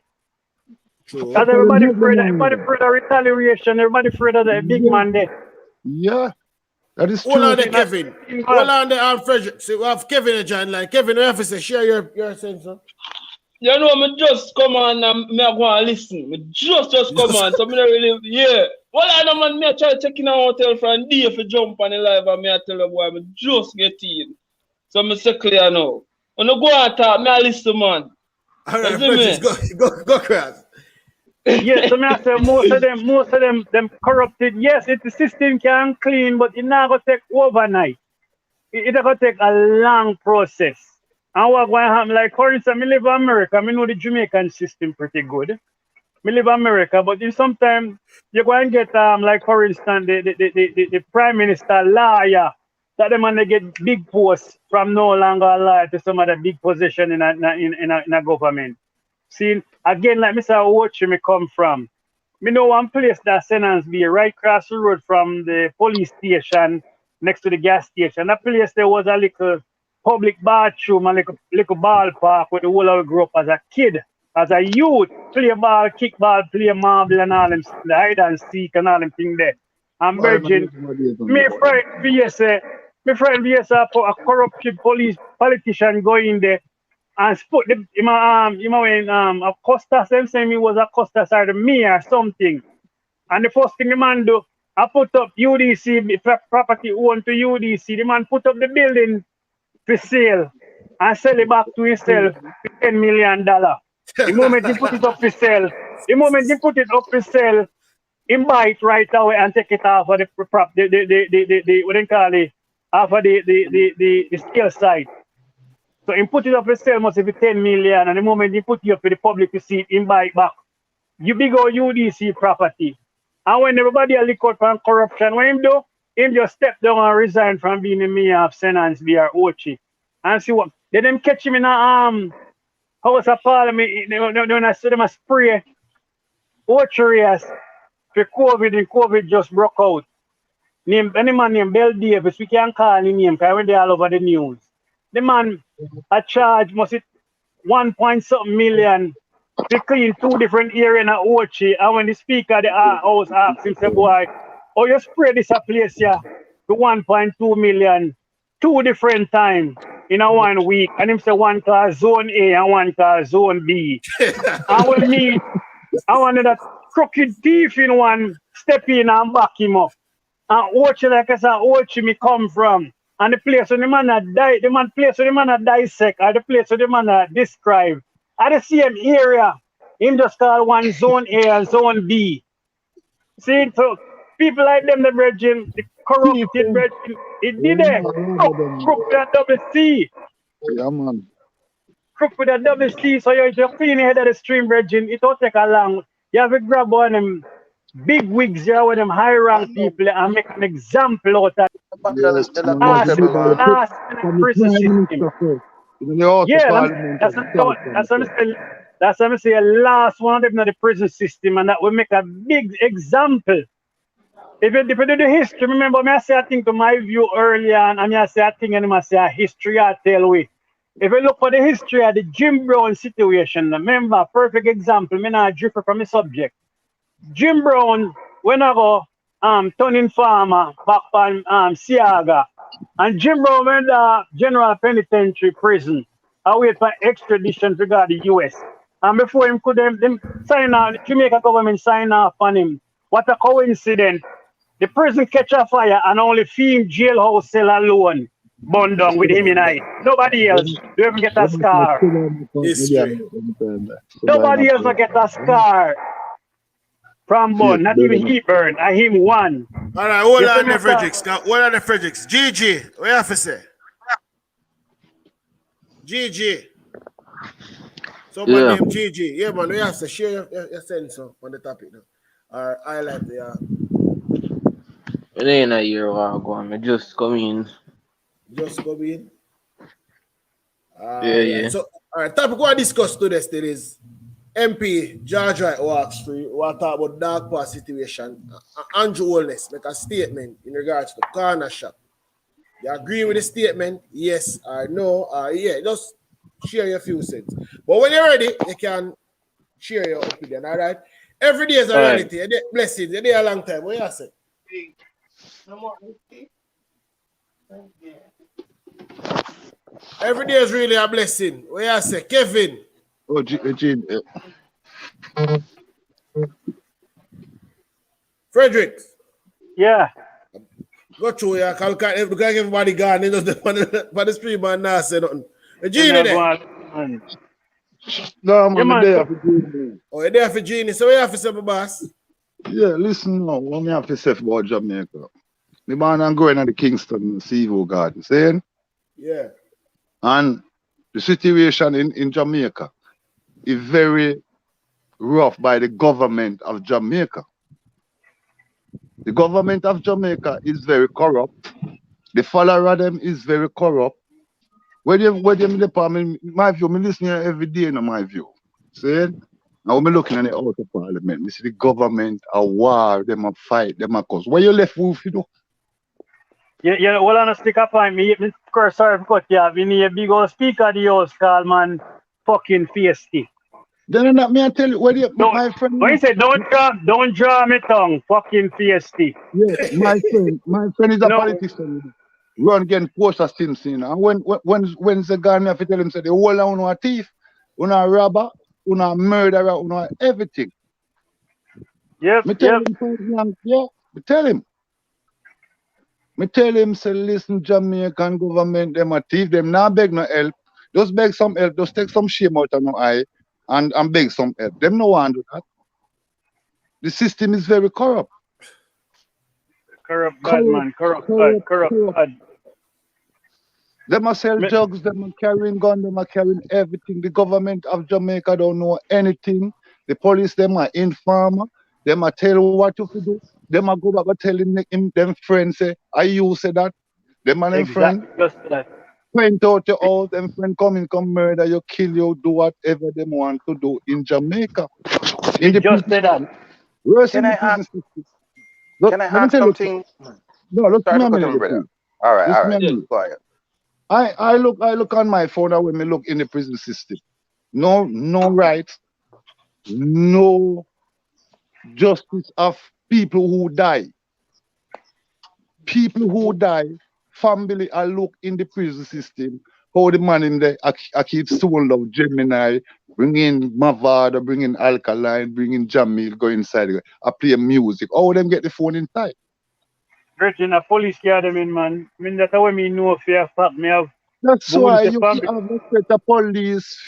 Because everybody afraid of retaliation, everybody afraid of the big man there. Yeah. That is true. Hold on there, Kevin. Hold on there, Frederick. So we have Kevin and John line. Kevin, you have to say, share your sense, huh? You know, me just come on and me go and listen. Me just come on. So me not really, yeah. Well, I know man, me try to check in a hotel for a day for jump on the live and me I tell you boy, me just get in. So me say clear now. When I go and talk, me I listen, man. All right, Frederick, go cross. Yes, so I say most of them corrupted. Yes, the system can clean, but it's not gonna take overnight. It's gonna take a long process. And what going to happen? Like for instance, I live in America. I know the Jamaican system pretty good. I live in America, but sometimes you're going to get like for instance the prime minister lawyer that them and they get big posts from no longer a lawyer to some other big position in a government. See, again, like Mr. Watch me come from. Me know one place that sentence be right across the road from the police station next to the gas station. That place there was a little public bathroom and little ballpark where the whole of grew up as a kid, as a youth, play ball, kick ball, play marble and all them, the hide and seek and all them thing there. And virgin, my friend VSA for a corrupted politician go in there and put the when Costas, them saying he was a Costas or the mayor or something. And the first thing the man do, I put up UDC, property owned to UDC, the man put up the building for sale and sell it back to himself for $10 million. The moment he put it up for sale, he buy it right away and take it off of the what they call it, off of the scale side. So he put it up for sale must be 10 million, and the moment he put it up for the public to see it, he buy it back. You big old UDC property. And when everybody are licked out from corruption, what him do? Him just step down and resign from being the mayor of St. Ansby or Ochi. And see what? Then them catch him in a House of Parliament, when I see them a spray Ochi for COVID, and COVID just broke out. Any man named Bell Davis, we can't call him name because when they all over the news. The man a charge must it 1.something million to clean 2 different areas in Ochi. And when the speaker of the house asked him, say, boy, oh, you spray this a place here to 1.2 million 2 different times in a 1 week. And him say one called Zone A and one called Zone B. And when me, I wanted that crooked thief in one step in and back him up. And Ochi, like I said, Ochi me come from. And the place where the man dissect, or the place where the man describe, at the same area, him just call one Zone A and Zone B. See, so People like them, the brethren, the corrupted brethren, it did it. Crook with a double C. Yeah, man. Crook with a double C. So you just clean the head of the stream, brethren. It don't take a long. You have to grab one of them big wigs here with them high rank people and make an example out of Yes, man. last prison system. Yeah, that's what I say. Last one of them in the prison system, and that will make a big example. If you do the history, remember me I say I think to my view earlier, and I say I think and I say a history I tell we. If you look for the history of the Jim Brown situation, remember, perfect example, me not drift from the subject. Jim Brown, when I go turning farmer back on Siaga, and Jim Brown went to General Penitentiary Prison. I wait for extradition to go to the US. And before him could them sign off, the Jamaica government sign off on him. What a coincidence. The prison catch a fire and only film jailhouse cell alone burned down with him in it. Nobody else do even get a scar. History. Nobody else will get a scar from burn, not even he burned, and him one. All right, hold on the Fredericks. Hold on the Fredericks. GG, what you have to say? GG. Someone named GG. Yeah, man, we have to share your sense on the topic now. Or highlight the It ain't a year or go on. I just come in. Just come in. Yeah. So, all right, topic we want to discuss today still is MP George Wright walks free. We want to talk about Dawg Pass situation. Andrew Holness make a statement in regards to the corner shop. You agree with the statement? Yes or no? Yeah, just share your few cents. But when you're ready, you can share your opinion, all right? Every day is a reality. Right. Blessings. You're there a long time. What you say? Every day is really a blessing. What you say? Kevin. Oh, Gene. Frederick. Yeah. Go through here. Look at everybody gone. On the stream and now say nothing. Genie there. No, man, I'm there for Genie. Oh, you're there for Genie. So what you have to say, my boss? Yeah, listen now. What me have to say about Jamaica? Me born and growing at the Kingston Seaview Garden. Saying? Yeah. And the situation in Jamaica is very rough by the government of Jamaica. The government of Jamaica is very corrupt. The follower of them is very corrupt. Where them in the parliament, my view, me listen here every day in my view. See? Now when me looking at the out of parliament, we see the government a war, them a fight, them a cause. Where you left with, you know? Yeah, well, on a stick up on me, of course, sorry for cut you. We need a big old speaker of the house called man fucking Feisty. Then not me I tell you, my friend. When you say don't draw me tongue, fucking Feisty. Yeah, my friend is a politician. Run against Portia Simpson. And when the guy me have to tell him say the whole of you a thief, you a robber, you a murderer, you everything. Yep. Me tell him. Me tell him say listen, Jamaican government, them a thief, them not beg no help. Just beg some help, just take some shame out of no eye and beg some help. Them no want to do that. The system is very corrupt. Corrupt bad, man. Corrupt bad. Them a sell drugs, them a carrying gun, them a carrying everything. The government of Jamaica don't know anything. The police, them are informer. Them a tell what to do. Them a go back and tell him them friends say, I you say that. Them and them friend. Just that. Point out your house, them friend come murder you, kill you, do whatever them want to do in Jamaica. In the just say that. Can I ask something? No, look Sorry me a to cut minute. him, brother. All right. Quiet. I look on my phone when me look in the prison system. No rights, no justice of people who die. People who die, family I look in the prison system. How the man in there I keep soul of Gemini, bring in Mavada, bring in Alkaline, bring in Jamil, go inside, I play music. How them get the phone inside? Virgin, a police carry them in, man. I mean, that's how me know if you have fact. Me have. That's why you have a police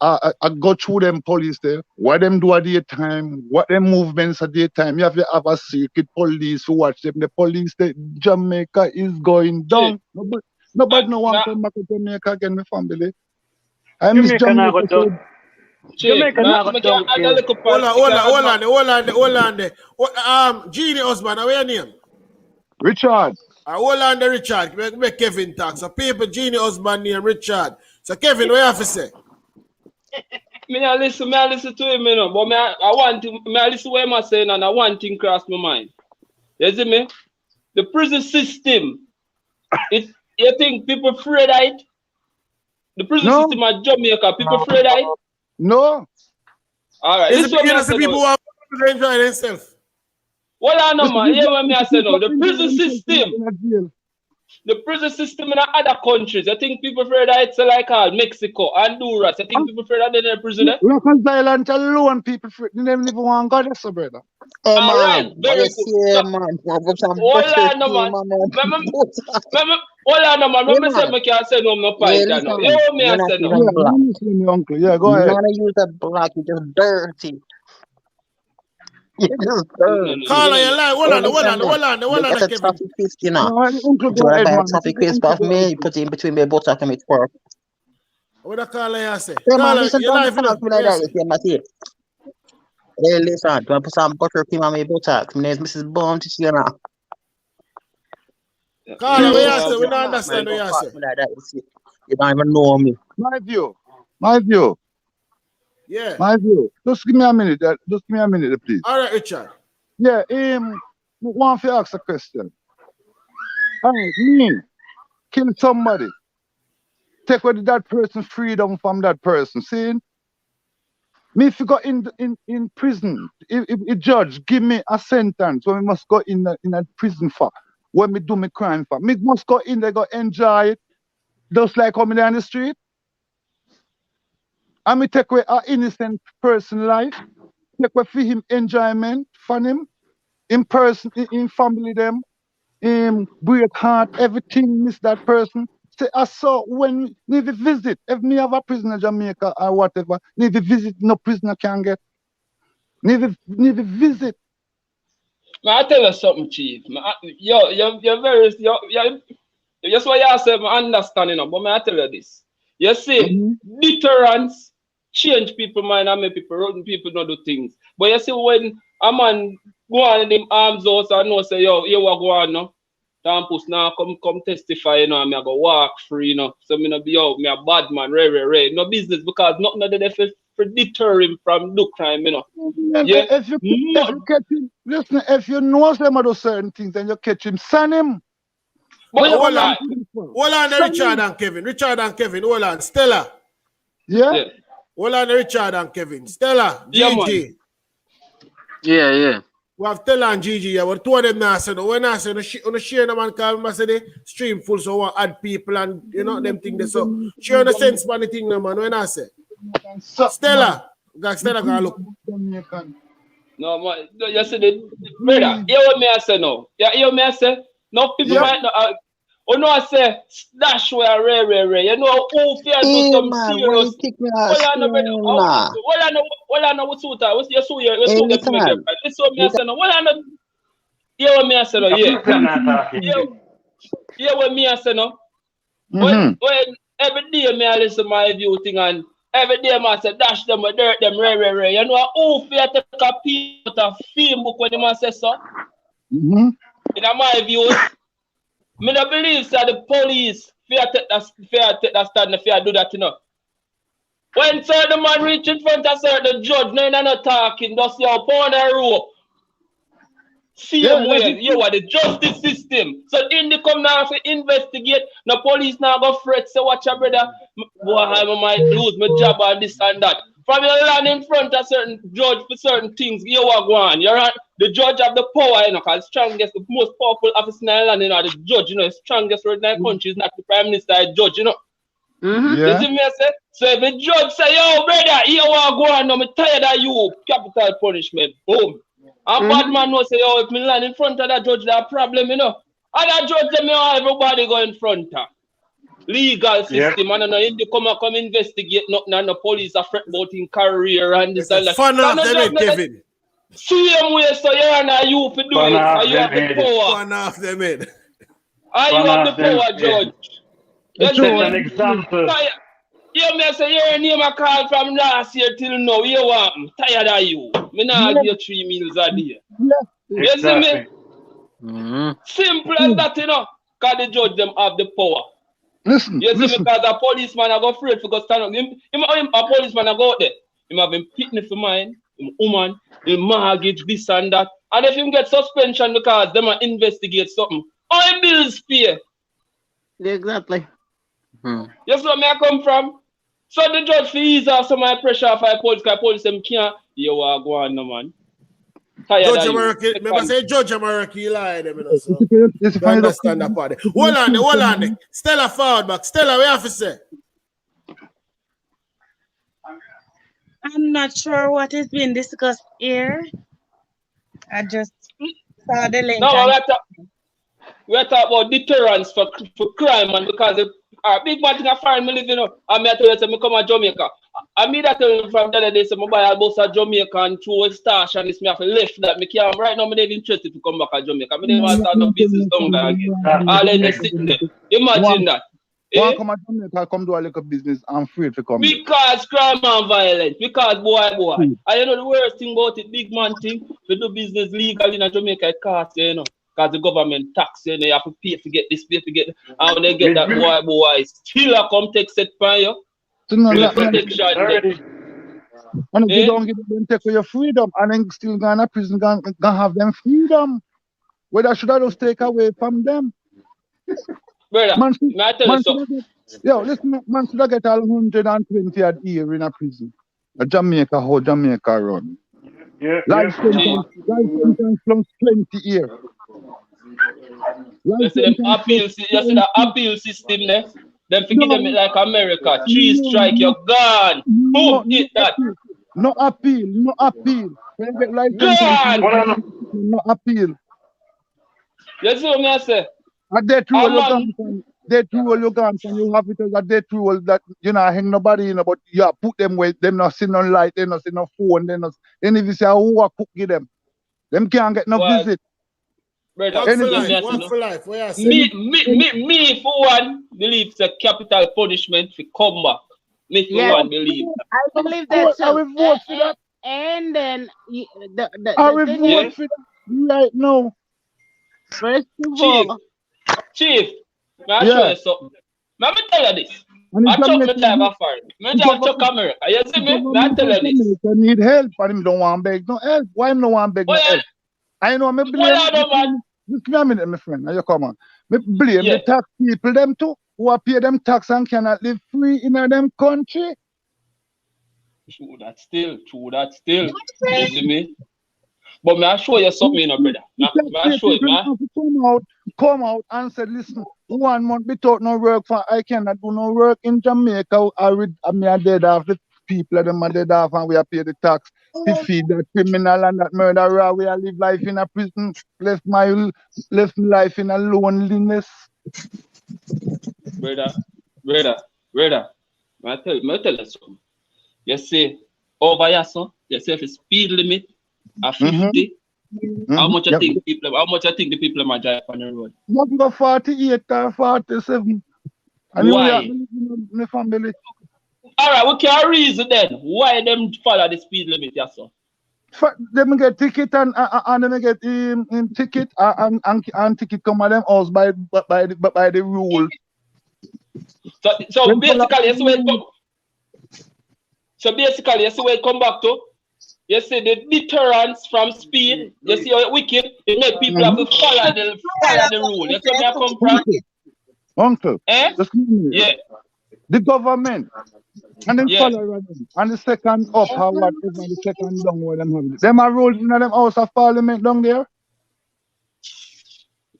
I go through them police there. What them do at daytime, what them movements at daytime. You have to have a secret police who watch them. The police, Jamaica is going down. Nobody no want to come back to Jamaica again, my family. I miss Jamaica. Jamaica now got down. Hold on there. Genie husband, what's your name? Richard. Hold on there, Richard. Make Kevin talk. So people, Genie husband name Richard. So Kevin, what you have to say? I listen to him, you know, but I listen to what I'm saying, and I want thing cross my mind. You see me? The prison system, you think people afraid of it? The prison system at Jamaica, people afraid of it? No. All right. It's the people who are enjoying themselves. Well, I know, man. Hear what I say now. The prison system in other countries. I think people afraid that it's like Mexico, Honduras. I think people afraid that they're in prison. Rikers Island alone, people afraid. They never even want God, so brother. All right, very good. Man. Hold on, man. Hold on, man. Let me say, I can't say no point. You hear me? I say no. Uncle. Yeah, go ahead. You want to use that black, you're just dirty. Call on your line. Hold on, That's a traffic quiz, you know. Uncle, Do you want to buy a traffic quiz for me? Put it in between my buttock and my twerk. What the call on say? Hey, man, listen, don't talk me like that. You hear me? Hey, listen, do I put some butter cream on my buttock? My name is Mrs. Bounty, you know. Call on what you say. We don't understand what you say. You don't even know me. My view. Yeah. My view. Just give me a minute. Please. All right, Richard. Yeah, want to ask a question. All right, me kill somebody. Take away that person's freedom from that person. See? Me if you go in prison, if a judge give me a sentence when we must go in a prison for when me do my crime for. Me must go in there, go enjoy it. Just like coming down the street. And me take away an innocent person life, take away for him enjoyment for him, in person, in family them, break heart, everything miss that person. Say I saw when me visit, if me have a prisoner Jamaica or whatever, me visit no prisoner can get. Me visit. I tell you something, Chief. You're very just what you say, I understand, you know, but I tell you this. You see, deterrence change people mind and make people not do things. But you see, when a man go on in them arms house and know say, yo, you what go on now? Tampus now come testify, you know, and I go walk free, you know. So me no be out, me a bad man, ray. No business because nothing of the for deter him from do crime, you know. Yeah. If you catch him, listen, if you know some of those certain things and you catch him, send him. But hold on, Richard and Kevin, hold on. Stella. Yeah. Hold on, Richard and Kevin. Stella, Gigi. Yeah. We have Stella and Gigi. Yeah, but two of them now said, when I say, on the share, the man call me, say the stream full, so I add people and, you know, them things. So, share the sense for the thing, man, when I say. Stella gonna look. No, man, you see the brother, hear what me I say now. Yeah, hear me I say? No people might not. No, I say dash where ray. You know who fear do some serious. Well, I know what's suit. What's your suit? Your suit get me there. This what me I say now. Well, I know. Hear what me I say now. Hear what me I say now. When every day me I listen to my view thing and every day I say dash them with dirt them ray. You know who fear take a piece of a film book when you say so. In my view. Me don't believe that the police fear take that stand and fear do that, you know. When certain man reach in front of certain judge, no not talking, just your upon a rope. Same way, you are the justice system. So in the come now to investigate, the police now go fret, say watch your brother, boy, I might lose my job and this and that. From your land in front of certain judge for certain things, you are going. You're right. The judge have the power, you know, because strongest, the most powerful officer in the land, you know, the judge, you know, the strongest right in the country is not the prime minister, the judge, you know. You see me I say? So if the judge say, yo, brother, you are going, I'm tired of you, capital punishment, boom. And bad man will say, yo, if me land in front of that judge, that problem, you know. And that judge, me everybody go in front of. legal system, and then they come investigate nothing, and the police are fret about in career and this and that. Fun off them, Kevin. Same way, so you're on you for do it. Are you have the power? Fun off them, man. Are you have the power, Judge? Set an example. Yeah, me say your name a call from last year till now. You want me? Tired of you. Me not give you 3 meals a day. You see me? Simple as that, you know. Because the judge them have the power. Listen, you see me? Because a policeman I go afraid to go stand up. Him a policeman I go out there. Him have been pitney for mine, him woman, him mortgage, this and that. And if him get suspension because them a investigate something, all him bills pay. Exactly. You see where me I come from? So the judge fees off some of my pressure for police, because police them can't. You are going no man. Judge America, remember say Judge America, you lie them, you know, so. You understand that part. Hold on. Stella forward back. Stella, what you have to say? I'm not sure what is being discussed here. I just saw the link. No, we're talking about deterrence for crime, and because the big man thing I find me living up, I mean, I tell you, I come to Jamaica. I mean that tell you from the other day, so I buy a bus at Jamaica and through a stash, and it's me have to left that. Me can't, right now, I'm not interested to come back to Jamaica. I mean, I start no business down there again. All in the sitting there. Imagine that. Why come to Jamaica, come do a little business, I'm free to come. Because crime and violence, because boy. And you know the worst thing about it, big man thing, to do business legally in Jamaica, it costs, you know. Because the government tax, you know, you have to pay to get this, pay to get, and when they get that boy, still a come take set by you. So no, protection. And if you don't give them take your freedom, and then still gonna prison, gonna have them freedom. Whether should I just take away from them? Brother, man, I tell you something. Yo, listen, man should I get all 120 a year in a prison. A Jamaica, how Jamaica run. Life sentence from 20 years. You see them appeal, the appeal system there. Them forget them like America. 3 strike, you're gone. Boom, hit that. No appeal. When you get life sentence, no appeal. You see what I say? A death roll you gone from you have it as a death roll that you know hang nobody in, but you put them where them not see no light, they not see no phone, they not. And if you say who a cook give them can't get no visit. Brother, work for life. Me for one believe it's a capital punishment for come back. Me for one believe. I believe that. I will vote for that. And then I will vote for that right now. First of all, Chief, may I show you something? Let me tell you this. I chuck my time off for it. I chuck America. You see me? May I tell you this? I need help, but him don't want beg no help. Why him don't want beg no help? I know me blame. Just give me a minute, my friend. Now you come on. Me blame the tax people them too, who are pay them tax and cannot live free in them country. True that still. You see me? But may I show you something, you know, brother? May I show you, man? Come out and say, listen, 1 month without no work, I cannot do no work in Jamaica. I'm dead off the people, them are dead off, and we are pay the tax to feed that criminal and that murderer. We are live life in a prison, left my life in a loneliness. Brother, may I tell you something? You see, over here, son, you see if the speed limit at 50, how much I think the people might drive on the road? You go 48 or 47. And why? My family. All right, we can reason then. Why them follow the speed limit, yes, sir? Them get ticket and them get ticket and ticket come at them house by the rule. So basically, you see where it come. So basically, you see where it come back to. You see the deterrence from speed. You see how wicked it make people have to follow the rule. You see where I come from? Uncle. Just yeah. The government and then follow them. And the second up or whatever, the second down where them have it. Them are rules in them House of Parliament down there.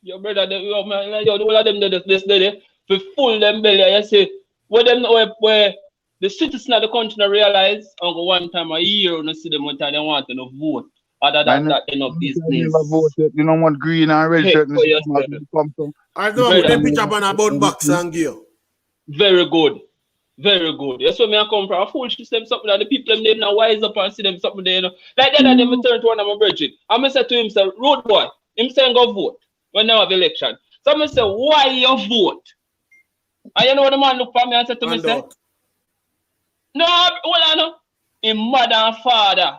Your brother, all of them this day, for full them belly, you see, where the citizens of the country realize and go one time a year and see them one time they want to vote. Other than that, they no business. You don't want green and red shirt. I don't want them pitch up on a bun box and give. Very good. Very good. That's where me I come from. A fool system something that the people them now wise up and see them something there, you know. Like that, and then me turn to one of my brethren. And I say to him, say, road boy, him saying go vote when now have election. So I say, why you vote? And you know what the man look for me and say to me, say, no, hold on. His mother and father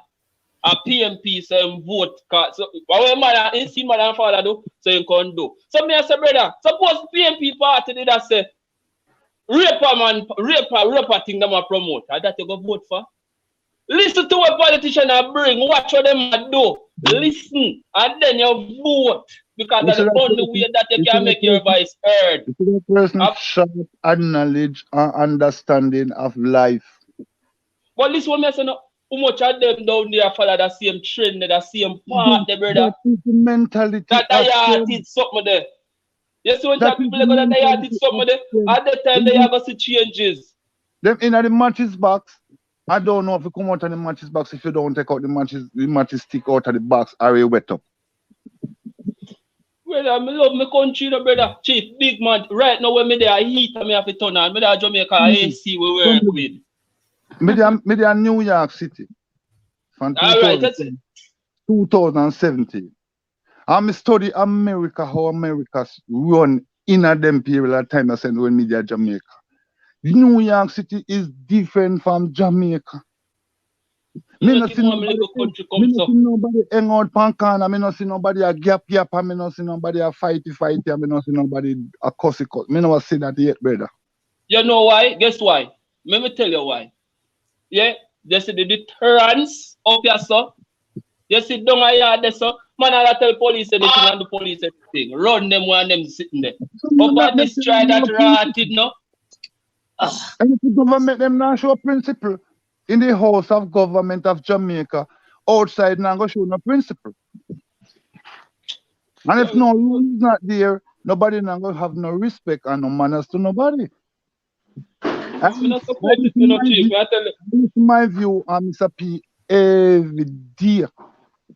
a PMP say him vote. So what mother, he see mother and father do, so he can do. So me I say, brother, suppose PMP party did that say, raper thing them a promote. And that you go vote for. Listen to what politicians are bring. Watch what them a do. Listen. And then you vote. Because that's the only way that you can make your voice heard. This is a person sharp and knowledge and understanding of life. But listen what me say no. How much of them down there follow that same trend, that same path, brother? That is the mentality. That they did something there. You see when people go that they did something there, at the time they are going to see changes. Them in the matches box. I don't know if you come out of the matches box if you don't take out the matches stick out of the box or you wet up. Brother, I love my country, no, brother. Chief, big man. Right now when me there heat and me have to turn on. Me there Jamaica AC we work with. Me there New York City. From 2017. I study America, how America's run in a them period of time I said when me there Jamaica. New York City is different from Jamaica. Me not see nobody hang out pan corner, me not see nobody a gap, me not see nobody a fighty, me not see nobody a cussy. Me never see that yet, brother. You know why? Guess why? Let me tell you why. Yeah, they see the deterrence up here, so. You see down here, there, so. Man, I tell police anything and the police anything. Run them while them sitting there. But this try that rotted, no? And if the government them now show principle in the House of Government of Jamaica, outside now go show no principle. And if no rule is not there, nobody now go have no respect and no manners to nobody. This my view on Mr. P every day.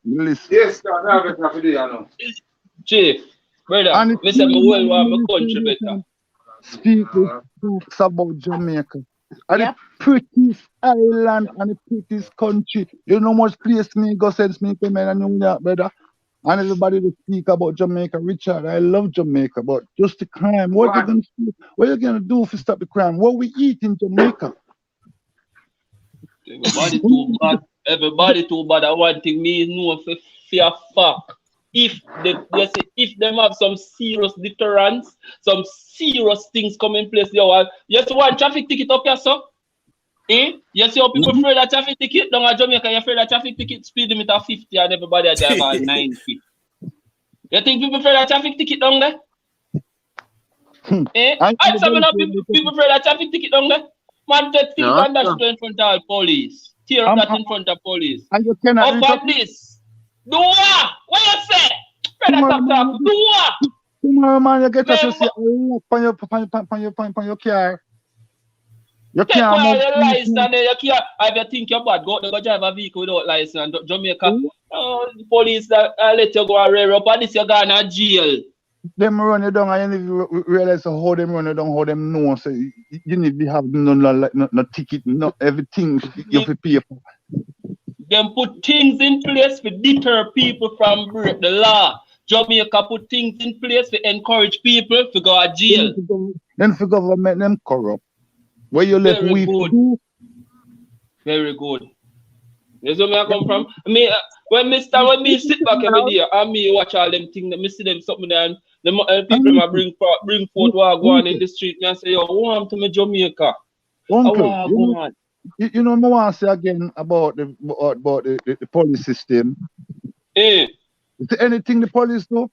Listen. Yes, sir. Now we have to do it, know. Chief, brother, listen, me well want my country better. Speak talks about Jamaica. And the prettiest island and the prettiest country. You know much place me go sense me come in and New York, brother. And everybody will speak about Jamaica. Richard, I love Jamaica, but just the crime. What you gonna do to stop the crime? What we eat in Jamaica? Everybody too bad. Everybody too bad. I one thing me know for fear fuck. If them have some serious deterrence, some serious things come in place, you see one traffic ticket up here, so? You see how people afraid of traffic ticket? Down at Jamaica, you're afraid of traffic ticket, speed limit of 50 and everybody at drive at 90. You think people afraid of traffic ticket down there? I some people afraid of traffic ticket down there? Man, take ticket and dash in front of police. Tear up that in front of police. And you cannot up on this. Do what? What you say? Brother, talk. Do what? Tomorrow, man, you get to see a lock on your car. You take all your license and then you can't. If you think you're bad, go drive a vehicle without license. Jamaica, the police let you go and rear up, and this you go to jail. Them run you down and you realize how them run you down, how them know. So you need to have no ticket, no everything you have to pay for. Them put things in place to deter people from break the law. Jamaica put things in place to encourage people to go to jail. Then for government them corrupt. Where you left we do? Very good. That's where I come from. When me sit back every day and me watch all them things, me see them something there and the people might bring forth what go on in the street and I say, yo, warm to me Jamaica. Uncle, you know, I want to say again about the police system. Is there anything the police do?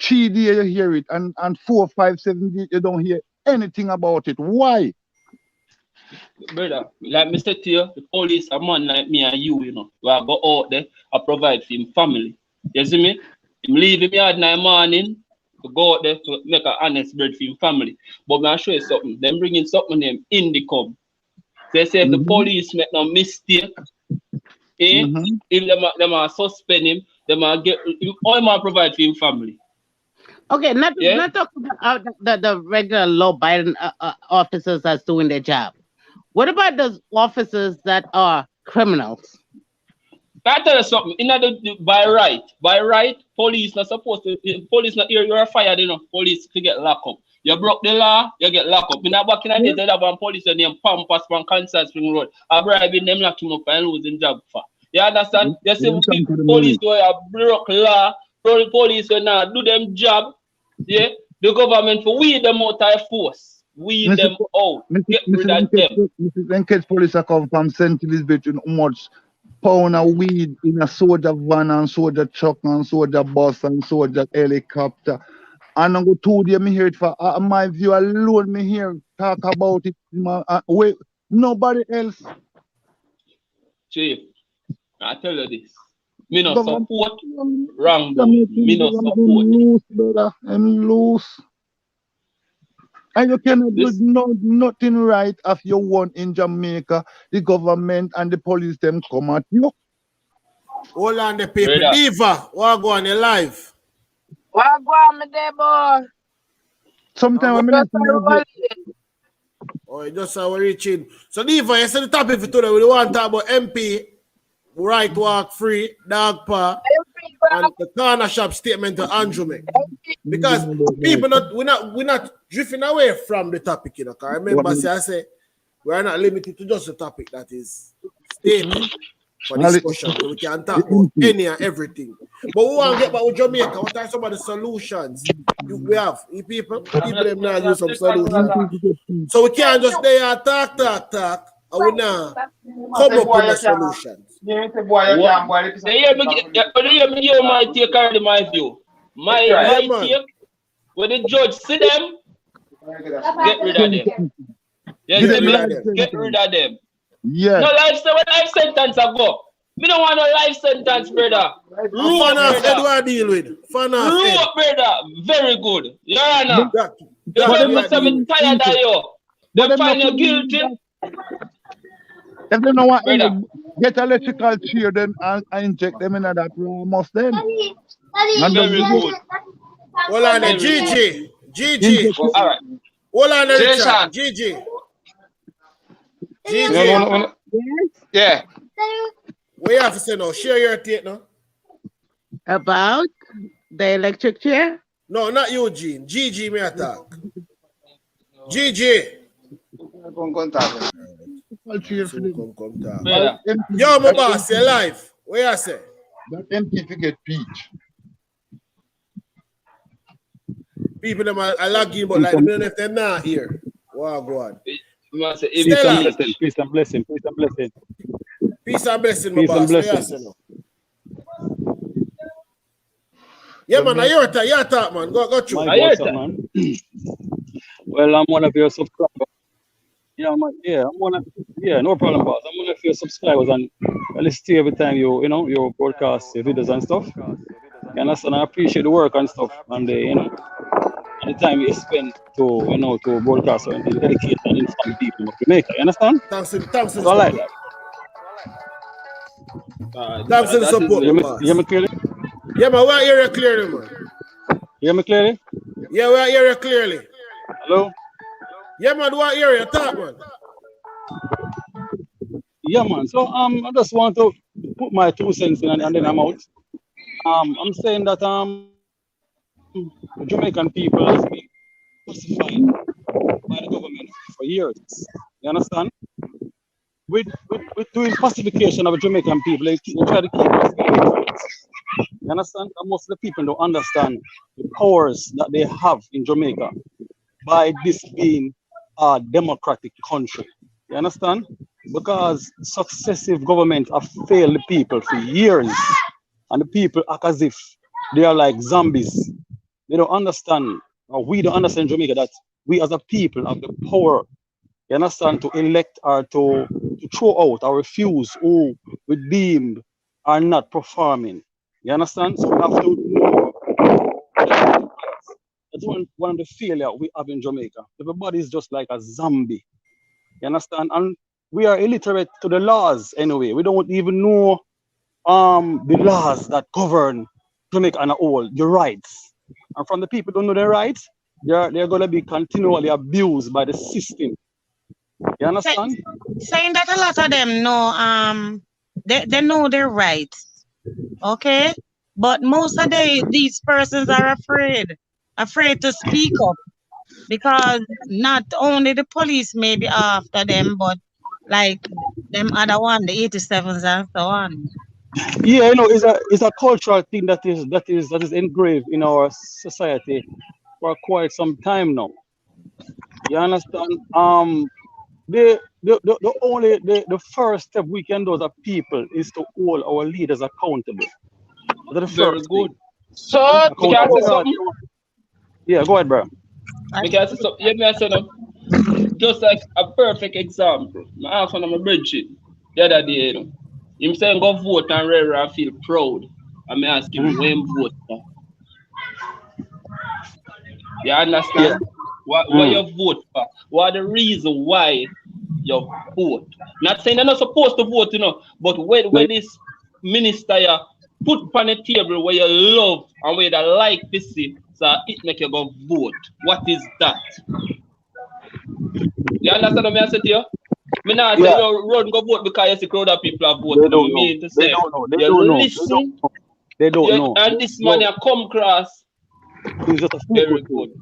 3 days you hear it, and 4, 5, 7 days you don't hear anything about it. Why? Brother, like I said to you, the police are man like me and you, you know. We go out there and provide for him family. You see me? Him leave him yard in the morning to go out there to make an honest bread for him family. But I show you something. Them bringing something named income. They say if the police make no mistake, if them are suspend him, them are get all man provide for him family. Okay, not Yeah. not talking about the regular law-abiding officers that's doing their job. What about those officers that are criminals? I tell you something. By right, police not supposed to. Police not here. You're fired. Police to get locked up. You broke the law, you get locked up. In a back in the days, they have one police named Pampas from Kansas Spring Road. I bribing them, lock him up and losing job for. You understand? You see, police who are broke law, police who not do them job. Yeah, the government for weed them out of force. Weed them out. Get rid of them. Then catch police are come from St. Elizabeth with how much pound of weed in a soldier van and soldier truck and soldier bus and soldier helicopter. And I go 2 days, me hear it for my view alone, me hear talk about it. Wait, nobody else. Chief, I tell you this. Me not support wrong, me not support loose, brother. I'm loose. And you cannot do nothing right if you want in Jamaica. The government and the police them come at you. Hold on the people. Diva, what go on your live? What go on, my day, boy? Sometimes Oh, just how we're reaching. So Diva, you see the topic for today. We want to talk about MP, Wright walk free, Dawg pa, and the corner shop statement to Andrew make. Because people we're not drifting away from the topic, you know. Cause remember, I say we're not limited to just the topic that is statement for discussion. So we can talk about any and everything. But we want to get back with Jamaica. What are some of the solutions we have? People them now use some solutions. So we can't just there talk, and we now come up with the solutions. My take out my view. My take, when the judge see them, get rid of them. Get rid of them. Yeah. No life sentence I go. Me don't want no life sentence, brother. Fan off Ed what deal with. Fan off Ed. Brother. Very good. Your Honor. I'm tired of you. They find you guilty. If they don't want to get electrical chair, then I inject them in that must then. Very good. Hold on, GG. All right. Hold on, Jason. GG. Yeah. What you have to say now? Share your take now. About the electric chair? No, not Eugene. GG may attack. GG. Yo, my boss, you're live. What you say? That MP forget peach. People them are lagging, but like even if they're not here. Wow, go on. Peace and blessing. Peace and blessing, my boss. Yeah, man, I talk, man. Go through. Man. Well, I'm one of your subscribers. Yeah, man. No problem, boss. I'm one of your subscribers, and I listen to you every time you broadcast your videos and stuff. You understand? I appreciate the work and stuff, and and the time you spend to broadcast and educate and inform people of Jamaica. You understand? Thanks for the support. Like that. Thanks for the support, you hear me clearly? Yeah, man, we hear you clearly, man. You hear me clearly? Yeah, we hear you clearly. Hello? Yeah, man, we hear you talk, man. Yeah, man. So I just want to put my 2 cents in and then I'm out. I'm saying that the Jamaican people has been crucified by the government for years. You understand? With doing pacification of the Jamaican people, they try to keep us illiterate. You understand? And most of the people don't understand the powers that they have in Jamaica by this being a democratic country. You understand? Because successive governments have failed the people for years, and the people act as if they are like zombies. They don't understand, or we don't understand in Jamaica that we as a people have the power, you understand, to elect or to throw out or refuse who we deem are not performing. You understand? So we have to know that's one of the failures we have in Jamaica. Everybody is just like a zombie. You understand? And we are illiterate to the laws anyway. We don't even know the laws that govern Jamaica and all, the rights. And from the people who don't know their rights, they're going to be continually abused by the system. You understand? Saying that a lot of them know they know their rights. Okay? But most of these persons are afraid to speak up because not only the police may be after them, but like them other one, the 87s and so on. Yeah, it's a cultural thing that is engraved in our society for quite some time now. You understand? The first step we can do as a people is to hold our leaders accountable. That's the Very first good. thing. So, we can say Accountable. something. Yeah, go ahead, bro. We can say something. Let me say no. Just like a perfect example. I asked one of my bridget the other day, Him saying go vote and I feel proud. And me ask him when vote for. You understand? What you vote for? What the reason why you vote? Not saying they're not supposed to vote, but when this minister you put on the table where you love and where you like to see, so it make you go vote. What is that? You understand what I say to you? Me not say you run go vote because you see crowd of people are voting. They don't I mean know. to say They don't know. They you don't know. listen. They don't know. And this man you come across. It's just a feel Very good good. thing.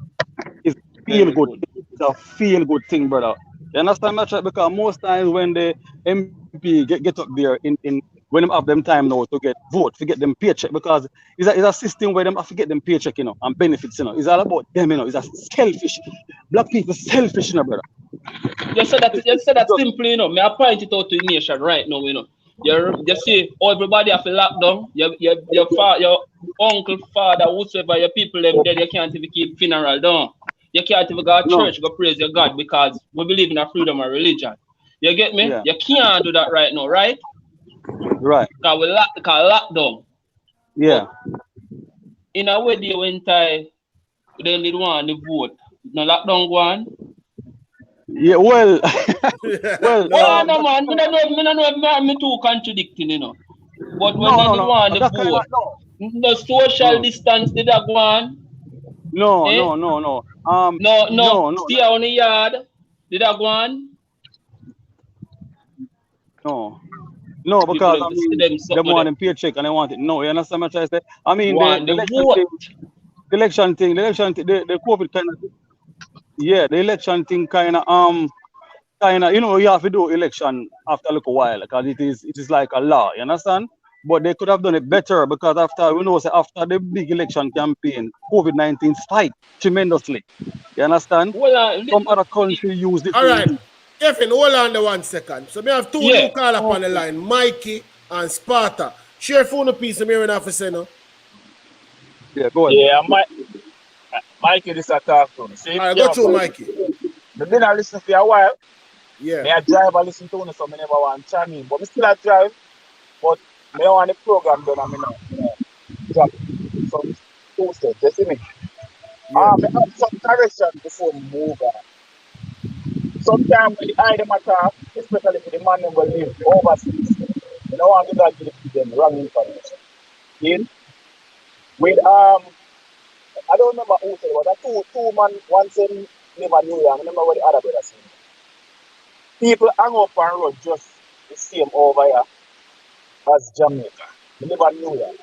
It's feel good. It's a feel good thing, brother. You understand me? Because most times when the MP get up there in when them have them time now to get vote, to get them paycheck, because it's a system where them have to get them paycheck, and benefits, It's all about them, It's a selfish. Black people selfish, brother. You said that simply, Me I point it out to the nation right now, You see, everybody have to lock down. Your uncle, father, whosoever your people them dead, you can't even keep funeral down. You can't even go to church, go praise your God because we believe in a freedom of religion. You get me? Yeah. You can't do that right now, right? Right. Because we lock down. Yeah. But in a way, they went then they want to vote. No lockdown one. Yeah, well, No, man. Me don't know me too contradicting, But when they want to vote, the social distance did that go on? No. No. Stay on the yard. Did that go on? No, because People see them they want them paycheck and they want it. No, you understand what I say? I mean, the election thing, the COVID kind of, the election thing kind of, you have to do election after a little while because it is like a law, you understand? But they could have done it better because after the big election campaign, COVID-19 spiked tremendously. You understand? Some other country use it. All right. Kevin, hold on the 1 second. So we have two new call up on the line, Mikey and Sparta. Share phone piece of me and officer now. Yeah, go ahead. Yeah, Mikey this attack to. All right, go through Mikey. I've been listening for a while. Yeah. Me I drive and listen to so I never want to chime in. But me still I drive. But me want the program done and me now drop some two steps. You see me? Yeah. Me have some correction before me move on. Sometimes when the item attack, especially for the man who live overseas, you know want to do that give them wrong information. With I don't remember who said it, but a two man once in live in New York. I remember what the other brother said. People hang up and road just the same over here as Jamaica. They live in New York.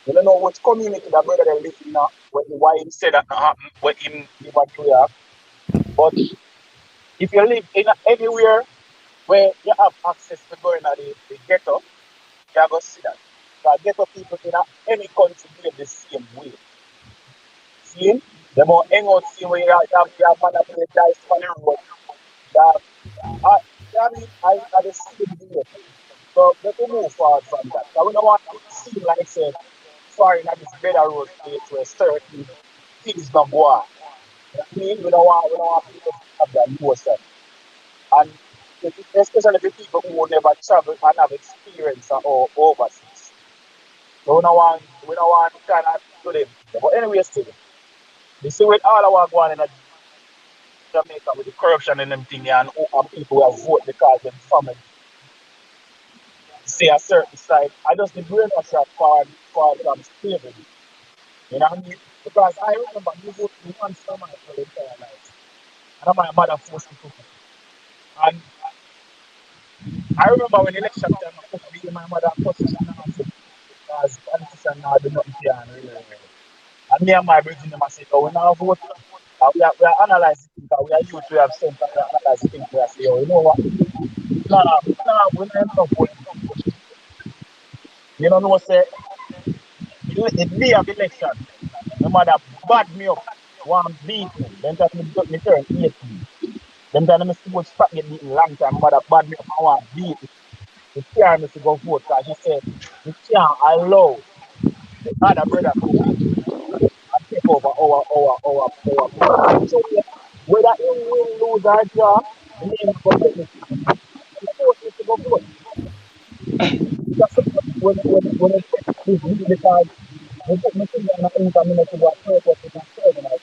You don't know which community that brother they live in now, why he said that happened when him live in New York. But if you live in anywhere where you have access to going to the ghetto, you are going to see that. Because ghetto people in any country live the same way. See? They more hang out see where you have man that play dice on the road. I the same way. So let me move forward from that. So we don't want to seem like say foreign at this better road place where certain things don't go on. You know what I mean? We don't want people to have that notion. And especially the people who never travel and have experience or overseas. So we don't want to kind of do them. But anyway, still, you see with all our going in Jamaica with the corruption and them thing and people who have voted because them family say a certain side. I just the brainwash from slavery. You know what I mean? Because I remember you vote me once for my entire life. And my mother forced me to vote. And I remember when election time I put me in my mother position now because politicians now do nothing here and really. And me and my brethren them I say, oh, we now vote. We are analyzing things, we are youth, we have sense, and we are analyzing things. We are saying, oh, you know what? We don't vote. You know what say? The day of election, my mother bad me up, one beat me. Then tell me turn 18. Them tell me to go stop get beaten long time. My mother bad me up, I want beat me. She scare me to go vote because she said, we can't allow the other brother to win and take over our vote. So whether he win, lose, or draw, the name of the benefit. He forced me to go vote. Just when it is me because they put me things on the internet to go and purpose it and organize it.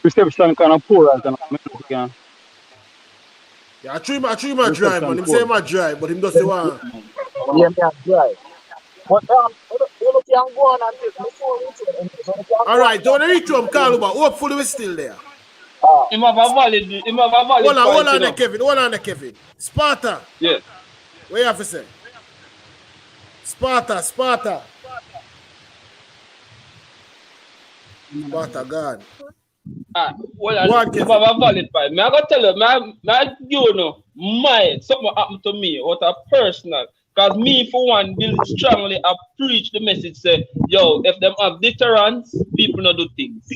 Reception kind of poor right now. Again. Yeah, I treat my drive, Reception man. Him poor. say my drive, but him just say one. Yeah, me and drive. But you can go on and take me phone with you. So you can All go on right, don't reach him, call but hopefully we're still there. Him have a valid Hold point, on you there, know. Kevin. Hold on there, Kevin. Sparta. Yeah. What you have to say? Sparta. Sparta, God. Well, Go on, him Kevin. have a valid point. Me I gotta tell you, something happened to me out of personal. Because me, for one, will strongly preach the message say, yo, if them have deterrence, people not do things.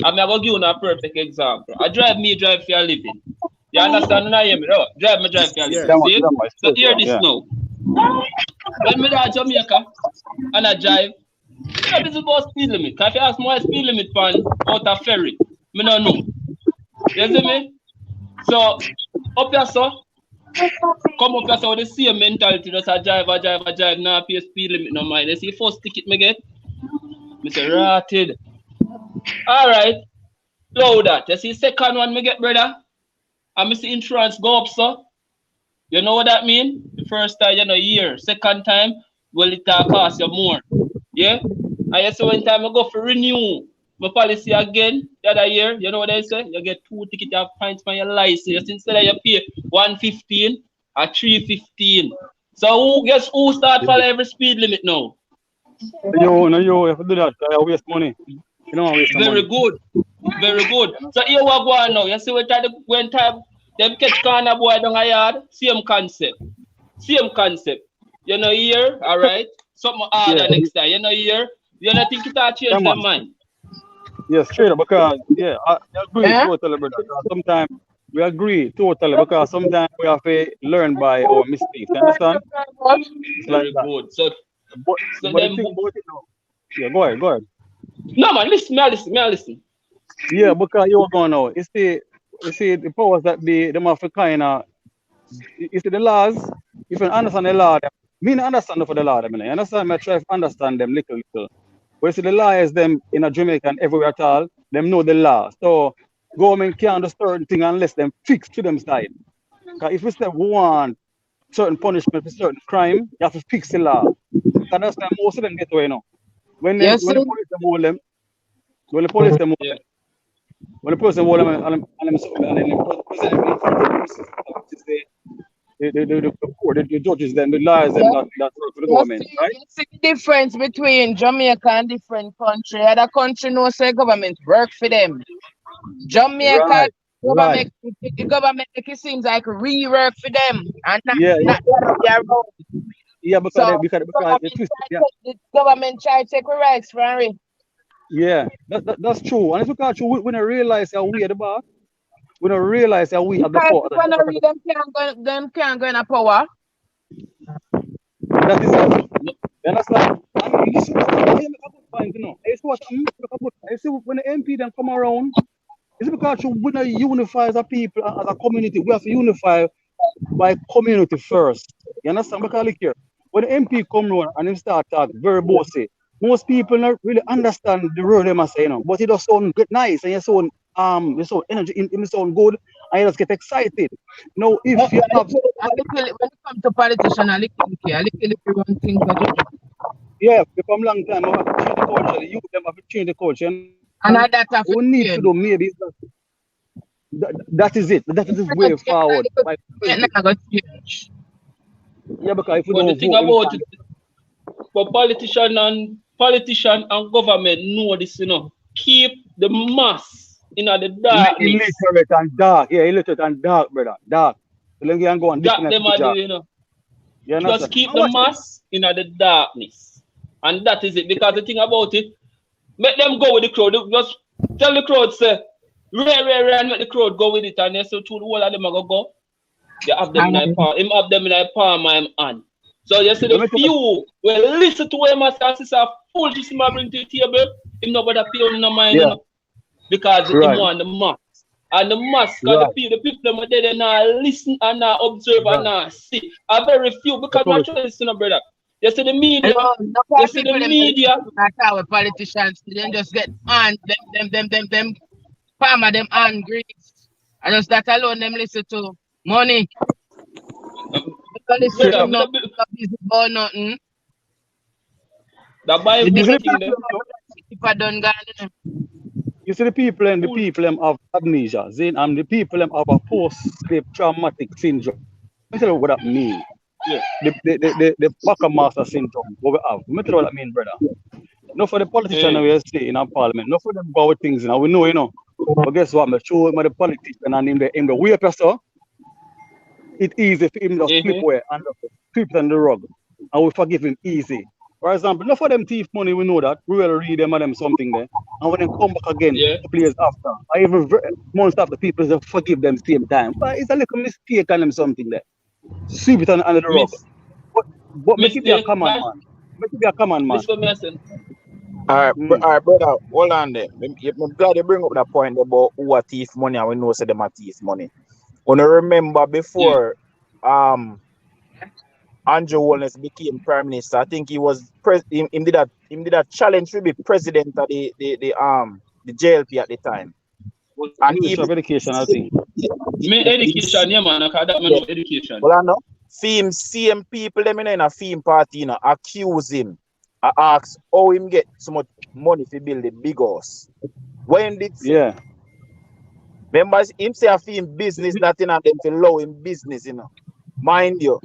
I'm going to give you a perfect example. I drive for a living. You understand when I hear me? No, drive for a living. Yeah. See? So hear this now. When me to Jamaica and I drive, I'm not busy about speed limit. Because if you ask me what speed limit pan out of ferry, me don't know. You see me? So, up here, so, come up here, so with the same mentality, just a drive, now pay speed limit, no mind. You see, first ticket me get, me say, ratted. Alright, load that. You see, second one me get, brother, and me see insurance go up, so. You know what that mean? The first time, you know, year. Second time, well, it cost you more. Yeah? And you see, one time I go for renew my policy again the other year, you know what I say? You get 2 tickets, you have points for your license. Instead of you pay 115 or 315. So who start follow every speed limit now? You have to do that. You waste money. You don't want to waste Very money. good. Very good. So here we go on now. You see what when time them catch corner boy down a yard, same concept. Same concept. You know here, all right? Something harder next time. You know here, you don't think it will change their mind? Yes, straight up, because I agree totally, brother. Sometimes we agree totally because sometimes we have to learn by our mistakes. You understand? It's like Very that. good. So But the them thing about it now. Yeah, go ahead. no man, listen. Yeah, because you going now. You see the powers that be them have to kind of you see the laws. If you understand the law, me not understand for the law. You understand? I try to understand them little. But you see the lawyers them in a Jamaica and everywhere at all, them know the law. So government can't do certain thing unless them fix to them side. Because if we say we want certain punishment for certain crime, you have to fix the law. And that's why most of them get away now. When the police them hold them, when the police them hold them, when the person hold them and then present them in front of the court, the judges, then the lawyers, them that work for the government, right? You see the difference between Jamaica and different country. Other country knows say government work for them. Jamaica government the government make it seems like rework for them and not the other way around. Yeah, because the government try to take the rights from it. Yeah, that's true. And it's because we don't realize that we are the boss. We don't realize that we are the power. Them can't go in a power. That is it. You understand? And this is what I make a good point, you know. It's what I make a good point. I see when the MP then come around, it's because we don't unify as a people, as a community. We have to unify by community first. You understand? Because look here, when the MP come around and him start talking very bossy, most people not really understand the word they must say, you know. But it does sound good, nice, and you sound energy, it sound good, and you just get excited. Now, if you have when it comes to politicians, I little one thing. Yeah, from long time, I have to change the culture. The youth them have to change the culture. And that have We to need to change. do maybe that is it. That is the way forward. By Not gonna change. yeah, because if we But the don't thing vote, we about can't. it, but politician and government know this, you know. Keep the mass in the darkness. Illiterate and dark. Yeah, illiterate and dark, brother. Dark. So then you can go and That different them are the, job. you know. You Just understand? keep I the watch it. mass in the darkness. And that is it. Because the thing about it, make them go with the crowd. Just tell the crowd, say, Ray, and make the crowd go with it. And they say, to the whole of them are going to go. They have them in a palm. Him have them in a palm of him hand. So you see the few will listen to him as a sister full system bring to the table. Him nobody pay on the mind, you know. Because him want the mass. And the mass, because the people them are there, they not listen and not observe and not see. A very few, because naturally, you know, brother. You see the media. You see the media. That's how politicians then just get on them farmer them angry. And just that alone them listen to money. Listen to not busy about nothing. The Bible thing there. If I done gone, You see the people and have amnesia. Then the people have a post-slave traumatic syndrome. Let me tell you what that means. Yeah. The Master syndrome. What we have. Let me tell you what that means, brother. Not for the politician we say in our parliament. Not for them go with things. We know, you know. But guess what? I'm sure the politician and him the way person. It's easy for him to slip away and sweep it on the rug. And we forgive him easy. For example, not for them thief money, we know that. We will read them and them something there. And when they come back again, 2 years after, or even months after, people just forgive them same time. But it's a little mistake on them something there. Sweep it under the rug. But make it be a common man. Make it be a common man. All right, brother, hold on there. I'm glad you bring up that point about who are thief money and we know say them are thief money. When I remember before Andrew Holness became prime minister, I think he was him did that challenge to be president of the JLP at the time. And Minister of Education, I think. Education, yeah, man. That man know education. Well, I know. Same people them in a theme party, you know, accuse him. I ask how him get so much money to build a big house. When did remember him say a theme business that in and them to allow him business, you know. Mind you.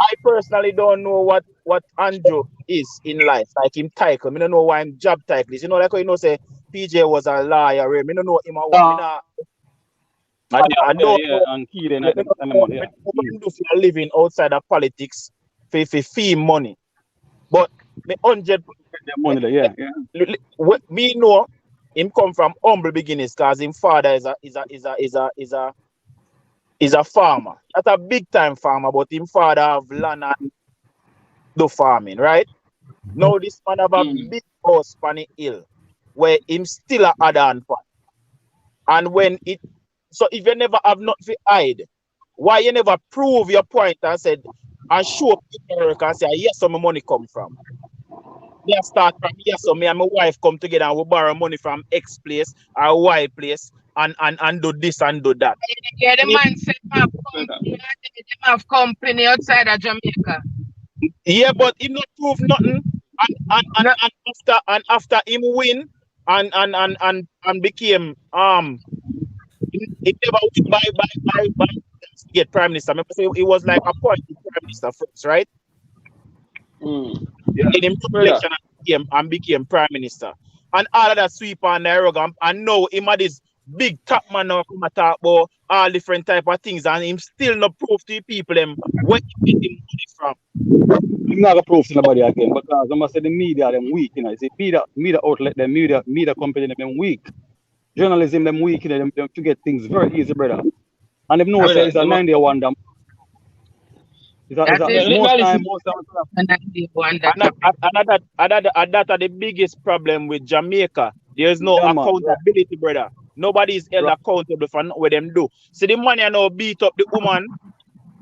I personally don't know what Andrew is in life. Like him title. I don't know why him job title is. You know, like how you know say PJ was a lawyer. I don't know him I don't know. And Kieran I do for a living outside of politics for fee money. But me 100% money, me know him come from humble beginnings because his father is a farmer. Not a big time farmer, but him father have land and do farming, right? Now this man have a big house on the hill where him still a other hand pot. And when it so if you never have nothing to hide, why you never prove your point and said and show people and say yes, so my money come from. They start from yes, so me and my wife come together and we borrow money from X place or Y place and do this and do that. Yeah, the man said they have company outside of Jamaica. Yeah, but he not prove nothing. And after him win and became it never win by get prime minister. Remember say it was like appointed prime minister first, right? In him election and became prime minister. And all of that sweep on the rug and now him had this big top man now come and talk about all different type of things and him still not prove to the people them where he get him money from. I'm not gonna prove to nobody again because I must say the media them weak, you know. It's the media outlet, the media company them weak. Journalism them weak, you know, them to get things very easy, brother. And if no say it's a 91 them. Most time. That are the biggest problem with Jamaica. There's no accountability, brother. Nobody is held accountable for what them do. So the man you now beat up the woman,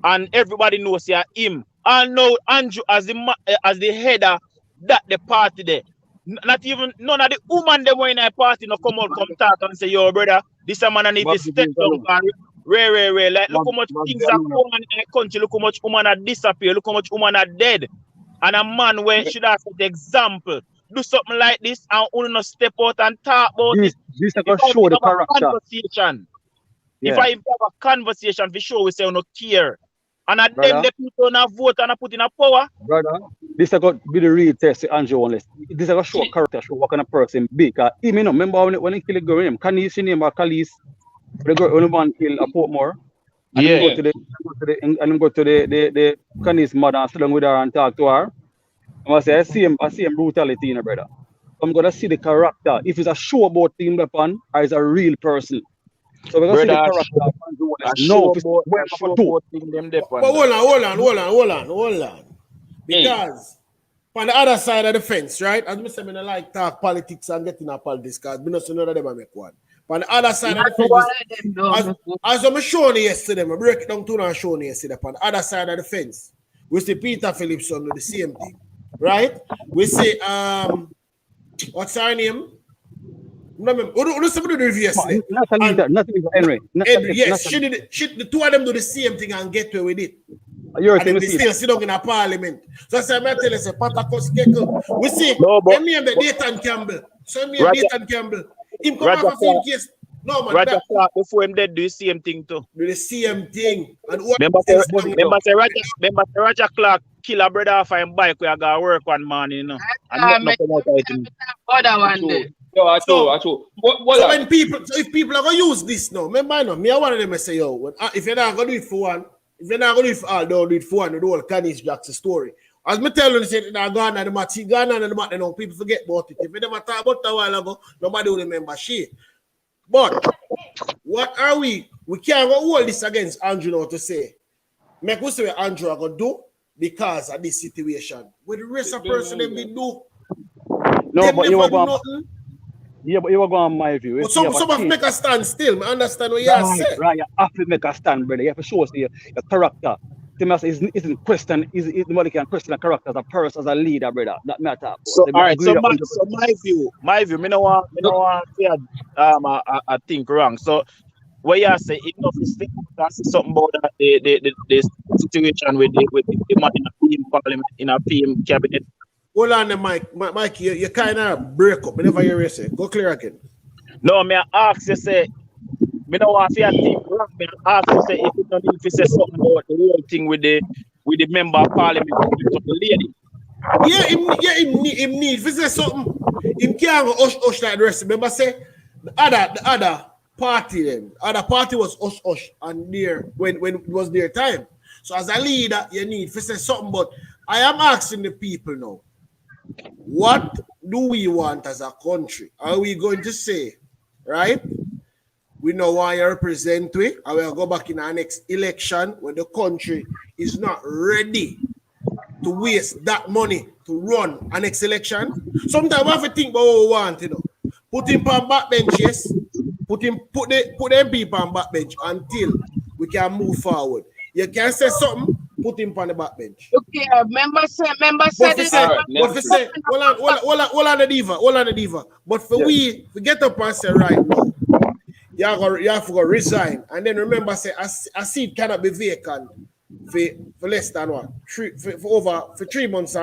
and everybody knows him. And now Andrew as the head of that the party there. Not even none of the woman them were in a party no come out come talk and say, yo brother, this a man I need to step down and rare. Like look how much things are going on in the country, look how much women are disappear, look how much women are dead. And a man where should have set the example. Do something like this and only not step out and talk about it. This I If gonna I show the have a character. conversation, if Yeah, I have a conversation for sure we say we no care. And at them brother, the people now vote and put in a power. brother. This I got be the real test to Andrew unless this I got show character, show what kind of person be. Cause he may not remember when he kill a girl name. Can you see name or Khalees? The girl only man kill a Portmore. And Yeah. him go to the Khalees mother and sit down with her and talk to her. I say I see him brutality, brother. I'm gonna see the character. If it's a show about team weapon or is a real person. So we're gonna see the Brother, character of Andrew I Wallace. show No, if it's about where I show do. about thing them dep But on that. hold on. Because on the other side of the fence, right? As I say, I don't like talk politics and getting a politics because I know none of them make one. But on the other side of the fence, as I'm showing you yesterday, I break it down to and showing you yesterday. On the other side of the fence, we see Peter Phillipson do the same thing, right? We see what's her name? Who somebody do the review yesterday? Nothing Henry. Yes, she did. The two of them do the same thing and get away with it. You're And then they still sit down in a parliament. So I say, I tell you, say, Patakos Keko. We see, No, but them name the Nathan Campbell. So me Roger, Nathan Campbell. Him come Roger off a field Clark, case. No, man, Roger that Clark before him dead do the same thing too. do the same thing. And what Remember else say Roger Clark kill a brother off him bike where I got work one morning, you know. And not come out of it. Other one there. So when people, so if people are gonna use this now, remember no, me I one of them I say, yo, when, if you're not gonna do it for one, if you're not gonna do it for all, don't do it for one, the whole Canis Jackson story. As me tell you, say that gone and the match, gone and the match, you know, people forget about it. If you never talk about it a while ago, nobody will remember shit. But what are we? We can't go hold this against Andrew now to say, make we say what Andrew are gonna do because of this situation. What the rest of person them did do. No, Them but you never were do going. nothing. Yeah, but you were going on my view. But some have to make a stand still. I understand what you are saying. Right, you have to make a stand, brother. You have to show us your character. Timas isn't question. Nobody can question a character as a person, as a leader, brother. That matter. So all right, so my view, me no want to say I think wrong. So what you say, enough is something about that, the situation with the man in a team parliament, in a team cabinet. Hold on, the Mike, you kind of break up. Whenever you say, go clear again. No, me ask you say, me don't want to say a thing wrong. Me ask you say if you don't need to say something about the whole thing with the member of parliament, with the lady. Yeah, him need to say something. Him can't go hush like the rest. Remember say the other party then. Other party was hush and there when it was their time. So as a leader, you need to say something. But I am asking the people now. What do we want as a country? Are we going to say, right? We know why you represent we, and we'll go back in our next election when the country is not ready to waste that money to run our next election. Sometimes we have to think about what we want, you know. Put him on backbench, yes. Put them people on backbench until we can move forward. You can say something. Put him on the backbench. Okay, remember say this. Hold on the diva. But for we get up and say right now, you have to go resign. And then remember say a seat cannot be vacant for less than what? For 3 months,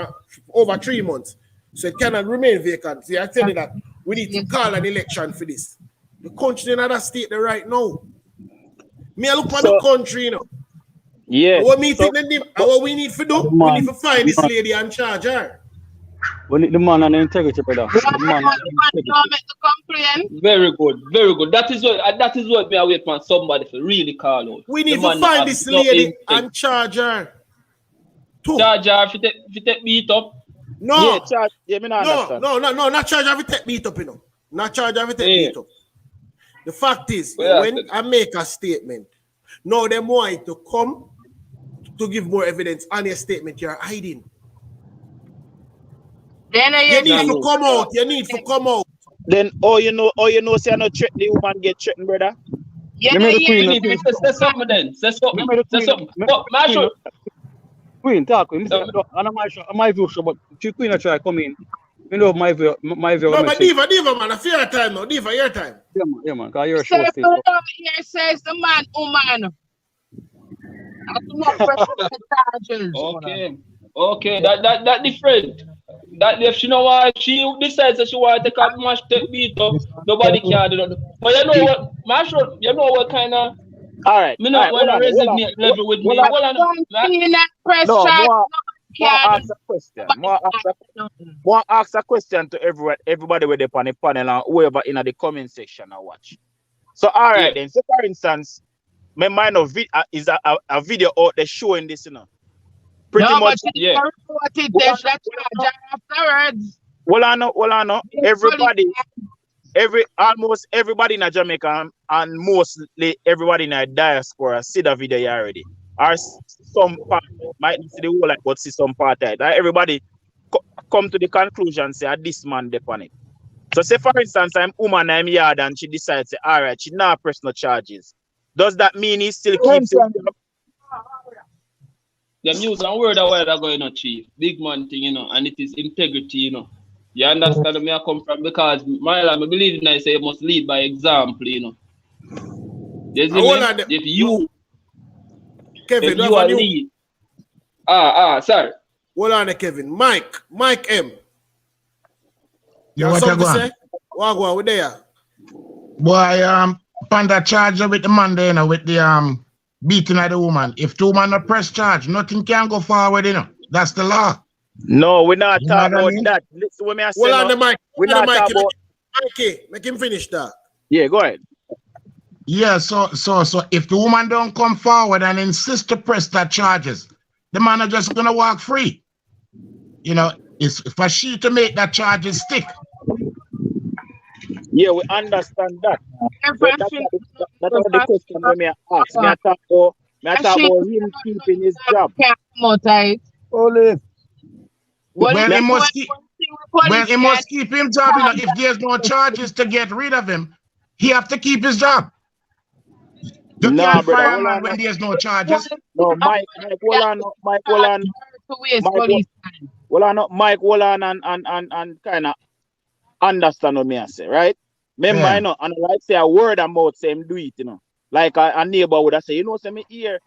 over 3 months. So it cannot remain vacant. See, I tell you that we need to call an election for this. The country in another state there right now. Me I look at the country, you know. Yeah. What we need to do, we need to find this lady and charge her. We need the man and the integrity, brother. The man and the integrity. Very good. That is what me I wait for somebody to really call out. We need to find this lady and charge her. Charge her if you take beat up. No. Yeah, charge. Yeah, me not understand. No, not charge her if you take beat up, you know. Not charge her if you take beat up. The fact is, when I make a statement, now they want to come to give more evidence on your statement you're hiding. Then you need to come out. You need to come out. Then say I not threaten the woman get threatened, brother. Yeah. Say something then. Say something. But Marshall. Queen talk. My view, but she Queen try come in. You know my view. No, but Diva, man, I feel your time now. Diva, your time. Yeah, man. Cause you're a show Here state. says the man, woman. Okay. Okay, that different. That if she know why she decides that she want to take a match take beat up, nobody can do that. But you know what, Marshall, you know what kind of All right, me not when resonate level with me. Hold on. No, more Can't ask a question. More ask a question to everybody with the on the panel and whoever in the comment section I watch. So all right then. So for instance, my mind of is a video out there showing this, you know. Pretty no, much. but she reported that charge afterwards. Well, I know. Almost everybody in Jamaica and mostly everybody in the diaspora see the video already. Or some part might not see the whole, but see some part of it. Everybody come to the conclusion, say, this man depend it. So say for instance, I'm woman, I'm yard, and she decides, say, all right, she not press no charges. Does that mean he still keeps it? Them use a word a while ago, you know, Chief. Big man thing, you know, and it is integrity, you know. You understand where I come from? Because I believe in I say you must lead by example, you know. You see me? If you Kevin, if you are lead. Sorry. Hold on, Kevin. Mike M. You what you going? What go on with there? Boy, Panda charge with the man there, you know, with the beating of the woman. If two man not press charge, nothing can go forward, you know. That's the law. No, we're not talking about that. Listen, when I say on the mic. We're not talking about. Mikey, make him finish that. Yeah, go ahead. Yeah, so if the woman don't come forward and insist to press that charges, the man are just gonna walk free. You know, it's for she to make that charges stick. Yeah, we understand that. That's the question when me ask. Me talk about him keeping his job. Well, he must keep him job. You know, if there's no charges to get rid of him, he have to keep his job. You can't fire a man when there's no charges. No, Mike, hold on. Mike, hold on and kind of understand what me I say, right? Remember, you know, and like say a word about say him do it, you know. Like a neighbor would have say, you know, say me hear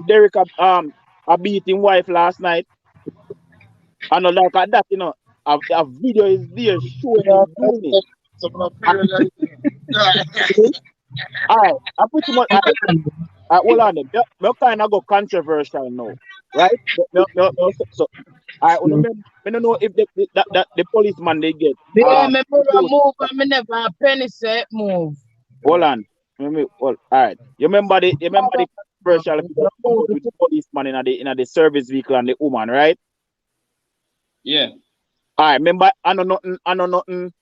Derek a beat his wife last night. And like that, you know, a video is there showing him doing it. All right, I pretty much hold on. Me kind of go controversial now, right? So I don't know if the policeman they get. Me move and me never a penny set move. Hold on. All right. You remember the controversial with the policeman in the service vehicle and the woman, right? Yeah. All right. Remember, I know nothing.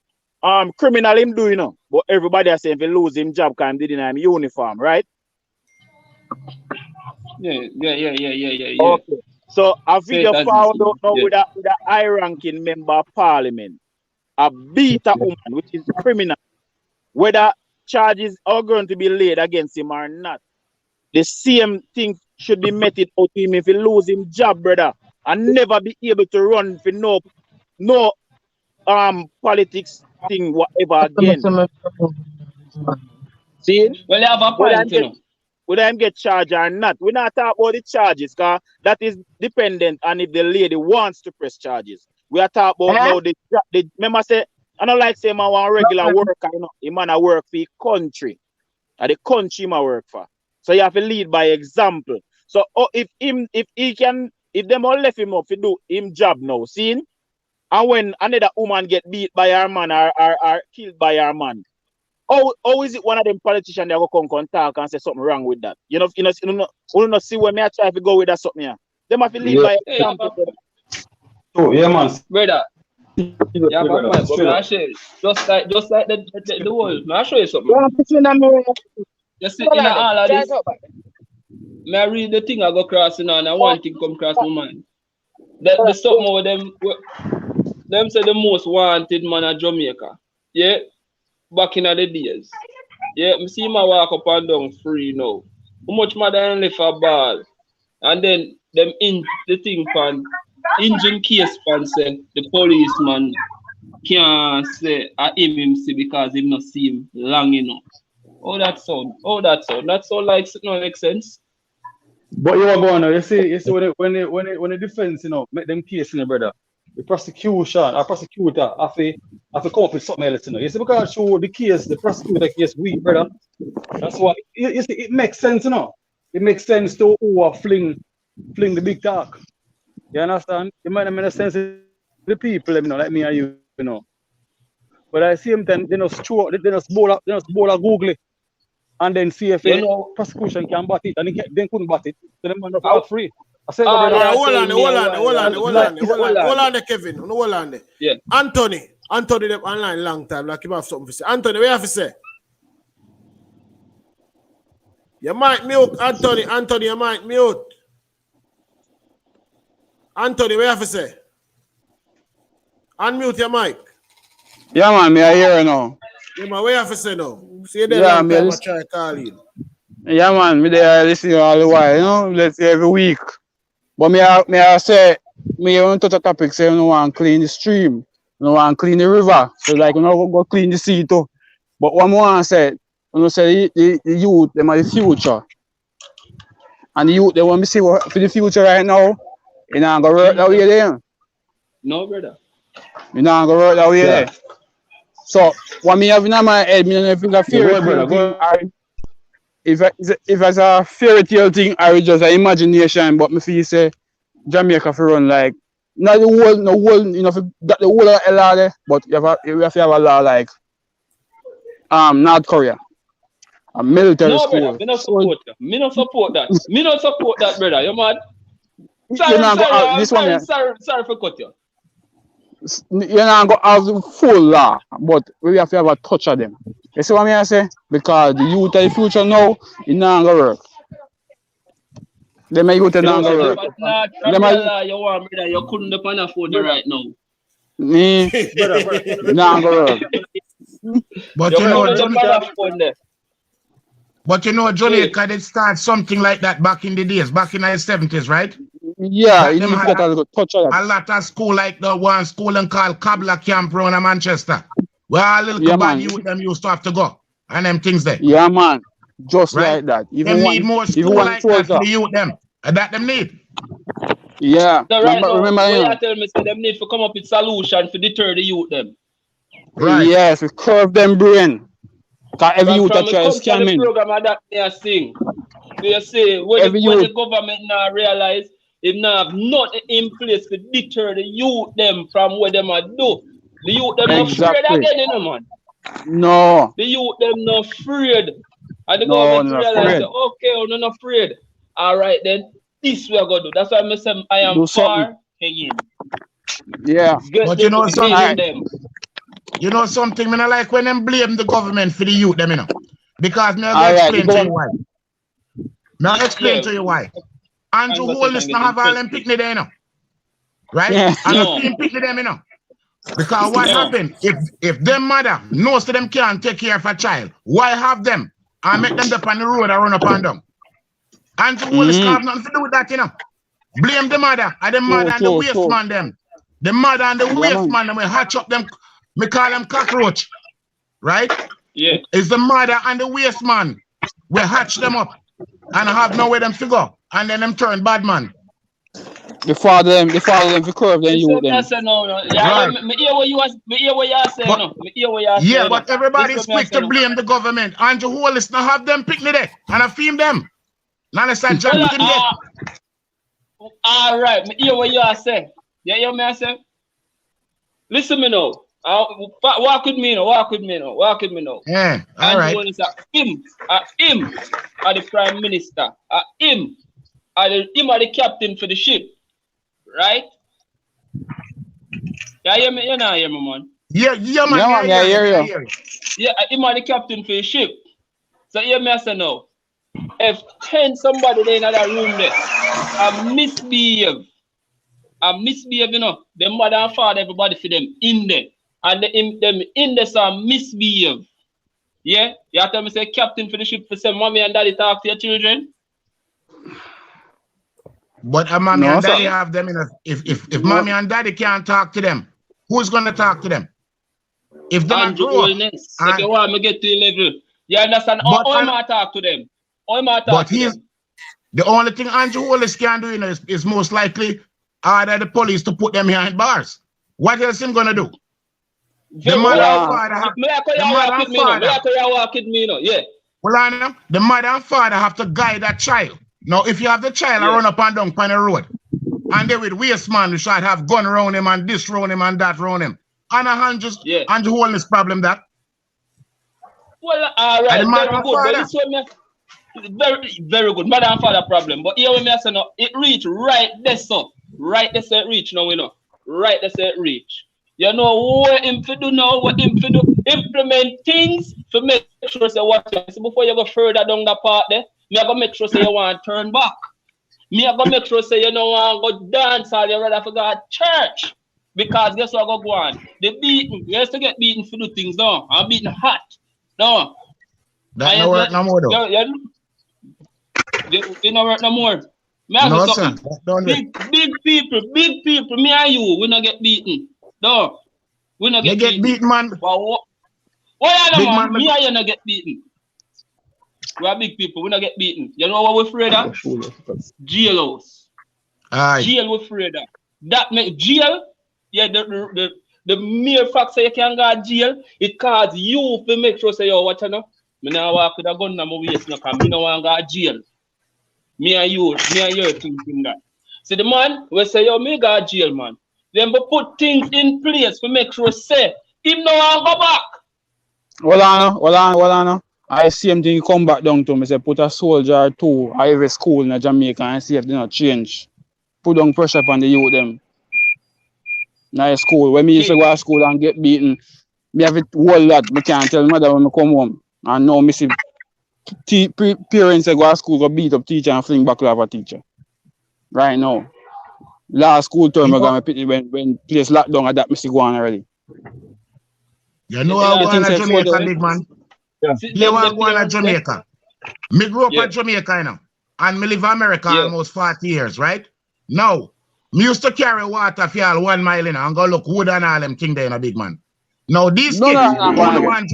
Criminal him do, you know, but everybody is saying if he lose him job because he didn't have him uniform, right? Yeah. Okay. So a video found out now with a high-ranking member of parliament, a beat a woman, which is criminal, whether charges are going to be laid against him or not. The same thing should be meted out to him if he lose him job, brother, and never be able to run for no politics thing whatever again. See? Well, you have a point, you know. Whether him get charged or not. We're not talking about the charges, because that is dependent on if the lady wants to press charges. We are talking about now the remember say, I don't like say man want regular worker, you know. He man a work for the country. And the country him a work for. So you have to lead by example. So if them all left him up to do him job now, see? And when another woman get beat by her man or killed by her man, how is it one of them politicians that go come talk and say something wrong with that? You know see where me I try to go with that something here. Them have to lead by example. Oh yeah, man. Brother. Yeah, but I say just like the whole. May I show you something? You see in all of this. May I read the thing I go crossing on and one thing come cross my mind. The something with them say the most wanted man of Jamaica. Yeah. Back in the days. Yeah, I see my walk up and down free now. How much more than left a ball? And then them in the thing pan engine case pan say the policeman can't say him see because him not see him long enough. Oh that sound. That sound like it don't make sense. But you are going now. You see when the defense, make them case, brother. The prosecutor have to come up with something else, You see, because show the prosecutor case weak, brother. That's why you see it makes sense, It makes sense to fling the big talk. You understand? It might not make sense to the people, like me and you, But at the same time, they just bowl a Google it and then see if prosecution can bat it, and they couldn't bat it. So them man not free. I said, hold on, Kevin. Hold on. Yeah. Anthony, them online long time. Like you have something to say. Anthony, what you have to say? You might mute, Anthony. Anthony, you might mute. Anthony, what you have to say? Unmute your mic. Yeah, man, me I hear you now. Yeah, man, what you have to say now? See you there Yeah, long me time I try to call you. Yeah, man, me there listen all the while, let's say every week. But me I say, me want to touch a topic, say you want to clean the stream, you want to clean the river, so like you go clean the sea too. But what more I say, say the youth, them are the future. And the youth, they want me see what for the future right now, you know, go work that way there. No, brother. You know, go work that way there. So what me have in my head, me don't know if it's a fairy tale thing, or if it's a fairy tale thing, or just an imagination, but me feel say Jamaica for run like not the whole, that the whole of law there, but you have to have a law like North Korea, a military No, school. brother, me not support that. Me not support that. Me not support that, brother. You mad? Sorry for cut you. You're not going to have the full law, but we have to have a touch of them. You see what I say? Because the youth of the future now, it's not going to work. They may youth not going to work. You want, brother, you couldn't depend on phone right now. Me, not going to work. But Jamaica did start something like that back in the days, back in the 70s, right? Yeah, you need to get a little touch of that. A lot of school like the one school and called Kabla Camp around in Manchester. Where a little bad youth them used to have to go. And them things there. Yeah, man. Just like that. Even need more school like that for the youth them. And that them need. Yeah. So right now, remember you tell me say them need to come up with solution for deter the youth them. Right. Yes, we curve them brain. Because every youth that try scamming. Program that they are saying. They say when the government now realize if now have nothing in place to deter the youth them from what them are do. The youth them not afraid again, man. No. The youth them not afraid. And the government realize, okay, we're not afraid. All right, then this we are gonna do. That's why I say I am far again. Yeah. But you know something. You know something, I like when them blame the government for the youth them, Because now explain to you why. Now explain to you why. Andrew Holness now have all them picnic there, Right? Yeah. And the team picnic them, Because what happened? If them mother knows that them can't take care of a child, why have them? And make them up on the road and run up and down. Andrew Holness have nothing to do with that, Blame the mother and the mother and the waste man them. The mother and the waste man them will hatch up them. Me call them cockroach, right? Yeah. It's the mother and the waste man. We hatch them up and have nowhere them to go. And then them turn bad man. The father them for curve then you them. Yeah, me hear what you are saying now. Me hear what you are saying. Yeah, but everybody's quick to blame the government. Andrew Hollis now have them picnic there and I film them. Now let's start jumping in there. All right, me hear what you are saying. You hear me I say? Listen me now. Walk with me now. Yeah, all right. Him are the prime minister. Him are the captain for the ship. Right? You hear me? You know hear me, man. Yeah, man. I hear you. Yeah, him are the captain for the ship. So hear me I say now. If 10 somebody there in that room there and misbehave, the mother and father, everybody for them in there. And them in there some misbehave. Yeah? You have to tell me say captain for the ship for say mommy and daddy talk to your children. But mommy and daddy have them in a if mommy and daddy can't talk to them, who's gonna talk to them? If they if you want me get to your level, you understand? How am I talk to them? How am I talk to them? The only thing Andrew Hollis can do, you know, is most likely order the police to put them behind bars. What else him gonna do? The mother and father have the mother and father have to guide that child. Now, if you have the child run up and down on the road, and they with waste man, you should have gun around him and this around him and that around him. And Andrew Hollis problem that. Well, all right, very good. But this one, very, very good. Mother and father problem. But here when I say no, it reach right there, so. Right there, say it reach now, we know. Right there, say it reach. You know what him to do now, what him to do? Implement things to make sure say what you so before you go further down that part there, me I go make sure say you want to turn back. Me I go make sure say you don't want to go dance or you rather forget church. Because guess what go on? The beaten, you used to get beaten for do things now. I'm beaten hot. No. That no work no more though. You no work no more. No, sir. Big people, me and you, we not get beaten. No, we not get beaten, man. What are man? Me and you not get beaten. We are big people, we not get beaten. You know what we're afraid of? Jailhouse. Jail we're afraid of. That make jail, the mere fact say you can't go to jail, it cause you to make sure say, yo, what you know? Me now walk with a gun in my waist, no, because me no want to go to jail. Me and you thinking that. See the man we say, yo, me go to jail, man. Then we put things in place to make sure say, him no want to go back. Well, I know. I see him thing come back down to me, say put a soldier or two at every school in Jamaica and see if they not change. Put down pressure upon the youth them. Now school, when me used to go to school and get beaten, me have it whole lot. Me can't tell mother when I come home. And now me see parents that go to school go beat up teacher and fling back love a teacher. Right now. Last school term I got me when place locked down and that me see go on already. You know how go on to Jamaica, big man. Yeah. You want to go on to Jamaica. Me grew up in Jamaica, you know. And me live in America almost 40 years, right? Now, me used to carry water for all 1 mile, you know, and go look wood and all them thing there, you know, big man. Now, these kids, only want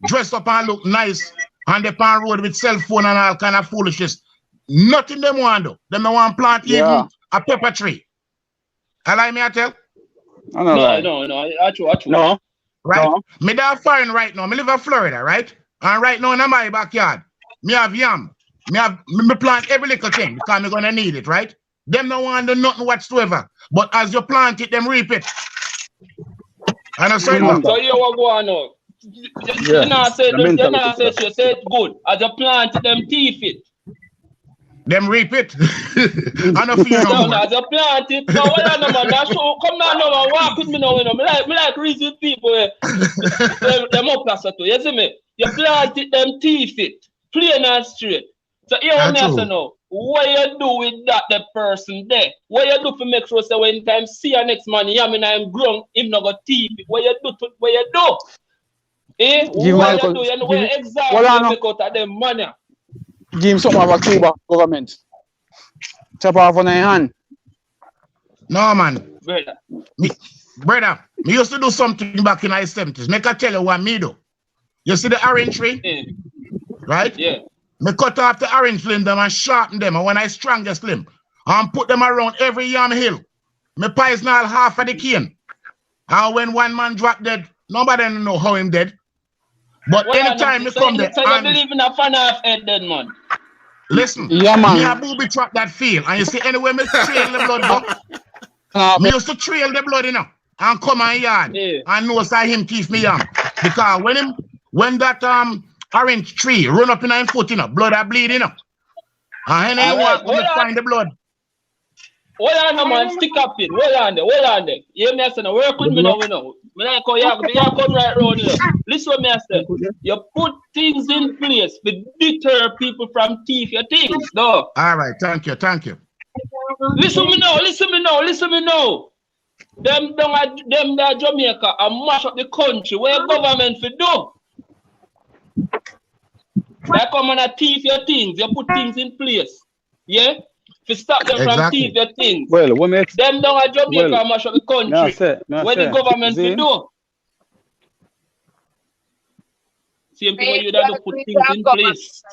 dress up and look nice, and they pan road with cell phone and all kind of foolishness. Nothing them want to do. Them don't want plant even a pepper tree. Allow me to tell? No, I true. No. Right? No. Me there foreign right now. Me live in Florida, right? And right now in my backyard, me have yam. Me plant every little thing because me gonna need it, right? Them don't want to do nothing whatsoever. But as you plant it, them reap it. And I say, so you what go on now? You know, say you said good. As you plant it, them teeth it. Them reap it. I don't feel no more. As you plant it, no, what I know, man. That's so, come down now and walk with me now, you know. Me like reason people, them up plus too. You see me? You plant it, them teeth it. Plain and straight. So here what me say now. What you do with that the person there? What you do to make sure say when time see your next man, yeah, me I'm grown, him not got teeth. What you do? What you do? Eh? What you do? You know what exactly make out of them money? Give him something of a Cuba government. Chop off on your hand. No, man. Brother, me used to do something back in the 70s. Make I tell you what me do. You see the orange tree? Right? Yeah. Me cut off the orange limb them and sharpen them. And when I strongest limb, and put them around every yam hill. Me poison all half of the cane. And when one man drop dead, nobody know how him dead. But anytime me come there, so you believe in a fan of head then, man? Listen, yeah, man. Me a booby trap that field, and you see anywhere me trail the blood go. Me used to trail the blood, you know, and come on yard, and know say him keep me young. Because when that orange tree run up in his foot, you know, blood are bleeding, you know. And anyone when find the blood. Hold on, man, stick up in. Hold on there. You hear me say, work with me now, you know. Me like how you come right round here. Listen what me say. You put things in place to deter people from thief your things, no. All right, thank you. Listen me now. Them that Jamaica and mash up the country. Where government for do? They come and thief your things. You put things in place. Yeah? To stop them from thief your things. Well, what makes them down at Jamaica and mash up the country. Where the government for do? Same thing where you do put things in place.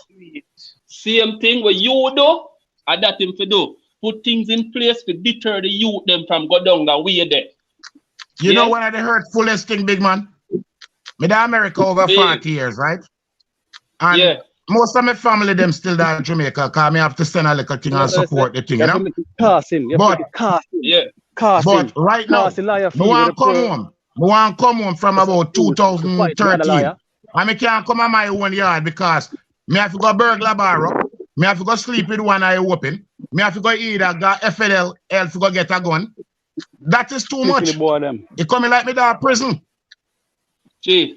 Same thing where you do And that him for do. Put things in place to deter the youth them from go down the way there. You know one of the hurtfulest thing, big man? Me in America over 40 years, right? And most of my family them still there in Jamaica because me have to send a little thing and support the thing, you know? But right now, me want to come home from about 2013. And me can't come on my own yard because me have to go burglar bar up. Me have to go sleep with one eye open. Me have to go either go FLL to go get a gun. That is too much. It coming like me to prison. Chief,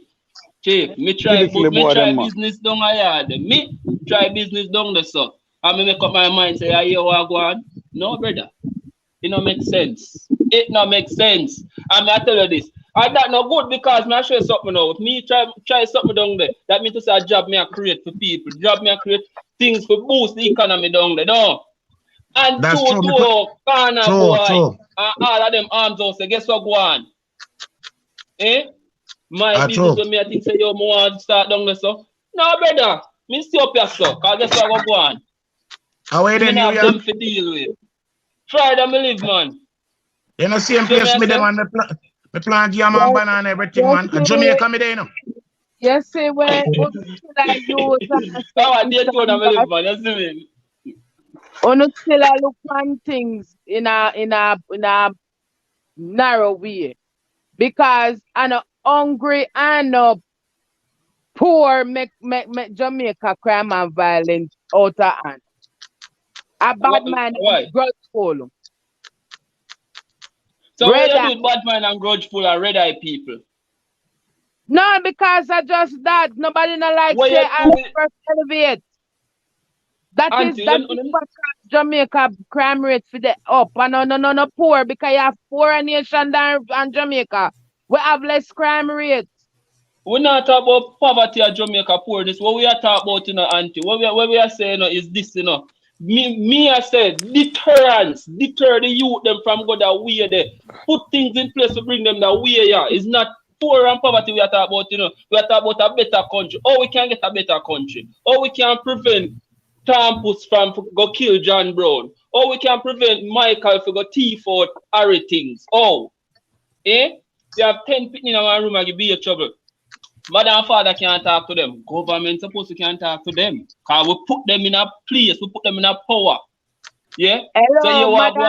me try business down a yard. Me try business down the so. And me make up my mind say, you want to go on? No, brother. It don't make sense. It not make sense. And I tell you this. And that not good because me I show something out. Me try something down there. That means to say a job me I create for people. Job me I create things for boost the economy down there. No. And that's two corner boy. And all of them arms out say, guess what go on? My business when me I think say yo more want to start down there so. No brother. Me stay up here so. Cause guess what go on? How are you have them to deal with. Try them live, man. You know, same place me them on the plant yam and banana and everything, man. Jamaica me there, you know. Yes, see where should I use? I did go to live, man. You see me? On still I look on things in a narrow way. Because I'm hungry and poor make Jamaica crime and violence out of hand. A bad man is grudgeful. So what you do with bad man and grudgeful and red eye people? No, because I just that. Nobody not like what say I'm first elevate. That Auntie, is what Jamaica crime rate for the up. And no poor because you have poorer nation than Jamaica. We have less crime rate. We're not talking about poverty or Jamaica poorness. What we are talking about, you know, Auntie, what we are saying, you know, is this, you know. Me I said deterrence, deter the youth them from go that way there. Put things in place to bring them that way, yeah. It's not poor and poverty we are talking about, you know. We are talking about a better country. How we can get a better country? How we can prevent Tampus from go kill John Brown? How we can prevent Michael from go thief out Harry things? Oh, you have 10 people in our room and you be in trouble. Mother and father can't talk to them. Government supposed to can't talk to them. Because we put them in a place, we put them in a power. Yeah? Hello, so you mother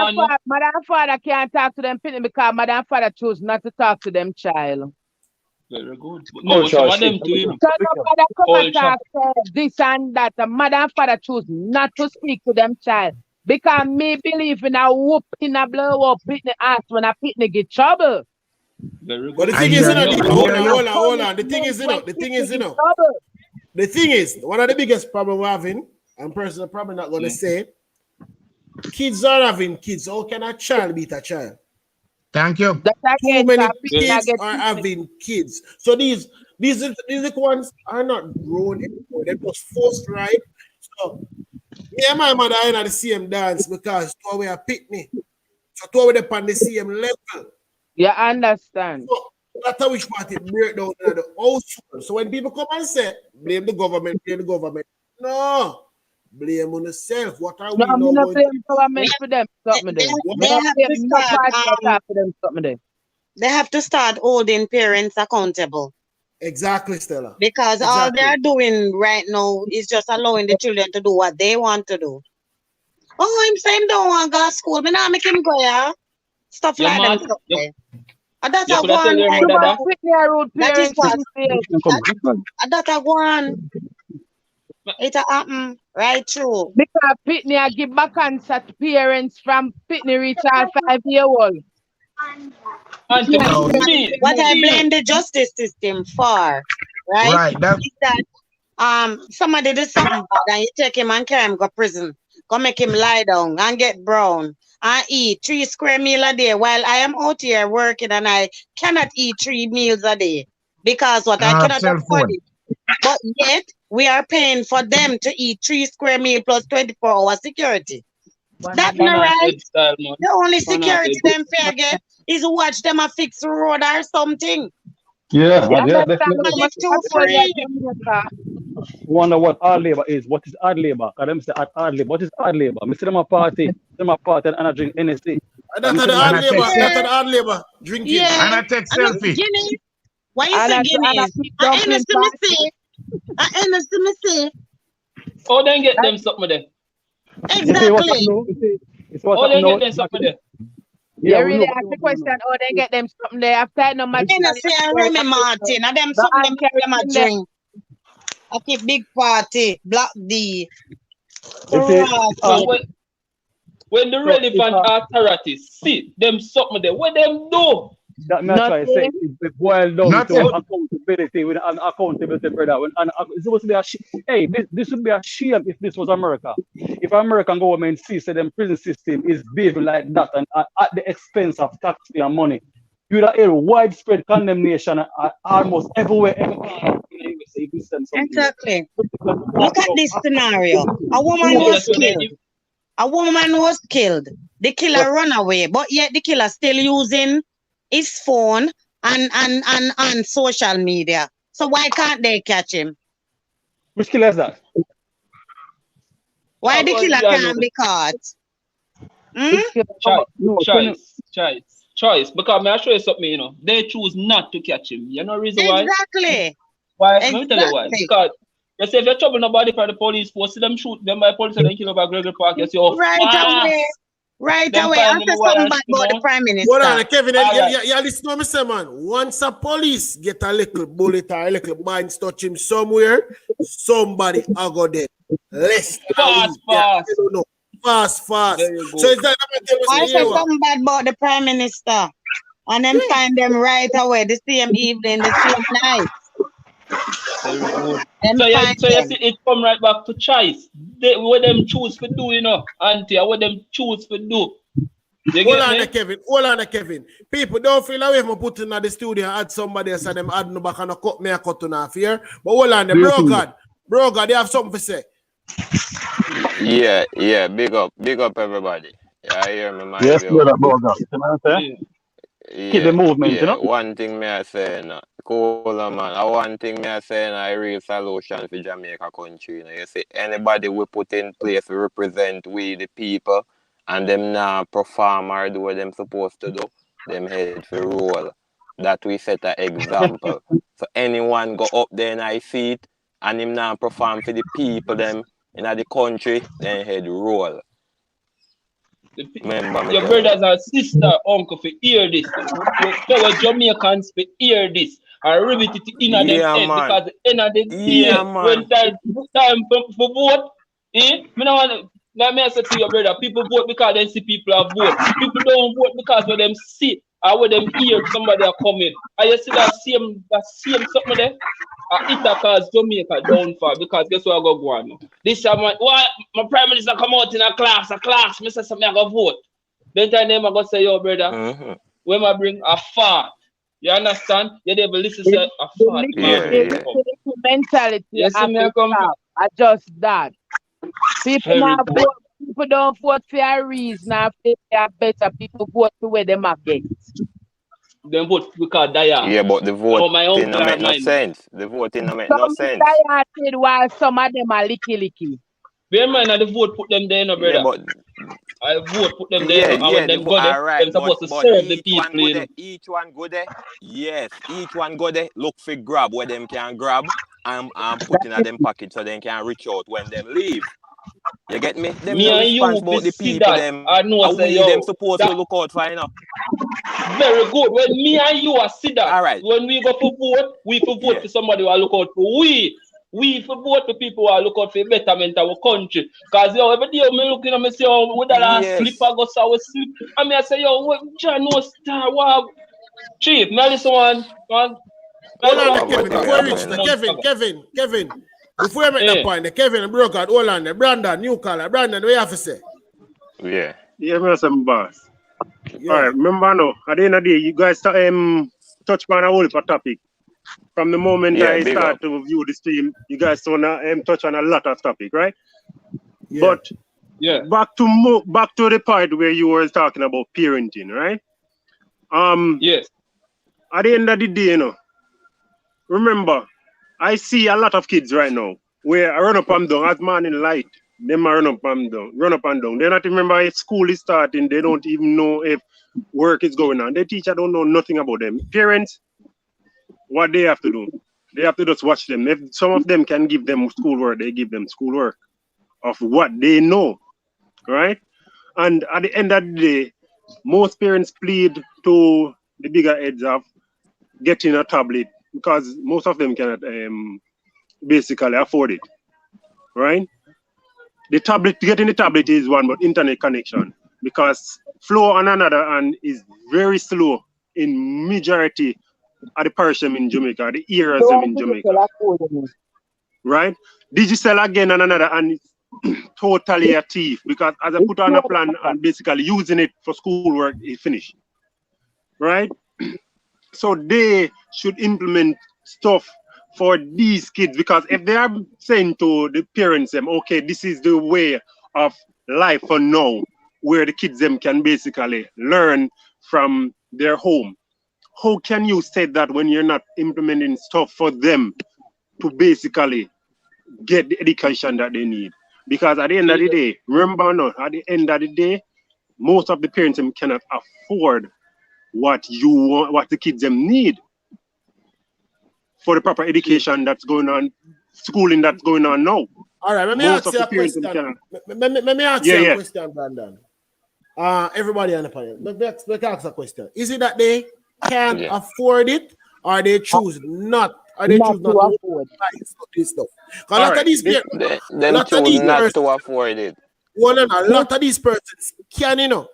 and father can't talk to them because mother and father choose not to talk to them child. Very good. But no, some of them too. So nobody come and talk this and that. The mother and father choose not to speak to them child. Because me believe in a whoop, in a blow up, in the ass when a pitney get trouble. Very good. But the thing is, hold on. The thing is, one of the biggest problems we're having, and person are probably not going to say, kids are having kids. How can a child beat a child? Thank you. Too many kids are having kids. So these ones are not grown anymore. They're just forced, right? So me and my mother are in the same dance because we are picnic. So we are on the same level. You understand? So that's how which part it break down in the household. So when people come and say, blame the government. No. Blame on yourself. What are we now going to blame government for them? They have to start holding parents accountable. Exactly, Stella. Because all they're doing right now is just allowing the children to do what they want to do. Oh, I'm saying don't want to go to school. Me not make him go, yeah. Stuff like that. That's a one. That is what. That's a one. It happen right through. Because Pitney I give back answer to parents from Pitney reach our 5-year-old. What I blame the justice system for, right? Is that somebody did something bad and you take him and carry him go prison. Go make him lie down and get brown and eat 3 square meals a day while I am out here working and I cannot eat 3 meals a day because I cannot afford it. But yet we are paying for them to eat 3 square meals plus 24-hour security. That's not right. The only security them fair get is watch them a fix the road or something. Yeah, too free. wonder what hard labor is. What is hard labor? Because them say hard labor. What is hard labor? I see them a party. Them a party and I drink NSC. That's the hard labor. That's the hard labor. Drinking. Yeah. And I take And it's selfie. Guinness. Why you And say I keep Guinness? I jumping understand me say. I understand me say. Oh, then get them something there. You see what I Exactly. know? It's what Oh, I then know. get them something there. Yeah, You we really know. ask the question, oh, they get them something there. After no matter. You know, say Remy Martin. And them something them make them a drink. I keep big party. Black D. You see, Karate. When the relevant authorities see them something there, what them do? That me try to say it boils down to accountability. With an accountability, brother. It's supposed to be hey, this would be a shame if this was America. If American government sees that the prison system is behaving like that and at the expense of taxpayer money, you would have widespread condemnation almost everywhere. Exactly. Look at this scenario. A woman was killed. A woman was killed. The killer run away, but yet the killer still using his phone and social media. So why can't they catch him? Which killer is that? Why the killer can't be caught? Choice. Because may I show you something, you know, they choose not to catch him. You know the reason why? Exactly. Why? Let me tell you why. Because you say if you're trouble nobody for the police force, see them shoot them by police and then kill over Gregory Park, you say, oh, right away. Right away. I'll say something bad about the Prime Minister. Hold on, Kevin, you listen to me say, man. Once a police get a little bullet or a little mines touch him somewhere, somebody will go there. Fast. So is that I say something bad about the Prime Minister. And then find them right away, the same evening, the same night. Very good. So you see, it come right back to choice. What them choose to do, you know, Auntie, what them choose to do. Hold on, Kevin. People don't feel away from putting in the studio and add somebody else and them add no back and cut me a cut on off here. But hold on, bro God, they have something to say. Yeah, big up everybody. Yeah, I hear me, man. Yes, brother, keep the movement, you know. One thing me I say, cool, man. One thing me I say, I real solution for Jamaica country. You know, you see, anybody we put in place to represent we the people, and them now perform or do what them supposed to do, them head for roll. That we set an example. So anyone go up there and I see it, and him now perform for the people them in the country, then head roll. Your brothers and sister, uncle, for hear this. Fellow Jamaicans for hear this. I rivet it in them head because the end of the day, when time for vote, me no want. Let me say to your brother, people vote because they see people are vote. People don't vote because when them see or when them hear somebody are coming. And you see that same something there. It cause Jamaica downfall because guess what I go on now? This time my Prime Minister come out in a class, me say something I go vote. Then time them I go say, yo brother, when I bring a fart. You understand? You never listen to a fart. The mentality. Yes, me come. Adjust that. People don't vote for a reason. If they are better, people vote for where them against. Them vote because they are. Yeah, but the voting don't make no sense. The voting don't make no sense. Some while some of them are licky. Bear in mind, the vote put them there, no brother. Yeah, but I vote put them there, and when them go there, them supposed to serve the people. You know? Each one go there. Yes, each one go there. Look for grab where them can grab and put in them pocket so they can reach out when them leave. You get me? Them me and you about the people them. I know say yo, them supposed to look out for, you know. Very good. When me and you are see that, all right. When we go for vote, we for vote for somebody who are look out for we for vote for people who are look out for betterment of our country. Cause yo, every day me looking at me say, oh, with that last slip I go so I slip. And me I say, yo, what John no star wow. Chief, now this one. Hold on, Kevin. Before we reach Kevin. Before I make that point, Kevin and Broker, hold on, Brandon, new caller. Brandon, what you have to say? Yeah, some boss. Yeah. All right, remember now, at the end of the day, you guys touch on a whole topic. From the moment I start to view the stream, you guys touch on a lot of topic, right? Yeah. But back to the part where you were talking about parenting, right? Yes. At the end of the day, remember, I see a lot of kids right now where I run up and down as morning light. Them a run up and down. They not remember if school is starting. They don't even know if work is going on. The teacher don't know nothing about them. Parents, what they have to do, they have to just watch them. If some of them can give them schoolwork, they give them schoolwork of what they know, right? And at the end of the day, most parents plead to the bigger heads of getting a tablet because most of them cannot basically afford it, right? Getting the tablet is one, but internet connection, because flow on another hand is very slow in majority of the parish in Jamaica, the areas in Jamaica, right? Digital again on another hand is totally a thief, because as I put on a plan and basically using it for schoolwork, it finished, right? So they should implement stuff for these kids, because if they are saying to the parents them, okay, this is the way of life for now, where the kids them can basically learn from their home, how can you say that when you're not implementing stuff for them to basically get the education that they need? Because at the end of the day, remember now, at the end of the day, most of the parents them cannot afford what the kids them need for the proper education that's going on, schooling that's going on now. All right, let me ask you a question. Let me ask you a question, Brandon. Everybody on the panel, let's ask a question. Is it that they can't afford it, or they choose not? Or they choose not to afford this stuff? Because a lot of these people, them choose not to afford it. Well, a lot of these persons can, you know,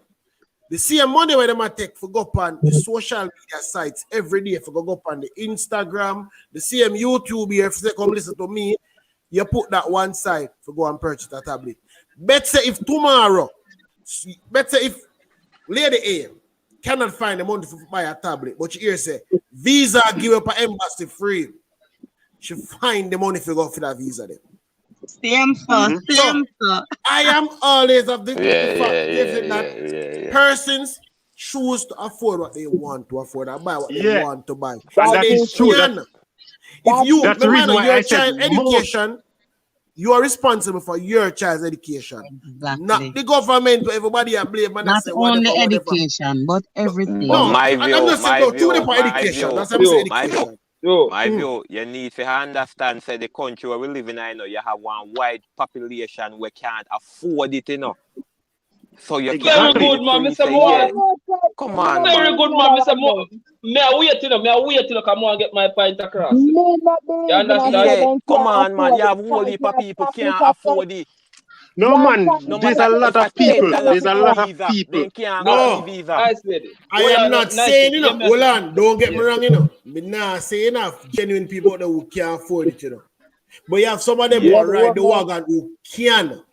the same money where they might take for go up on the social media sites every day, for go up on the Instagram, the same YouTube here, if they come listen to me, you put that one side for go and purchase a tablet. Better if tomorrow, better if Lady A cannot find the money to buy a tablet, but you hear say Visa give up an embassy free, she find the money for go for that Visa then. Same sir. I am always of the fact that persons choose to afford what they want to afford and buy what they want to buy. And that is true. If you that's the reason why your I said child education, you are responsible for your child's education. Exactly. Not the government, everybody are blame. Not only education, but everything. But my view, my view, you need to understand, say the country where we live in, I know you have one white population we can't afford it, you know. So you very good, man, Mr. Moore. Come on, very man. good, man, Mr. Moore. May I wait, you know, come on and get my point across. You understand? Yeah, come on, man. You have whole heap of people can't afford it. No, man, there's a lot of people. There's a lot of people. No, I said it. I am not saying, you know, hold on, don't get me wrong, you know. I'm not saying enough genuine people that who can't afford it, you know. But you have some of them who ride the wagon who can.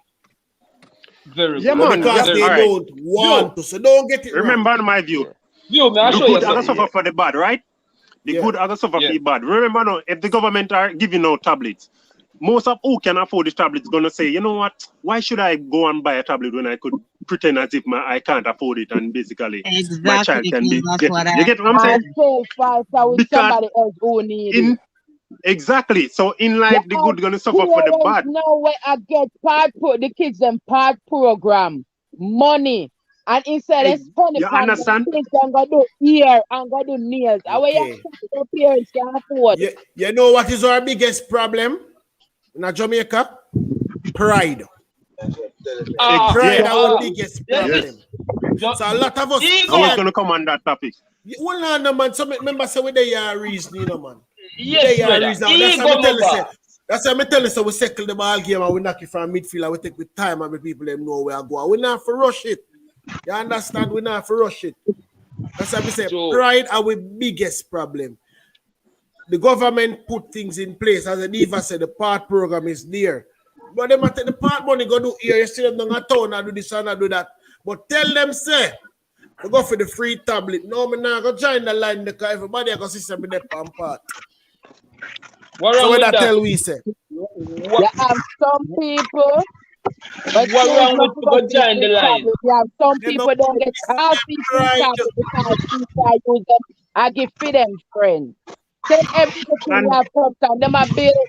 Very good. Man, because they don't want to, so don't get it remember wrong. My view. May I show you good other suffer for the bad, right? The good other suffer for the bad. Remember now, if the government are giving out tablets, most of who can afford the tablets gonna say, you know what? Why should I go and buy a tablet when I could pretend as if I can't afford it and basically my child can be get it. You get what I'm saying? With somebody else who need it. Exactly. So in life, the good gonna suffer for the bad. No way I get the kids them part program money. And instead of spending understand? Things I'm gonna do ear and gonna do nails. Okay. Your parents can afford. You know what is our biggest problem in Jamaica? Pride. Pride is our biggest problem. So a lot of us. I was gonna come on that topic. Well, no, man. Some members say they are reason, you know, man. Yes, that's what I tell you. So we settle the ball game and we knock it from midfield and we take with time and the people them know where I go. We not for rush it. You understand? We not for rush it. That's what we say. Pride is our biggest problem. The government put things in place. As Eva said, the part program is there. But they might take the part money go do here. You see them down a town and do this and do that. But tell them, say, we go for the free tablet. No, me not go join the line because everybody go see some of them part. So what that tell we say? You have some people. What wrong with go join the line? You have some people don't get half people because people use them. I give for them friends. Take everything you have from them. Them a build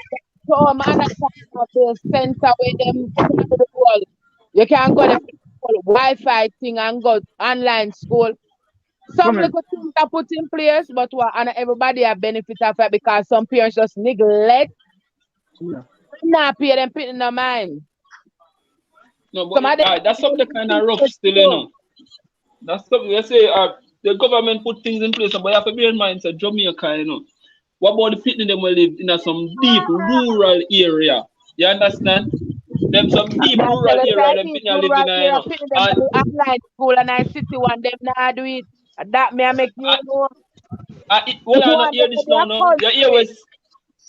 So I understand of the center where them to the world. You can go there for the Wi-Fi thing and go online school. Some little things are put in place, but and everybody have benefit of it because some parents just neglect. Not pay them put in their mind. No, but that's something kind of rough still, you know. That's something they say. The government put things in place, but you have to bear in mind, it's Jamaica, you know. What about the people them will live in some deep rural area? You understand? Them some deep rural area, them people live in, you know. And online school and I city one them not do it. That may make you know. Well, I not hear this now. No, you hear what?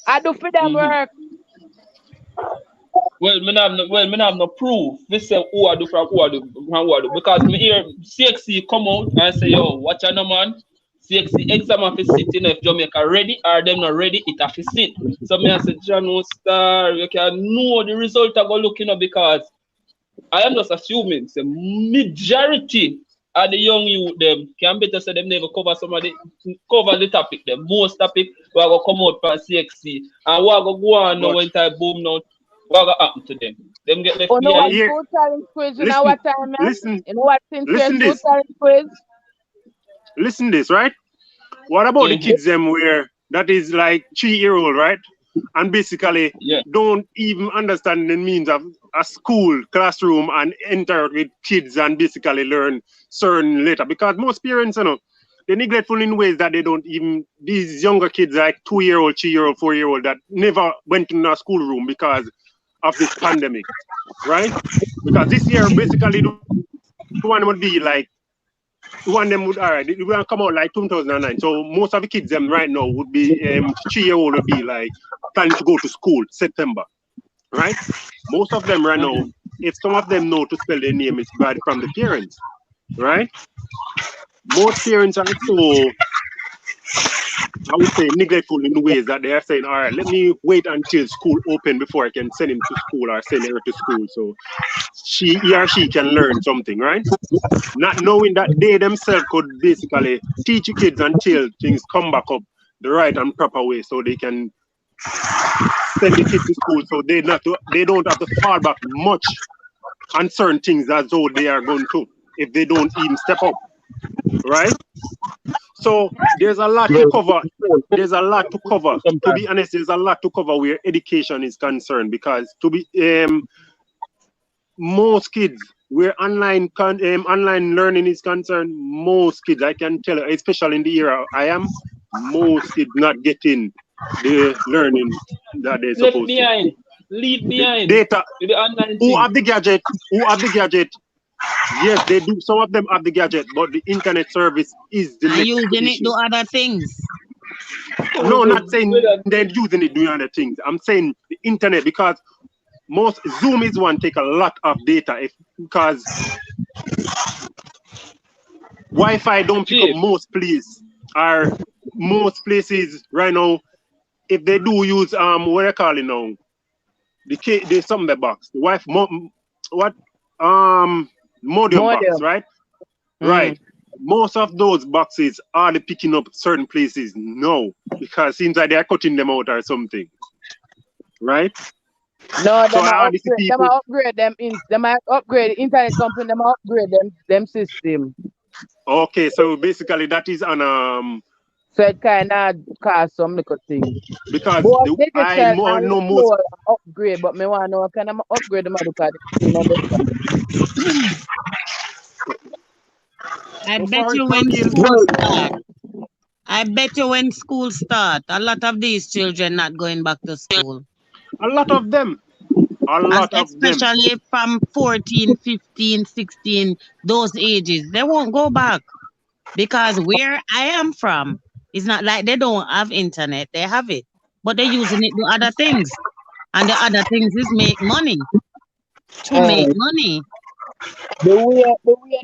I do for them work. Well, me have no proof. This say who I do from who I do because me hear CXC come out and say, yo, watch out, no man. CXC exam have to sit, you know, if Jamaica ready or them not ready, it have to sit. So me I say, John Star, you can know the result I go looking at because I am just assuming the majority of the young youth them can better say them never cover cover the topic. The most topic we are gonna come out from CXC and we are gonna go on now when time boom now. What gonna happen to them? Them get left behind. Listen this, right? What about the kids them where that is like 3-year-old, right? And basically don't even understand the means of a school classroom and enter with kids and basically learn certain later. Because most parents, you know, they're neglectful in ways that they don't even, these younger kids like 2-year-old, 3-year-old, 4-year-old that never went in a schoolroom because of this pandemic, right? Because this year basically the one would be like, one of them would, all right, it will come out like 2009. So most of the kids them right now would be 3-year-old would be like planning to go to school September, right? Most of them right now, if some of them know to spell their name, it's bad from the parents, right? Most parents are so, I would say, neglectful in ways that they are saying, all right, let me wait until school open before I can send him to school or send her to school so he or she can learn something, right? Not knowing that they themselves could basically teach the kids until things come back up the right and proper way so they can send the kids to school so they don't have to fall back much on certain things as though they are going to if they don't even step up, right? So there's a lot to cover. There's a lot to cover. To be honest, there's a lot to cover where education is concerned because to be most kids where online learning is concerned, most kids, I can tell you, especially in the era I am, most kids not getting the learning that they're supposed to. Leave behind. Data. The online who have the gadget? Who have the gadget? Yes, they do. Some of them have the gadget, but the internet service is the next using issue. it to other things. No, not saying they're using it doing other things. I'm saying the internet because most Zoom is one take a lot of data because Wi-Fi don't pick up most places or most places right now. If they do use what I call it now, there's something the box, the Wi-Fi modem box, right? Right. Most of those boxes are picking up certain places now because it seems like they are cutting them out or something, right? No, them upgrade them upgrade the internet company, them upgrade them system. Okay, so basically that is on so it kind of cost some little thing. Because I know most upgrade, but me want to know can I upgrade them because I bet you when school start. I bet you when school start, a lot of these children not going back to school. A lot of them. Especially from 14, 15, 16, those ages. They won't go back. Because where I am from, it's not like they don't have internet. They have it. But they're using it to other things. And the other things is make money. To make money. The way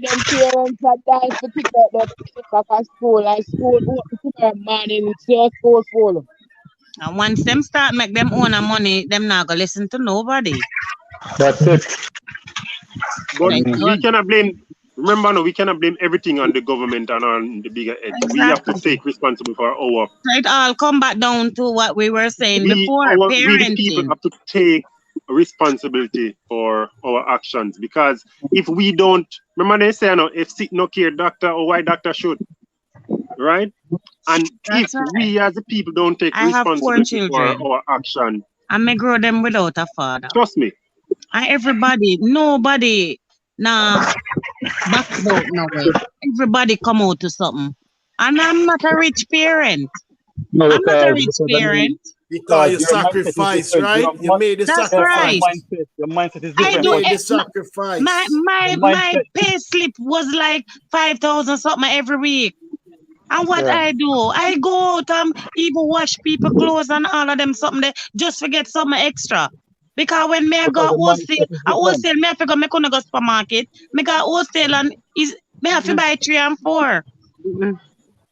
them parents are dying to pick up their kids back at school, like school open tomorrow morning, it's school full. And once them start make them own money, them not gonna listen to nobody. That's it. But we cannot blame remember, no, we cannot blame everything on the government and on the bigger head. Exactly. We have to take responsibility for our. So it all come back down to what we were saying before, We the people parenting. have to take responsibility for our actions, because if we don't, remember they say, no, if sick no care doctor or why doctor should, right? And That's if right. we as the people don't take I have 4 responsibility for children. our action, I may grow them without a father. trust me. And everybody, nobody, nah, back out no way. Everybody come out to something. And I'm not a rich parent. No, I'm not a rich because I mean, parent. Because you your mindset is sacrifice, different. right? You made the That's sacrifice. right. Your mindset is I different. do You made the it. sacrifice. My mindset. pay slip was like 5,000 something every week. And what Yeah. I do, I go out and even wash people clothes and all of them something there just to get something extra. Because when me I Because go the mindset wholesale, is a different. wholesale, me have to go, me couldn't go supermarket. Me go wholesale and me have to buy 3 and 4. Me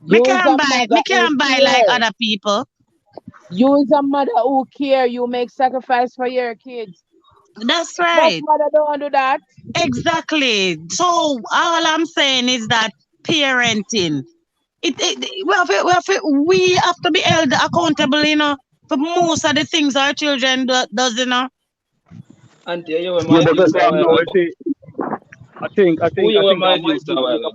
You is can't a buy, mother me who can't buy like care. other people. You is a mother who care. You make sacrifice for your kids. That's Most right. mother don't do that. Exactly. So all I'm saying is that parenting, we have to be held accountable, you know, for most of the things our children does, you know. Auntie, you were Yeah, my but juice a no, while you see, I think Who you were that my juice a while ago?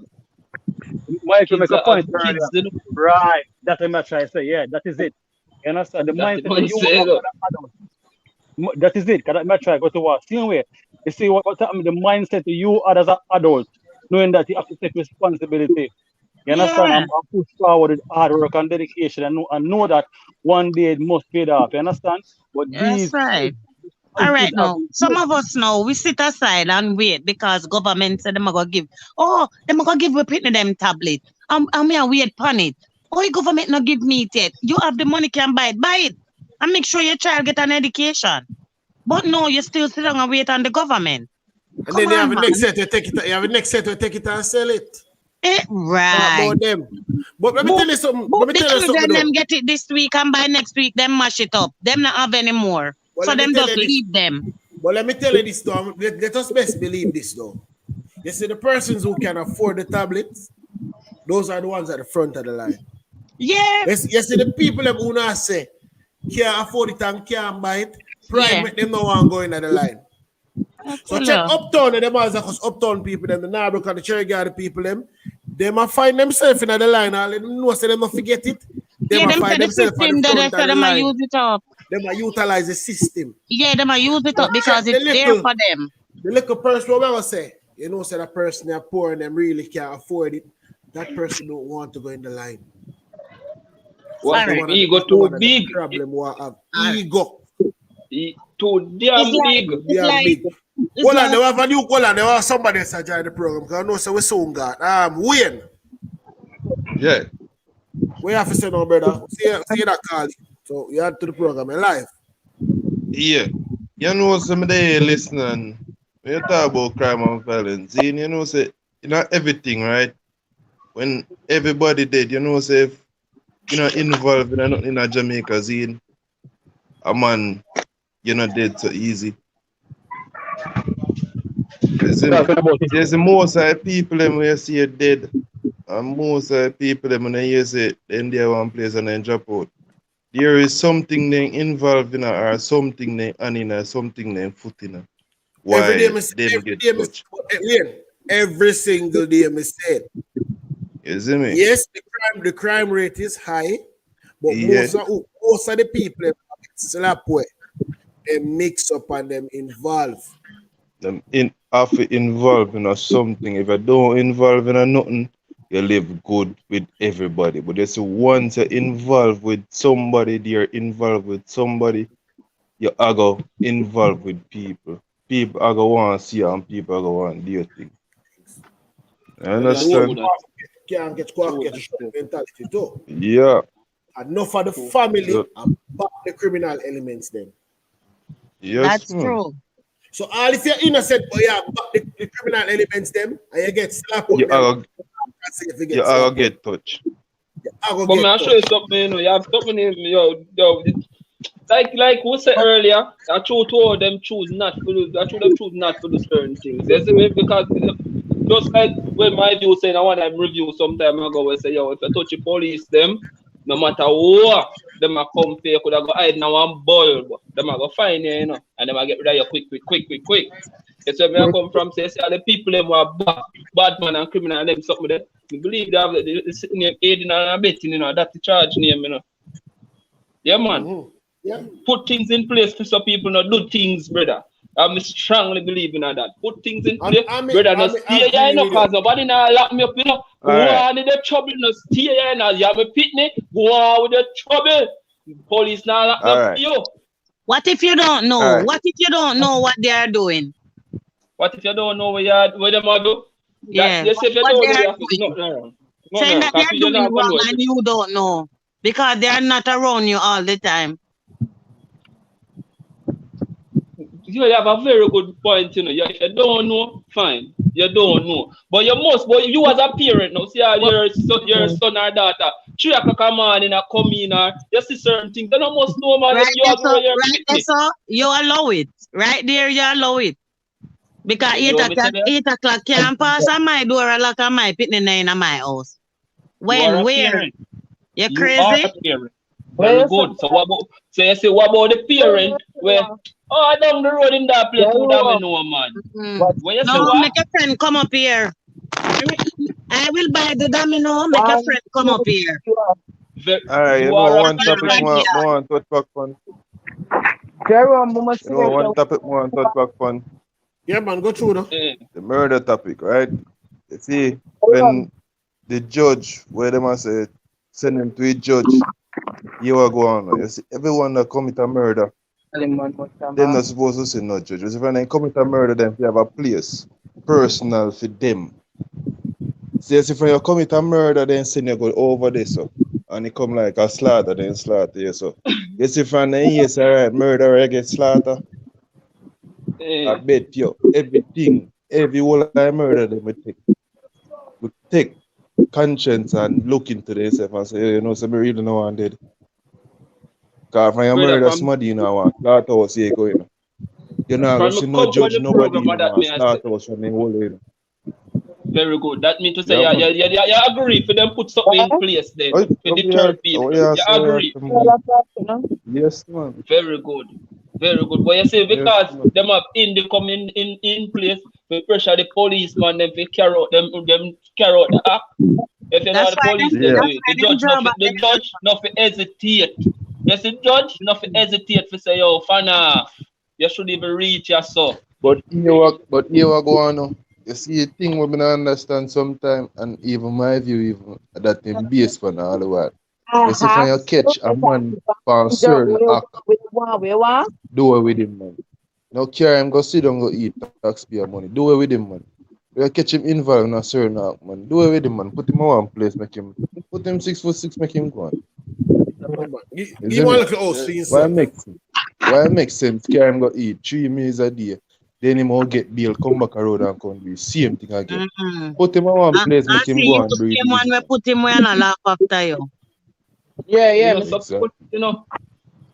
Mike will Kids make a are point earlier. kids, you know. Right. That's what I'm trying to say. Yeah, that is it. You understand? The That's the mindset that you mindset, have you know. as an adult. That is it. Because I'm trying to go to what? Same way. You see what's happening? The mindset you are as an adult, knowing that you have to take responsibility. You understand? Yeah. I'm push forward with hard work and dedication and know that one day it must pay off. You understand? But That's right. kids All right, have now some of us now we sit aside and wait because government said them are gonna give. Oh, them are gonna give we pitney them tablet. And me a wait upon it. Oh, government not give me it yet. You have the money, can buy it, and make sure your child get an education. But no, you still sit down and wait on the government. And Come then you on, have a man. next set to take it. You have a next set to take it and sell it. Right. About them. But let me tell you something. But Let me the tell you something. children Though. them get it this week and by next week them mash it up. Them not have any more. Well, So let me them tell just you this. leave them. But let me tell you this, though. Let us best believe this, though. You see, the persons who can afford the tablets, those are the ones at the front of the line. Yeah. You see, the people that who not say can't afford it and can't buy it, pride make them no one go into the line. So check uptown and them as because uptown people, them the Narbrook and the Cherry Garden people, them might find themselves in the line. All them know so them not forget it. They might find themselves at the front of the line. Use it up. They might utilize the system. Yeah, they might use it up because it's there for them. The little person, what I was say, you know, say that person they are poor and them really can't afford it. That person don't want to go in the line. What ego too big. Problem we have ego. Too damn big. Damn big. Hold on, they have a new call and they have somebody else to join the program because I know so we soon got. Wayne. Yeah. We have to say no, brother. See you that call. So you add to the program live. Yeah. You know some of the listening. When you talk about crime and violence, you know, say not everything, right? When everybody dead, you know, say if you're not involved in nothing in Jamaica, zine, a man, you're not dead so easy. There's the most people them where you see it dead, and most people them when you say then they one place and then drop out. There is something they involved in or something they on in or something they foot in. Why every day, every single day, I say it. You see me? Yes, the crime rate is high, but most of the people that slap way, they mix up and them involve. Them involved in something. If I don't involve in nothing, you live good with everybody. But just once you're involved with somebody, you're involved with somebody, you are go involved with people. People are going to want to see you and people are going to want to do your thing. You understand? Can't get mentality too. Yeah. Enough for the family and back the criminal elements then. Yes, that's true. So all if you're innocent, but yeah, back the criminal elements them and you get slapped with them. You are going to get touched. But may I show you something, you know, you have something, like we said earlier, I choose two of them choose not to do certain things. Because Just like when my view saying I want to review some time ago, we say, yo, if you touch the police, them, no matter what, them a come for you, could have go hide now one bulb. Them a go find you, you know, and them a get rid of you quick. It's where me I come from, say all the people them who are bad man and criminal and them something there. Me believe they have the name aiding and abetting, you know, that's the charge name, you know. Yeah, man. Yeah. Put things in place for some people not do things, brother. I strongly believe in that. Put things in place, brother. No stay here, you know, cause nobody now lock me up, you know. Go on in the trouble, no stay here now. You have a pitney, go on with the trouble. Police now lock me up for you. What if you don't know? What if you don't know what they are doing? What if you don't know what them are do? Yeah. Yes, if you What don't they know, are you have to doing. Saying that they're doing wrong and you don't know because they are not around you all the time. You have a very good point, you know. If you don't know, fine. You don't know. But you must, but you as a parent now, see how your son or daughter, 3 o'clock in the morning or come in or you see certain things, then you must know, man, Right you have to your there, so you allow it. Right there, you allow it. Because 8 o'clock can't pass on my door, I lock on my pitney in my house. When? Where? You crazy? You are a parent. Very good. So what about, so you say, what about the parent where, oh, down the road in that place, who that know, man? When you say No, what? make a friend come up here. I will buy the domino, make a friend come up here. Alright, you know one topic more want to touch back on. You know one topic more want to touch back on. Yeah, man, go through now. The murder topic, right? You see, when the judge, where them a say, send him to a judge, you are going on. You see, everyone that commit a murder, they're not supposed to say no judge. Because if they commit a murder, then they have a place personal for them. See, if you commit a murder, then send you go over this, so, and it come like a slaughter, then slaughter you. So, you see, from the yes, alright, murderer get slaughter. I bet you everything, every whole I murder them we take conscience and look into themselves and say, hey, you know, so me really know I'm dead. Because when you murder somebody, you know, slaughter was here going. You know, I see no judge, nobody, you know, slaughter was from the whole way. Very good. That means to say, you agree for them put something in place then to deter people. You agree? Yes, man. Very good. Very good. But you say because them have Indy coming in place, we pressure the policeman them to carry out them carry out the act. If you know the police they do it, the judge not hesitate. Yes, the judge not hesitate to say, yo, fan off. You should even reach your son. But here we go on now. You see a thing we don't understand sometimes, and even my view, even that in base for all the while. You see, when you catch a man for a certain act, do it with him, man. Now carry him, go sit down, go eat taxpayer money. Do it with him, man. You catch him involved in a certain act, man. Do it with him, man. Put him in one place, put him 6'6", make him go on. Give one little house for yourself. Why make sense? Carry him, go eat 3 meals a day. Then him will get bail, come back around and come do same thing again. Put him in one place, make him go and breathe. One we put him where and laugh after you. Yeah. You know,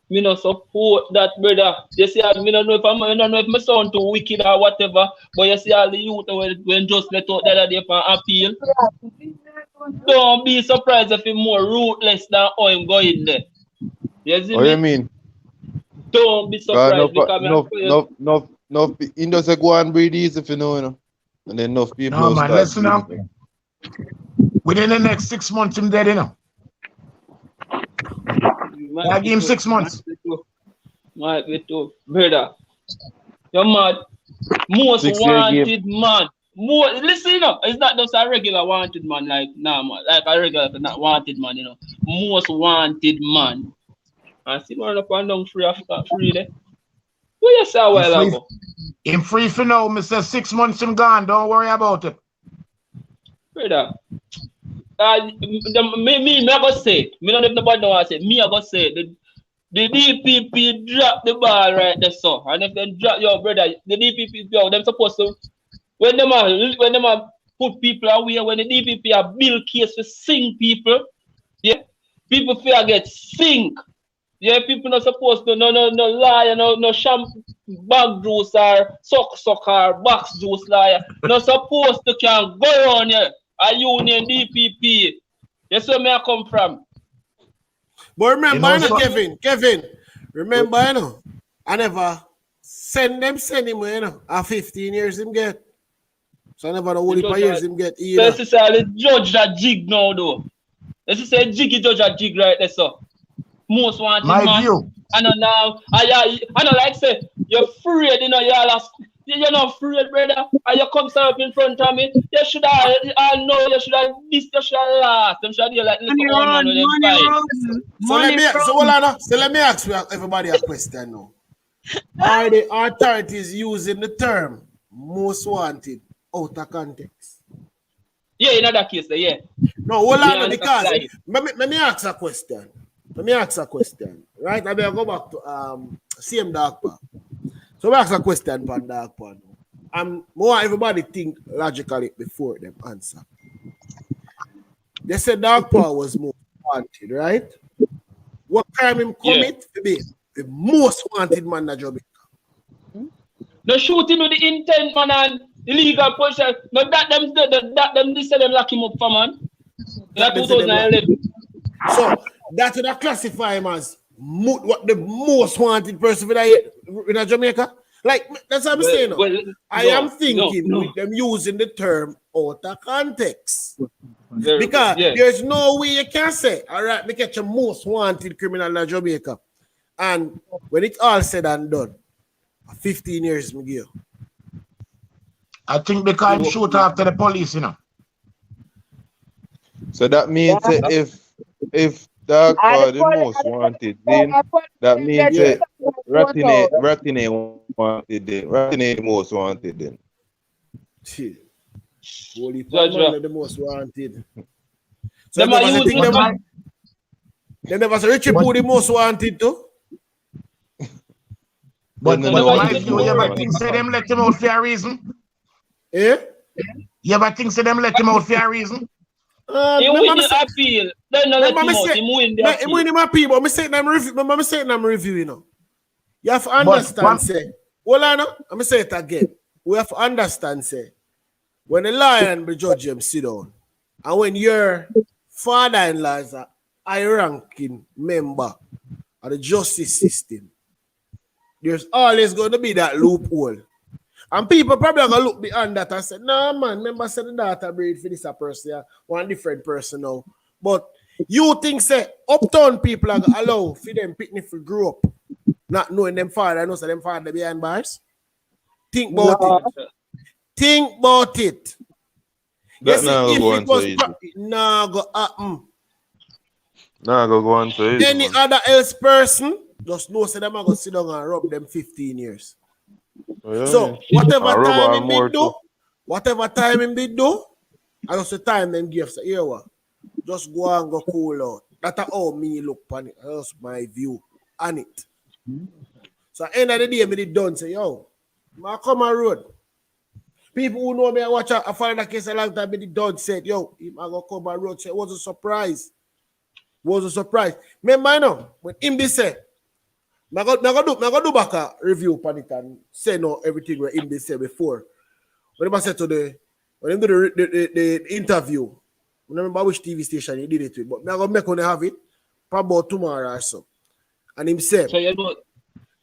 me no support that, brother. You see, I don't know if my sound too wicked or whatever, but you see all the youth when just let out that day for appeal. Don't be surprised if he's more ruthless than how him going there. You see what me? You mean? Don't be surprised No, he doesn't go and breathe easy if you know, and then enough people. No, man, listen up. Within the next 6 months, him dead, you know. I give him 6 months. Might be too, brother. You're mad. Most wanted man. More, listen, you know, it's not just a regular wanted man, like man, like a regular not wanted man, you know. Most wanted man. And see man up and down free after free there. What you say a while ago? Him free for now, Mr. 6 months him gone. Don't worry about it. Brother. Me I go say it. Me don't know if nobody know what I say. Me I go say it. The DPP drop the ball right there, so. And if they drop your brother, the DPP, yo, them supposed to when them are put people away, when the DPP are build case to sing people, yeah, people fear get sink. Yeah, people not supposed to no lie, no sham bag juice or suck or box juice liar. Not supposed to can go on here. A union DPP. That's where me I come from. But remember, You know, Kevin, remember, I never send him, at 15 years him get. So I never know what years him get either. This is the judge that jig now though. This is a jiggy judge that jig right there, so. Most wanted my man. view. I know now. I know like say you're afraid, you're not afraid, brother. And you come stand up in front of me. You should have know you should have this, you should have last. Them should have like little old man with them fight. So let me ask you everybody a question now. Are the authorities using the term most wanted out of context? Yeah, in that case, yeah. No, hold on, because let me ask a question. Right? I better go back to same Dawg. So we ask a question from Dawg. And more everybody think logically before them answer. They said Dawg was most wanted, right? What crime him commit to be the most wanted man in Jamaica? No shooting with the intent, man, and illegal possession. No, them this them lock him up for, man. That 2011. So that would classify him as what the most wanted person in Jamaica. Like that's what I'm saying. I am thinking with them using the term out of context. Because there's no way you can say, all right, me catch a most wanted criminal in Jamaica. And when it's all said and done, 15 years, me give. I think because him shoot after the police, So that means if Dawg the most wanted, then that means Ratine wanted then. Ratine the most wanted then. Holy man, the most wanted. So they never say Richie Poo the most wanted too. But my view, you ever think say them let him out for a reason? Eh? You ever think say them let him out for a reason? He win the appeal. Then not let him out. He win the appeal. He win him appeal, but I'm saying I'm review, You have to understand, say. Hold on, I'm say it again. We have to understand, say, when the lion be judge him sit down, and when your father-in-law is a high-ranking member of the justice system, there's always going to be that loophole. And people probably are going to look beyond that and say, no, man, remember say the data breed for this person, one different person now. But you think, say, uptown people are going to allow for them picnic to grow up, not knowing them father, I know say them father behind bars? Think about it. Think about it. That now go on so easy. Nah, go happen. Nah, go on so easy. Any other else person just know say them are going to sit down and rub them 15 years. Oh, yeah. So whatever time him did do, and also time them give say, here what, just go and go cool out. That's how me look on it. That's my view on it. So at the end of the day, me did done say, yo, I come on road. People who know me and watch a father case a long time, me did done said, yo, I go come on road. Say, it was a surprise. Remember, I know, when him be said, I go do back a review upon it and say no everything where him they said before. When I said to when him do the interview, I don't remember which TV station he did it with, but I go make one have it probably about tomorrow or so. And him said, so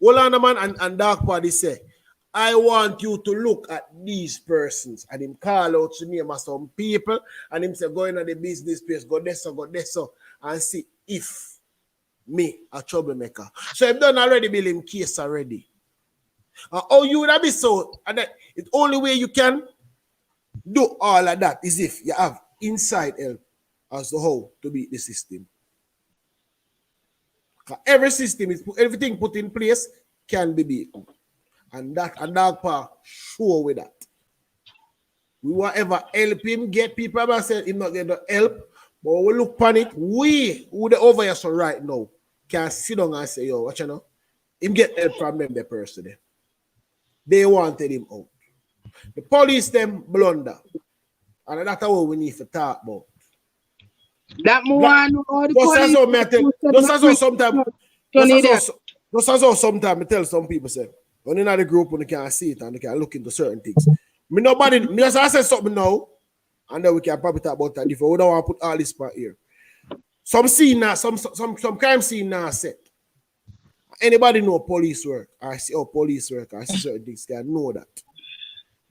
hold on, man, and Dawg Party say, I want you to look at these persons, and him call out to name of some people, and him say, go into the business place, go this so, and see if me a troublemaker. So I've done already build him case already. Oh, you would have been so, and the only way you can do all of that is if you have inside help as to how to beat the system. Every system is everything put in place can be beaten. And that a Dawg Park sure with that. We want ever help him get people. I said him not get the help, but we look upon it. We who the over here so right now can sit down and say, yo, what you know? Him get help from them, the person there. They wanted him out. The police them blunder. And that's what we need to talk about. That one sometimes I tell some people say, When in the group, when you can see it and you can look into certain things. Me just I say something now, and then we can probably talk about that. If we don't want to put all this part here. Some scene now, some crime scene now set. Anybody know police work? I see police work. I see certain things. Can know that.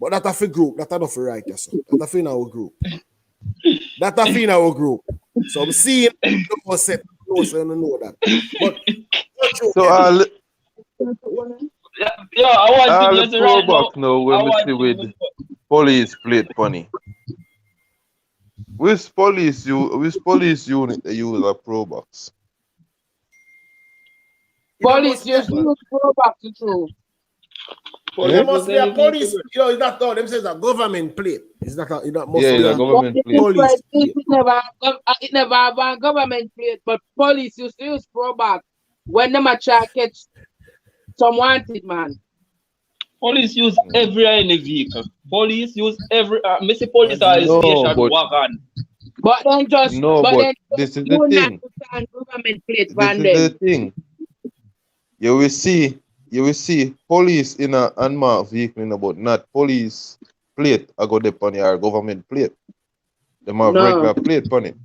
But that's a for group. That's not for right. That's a for in our group. That's a for in our group. Some scene no set. No, so you don't know that. But So I want all to the just right now. throwback now when we see with police plate funny. Which police unit they use a pro box? Police use pro box to true. There must be a police, it's not all them says a government plate. It's not it's not must Yeah, be it's a government plate. police plate. It never have a government plate, but police used to use pro box when them a try catch some wanted man. Police use every any vehicle. Police use every Missy police are station wagon. But then just this is the thing. Government plate This van is them. the thing. You will see police in a unmarked vehicle, but not police plate. I got up on your government plate. They have regular plate on it.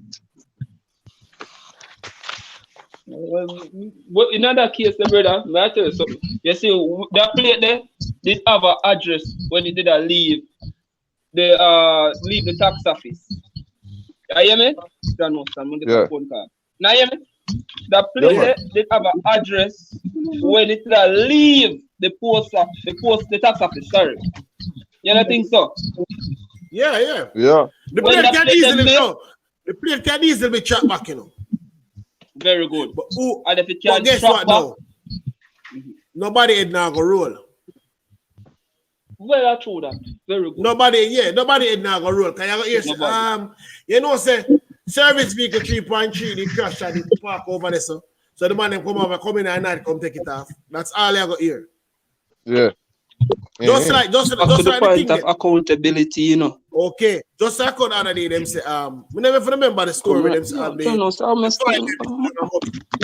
Well, in that case, the brother, may I tell you something? You see, that plate there did have an address when it did leave the tax office. You hear me? Yeah. Now hear me? The plate there did have an address when it did leave the tax office. Sorry, you don't think so? Yeah. Yeah. The plate can easily The plate can easily be tracked back, you know. Very good. But guess what now? Nobody had now go roll. Well, that's true that. Very good. Nobody had now go roll. Can you hear? You know, say service vehicle 3.3, they crash and they park over there, so the man them come in at night, come take it off. That's all I got here. Yeah. Just like the point of accountability, you know. Okay, just like on other day, them say, we never remember the story with them say,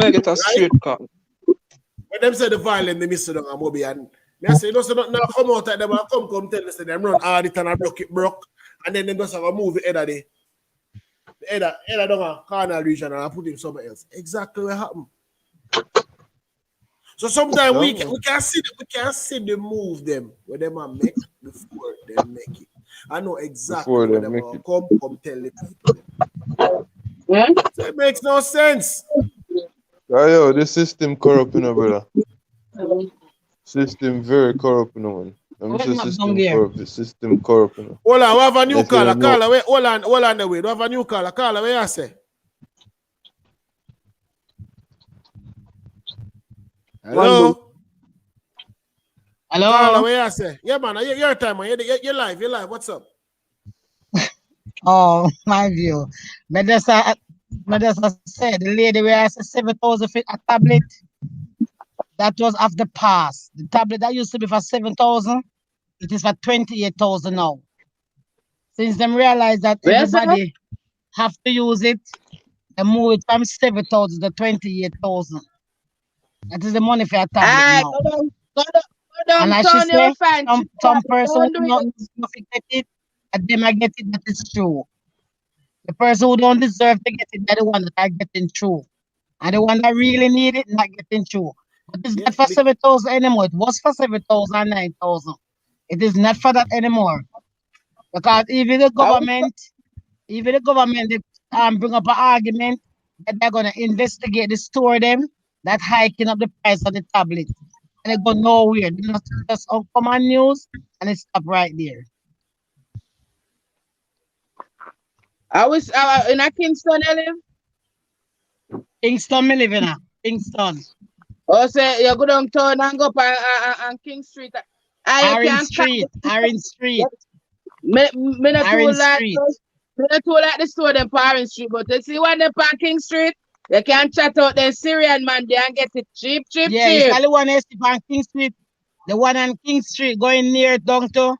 I get a straight car. When them say the violence, they miss it on a mobile, and I say, don't now come out at them, come tell us, them run hard it and I broke, and then they just have a move the head of the head down a corner region and I put him somewhere else. Exactly what happened. So sometimes we can see the move them where they might make before they make it. I know exactly where they will come tell the people. Yeah? So it makes no sense. Yo, the system corrupt, you know, brother. System very corrupt, you know, man. I'm just system corrupt. The system corrupt, you know. Hold on, we have a new caller. Hold on the way. We have a new caller. Caller, where you say? Hello? Hello? Caller, where you say? Yeah, man. Your time, man. You're live. What's up? Oh, my view. Medessa said the lady where I said 7,000 for a tablet. That was after pass. The tablet that used to be for 7,000, it is for 28,000 now. Since them realize that everybody have to use it, they move it from 7,000 to 28,000. That is the money for a tablet now. Go down, and as she say, some person who don't get it, and them I get it, that is true. The person who don't deserve to get it, they're the one that are getting through. And the one that really need it, not getting through. But it's not for 7,000 anymore. It was for 7,000 and 9,000. It is not for that anymore. Because even the government, they bring up an argument that they're going to investigate the store them that hiking up the price of the tablet. And they go nowhere. They just come on news and it stop right there. I was in a Kingston, I live. Kingston, I live in a Kingston. Oh, say you go downtown and go up on King Street. Orange Street. Me not too like the store them on Orange Street, but you see when they on King Street, you can chat out the Syrian man there and get it cheap. Yeah, it's the one on King Street. The one on King Street going near down to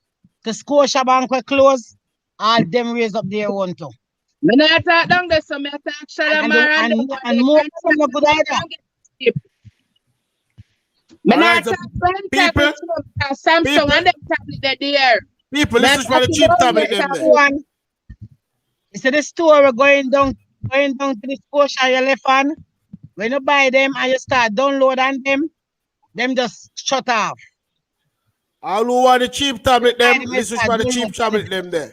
Scotia Bank where close. All them raise up their own too. Me not talk down there, so me talk Shalamar and more of them are good either. Me All not right, so people, Samsung and them tablet that there. People, this is for the cheap tablet them there. One. You see the store we're going down to the Scotia you left on. When you buy them and you start downloading them just shut off. All who want the cheap tablet them, this is for the cheap tablet them there.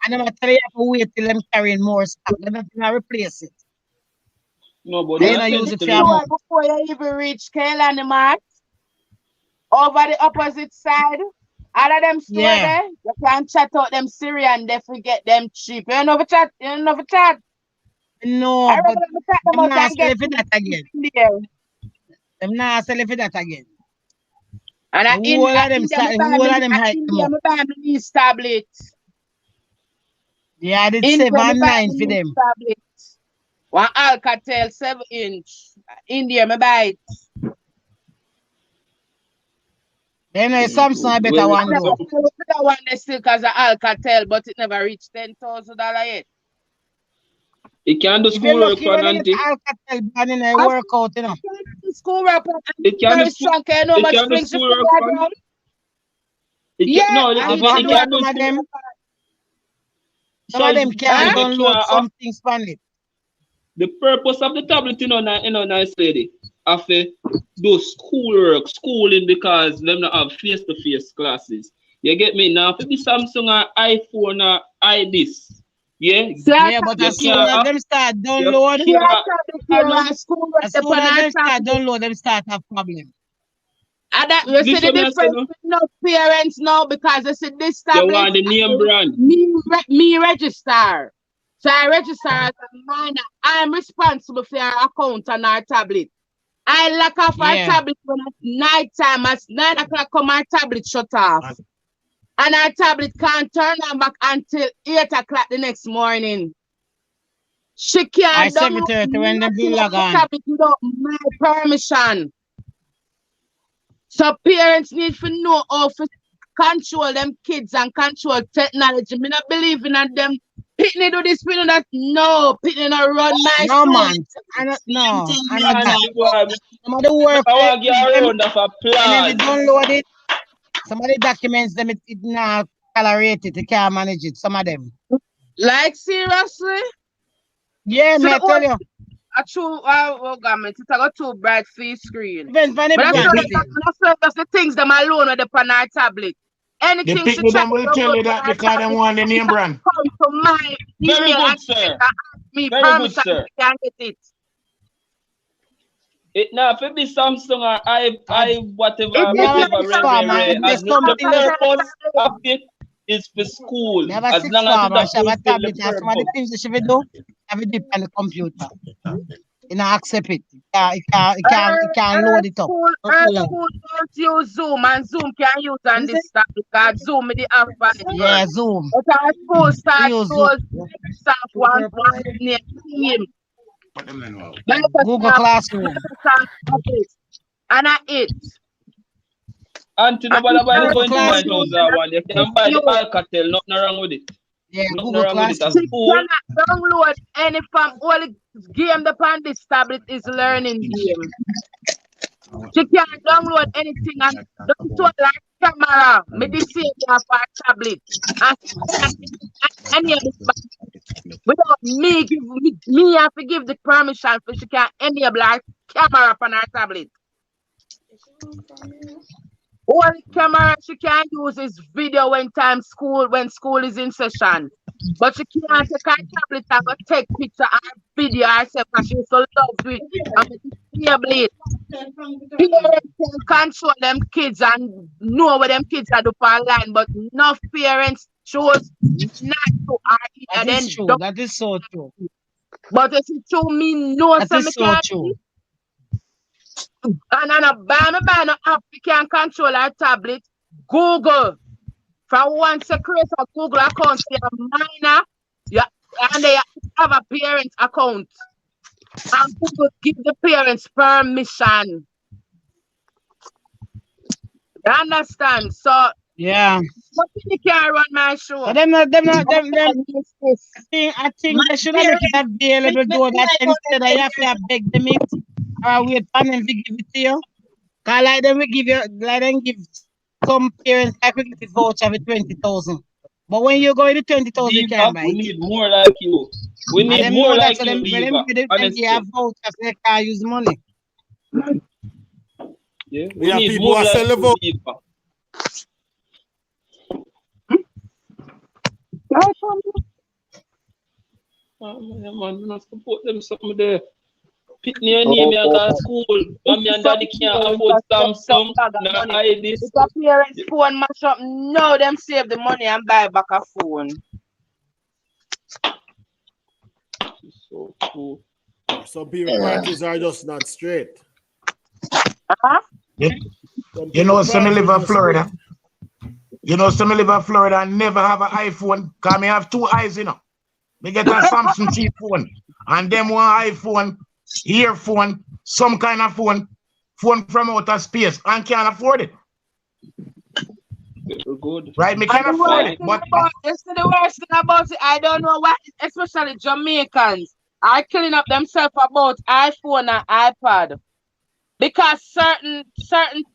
And I'm tell you have to wait till them carrying more stock. They're not gonna replace it. No, but They don't use it for your money. Before you even reach Kayla and Mart, over the opposite side, all of them store there, you can chat out them Syrian, they forget them cheap. You know the chat? No, I but remember them not sell for that again. Them not sell for that again. And I whole of them hype them up. buy me these tablets. Yeah, I did 7 and 9 for them. Tablets. One Alcatel 7-inch. India, me buy it. Then Samsung a better one though. Better one they still cause of Alcatel, but it never reached $10,000 yet. It can do schoolwork for Nanti. Alcatel ban in a workout, you know. Schoolwork. It can do schoolwork for Some of them can't download some things from it. The purpose of the tablet, nice lady, have to do schoolwork, schooling because them not have face-to-face classes. You get me? Now, if it be Samsung or iPhone or iDis, yeah, but as soon as them start download, them start have problem. And that you see the difference with no parents now because they see this tablet. You want the name brand. Me register. So I register as a minor. I'm responsible for our account on our tablet. I lock off our tablet when it's night time. At 9 o'clock come our tablet shut off. And our tablet can't turn on back until 8 o'clock the next morning. She can't download when the bill log on. Tablet without my permission. So parents need to know how to control them kids and control technology. Me not believing in them. Pitney do this, Pitney that. No, Pitney not run my no man. I'm not some of the work. I get a round of applause. And then they download it. Some of the documents them it not tolerated. They can't manage it. Some of them. Like seriously? Yeah, so me I tell you. A true government, it's got too bright for your screen. But that's the things them alone with the on our tablet. Anything the people them will tell you that because they want the name brand. Come to my very good, sir. Me very good, sir. Can get it. It now if it be Samsung or whatever, the purpose of it is for school. Never as long as it have a tablet and some of the things that she will do, have it on the computer. You know, accept it. It can't load it up. School don't use Zoom and Zoom can use on this stuff because Zoom is the app. Yeah, Zoom. But our school starts one name. Google Classroom. And I it. Until nobody buy the 21,000 one, you can buy the Alcatel, nothing wrong with it. Yeah, nothing Google wrong with it. You cannot download any from all the game upon this tablet is learning game. You can't download anything and don't show like camera. Me this same for tablet. Any of this without me have to give the permission for she can enable our camera upon our tablet. All the camera she can use is video when school is in session. But she can't take her tablet and go take picture or video herself because she's so loved with it. Parents can control them kids and know what them kids are doing online, but enough parents choose not to. That is so true. But if you show me no, that is so true. And on a buy no app, you can control our tablet. Google. For once you create a Google account, you're a minor, and they have a parent account. And Google give the parents permission. You understand? So yeah. But you can't run my show. But I think they should have make it available though that instead of you have to beg them it or wait for them to give it to you. Cause like them we give you, like them give some parents like we get the voucher with 20,000. But when you go in the 20,000, you can't buy we it. need more like you. We And need them more know that, like so you, them when them Diva. give them Honestly. give voucher, so they can't use money. Yeah, We we have need people more who like sell the you, vote. Diva. Man, we not support them something there. Pick me a name and go to school. Mommy and daddy can't afford Samsung. Nah, I this. If a parents' phone mash up, no, them save the money and buy back a phone. So cool. Some people priorities are just not straight. You know, some live in Florida. You know, some live in Florida and never have an iPhone. Cause me have two eyes, you know. Me get a Samsung cheap phone. And them one iPhone, earphone, some kind of phone from outer space and can't afford it. Good. Right, me can afford it. But The worst thing about it, I don't know why, especially Jamaicans are killing up themselves about iPhone and iPad. Because certain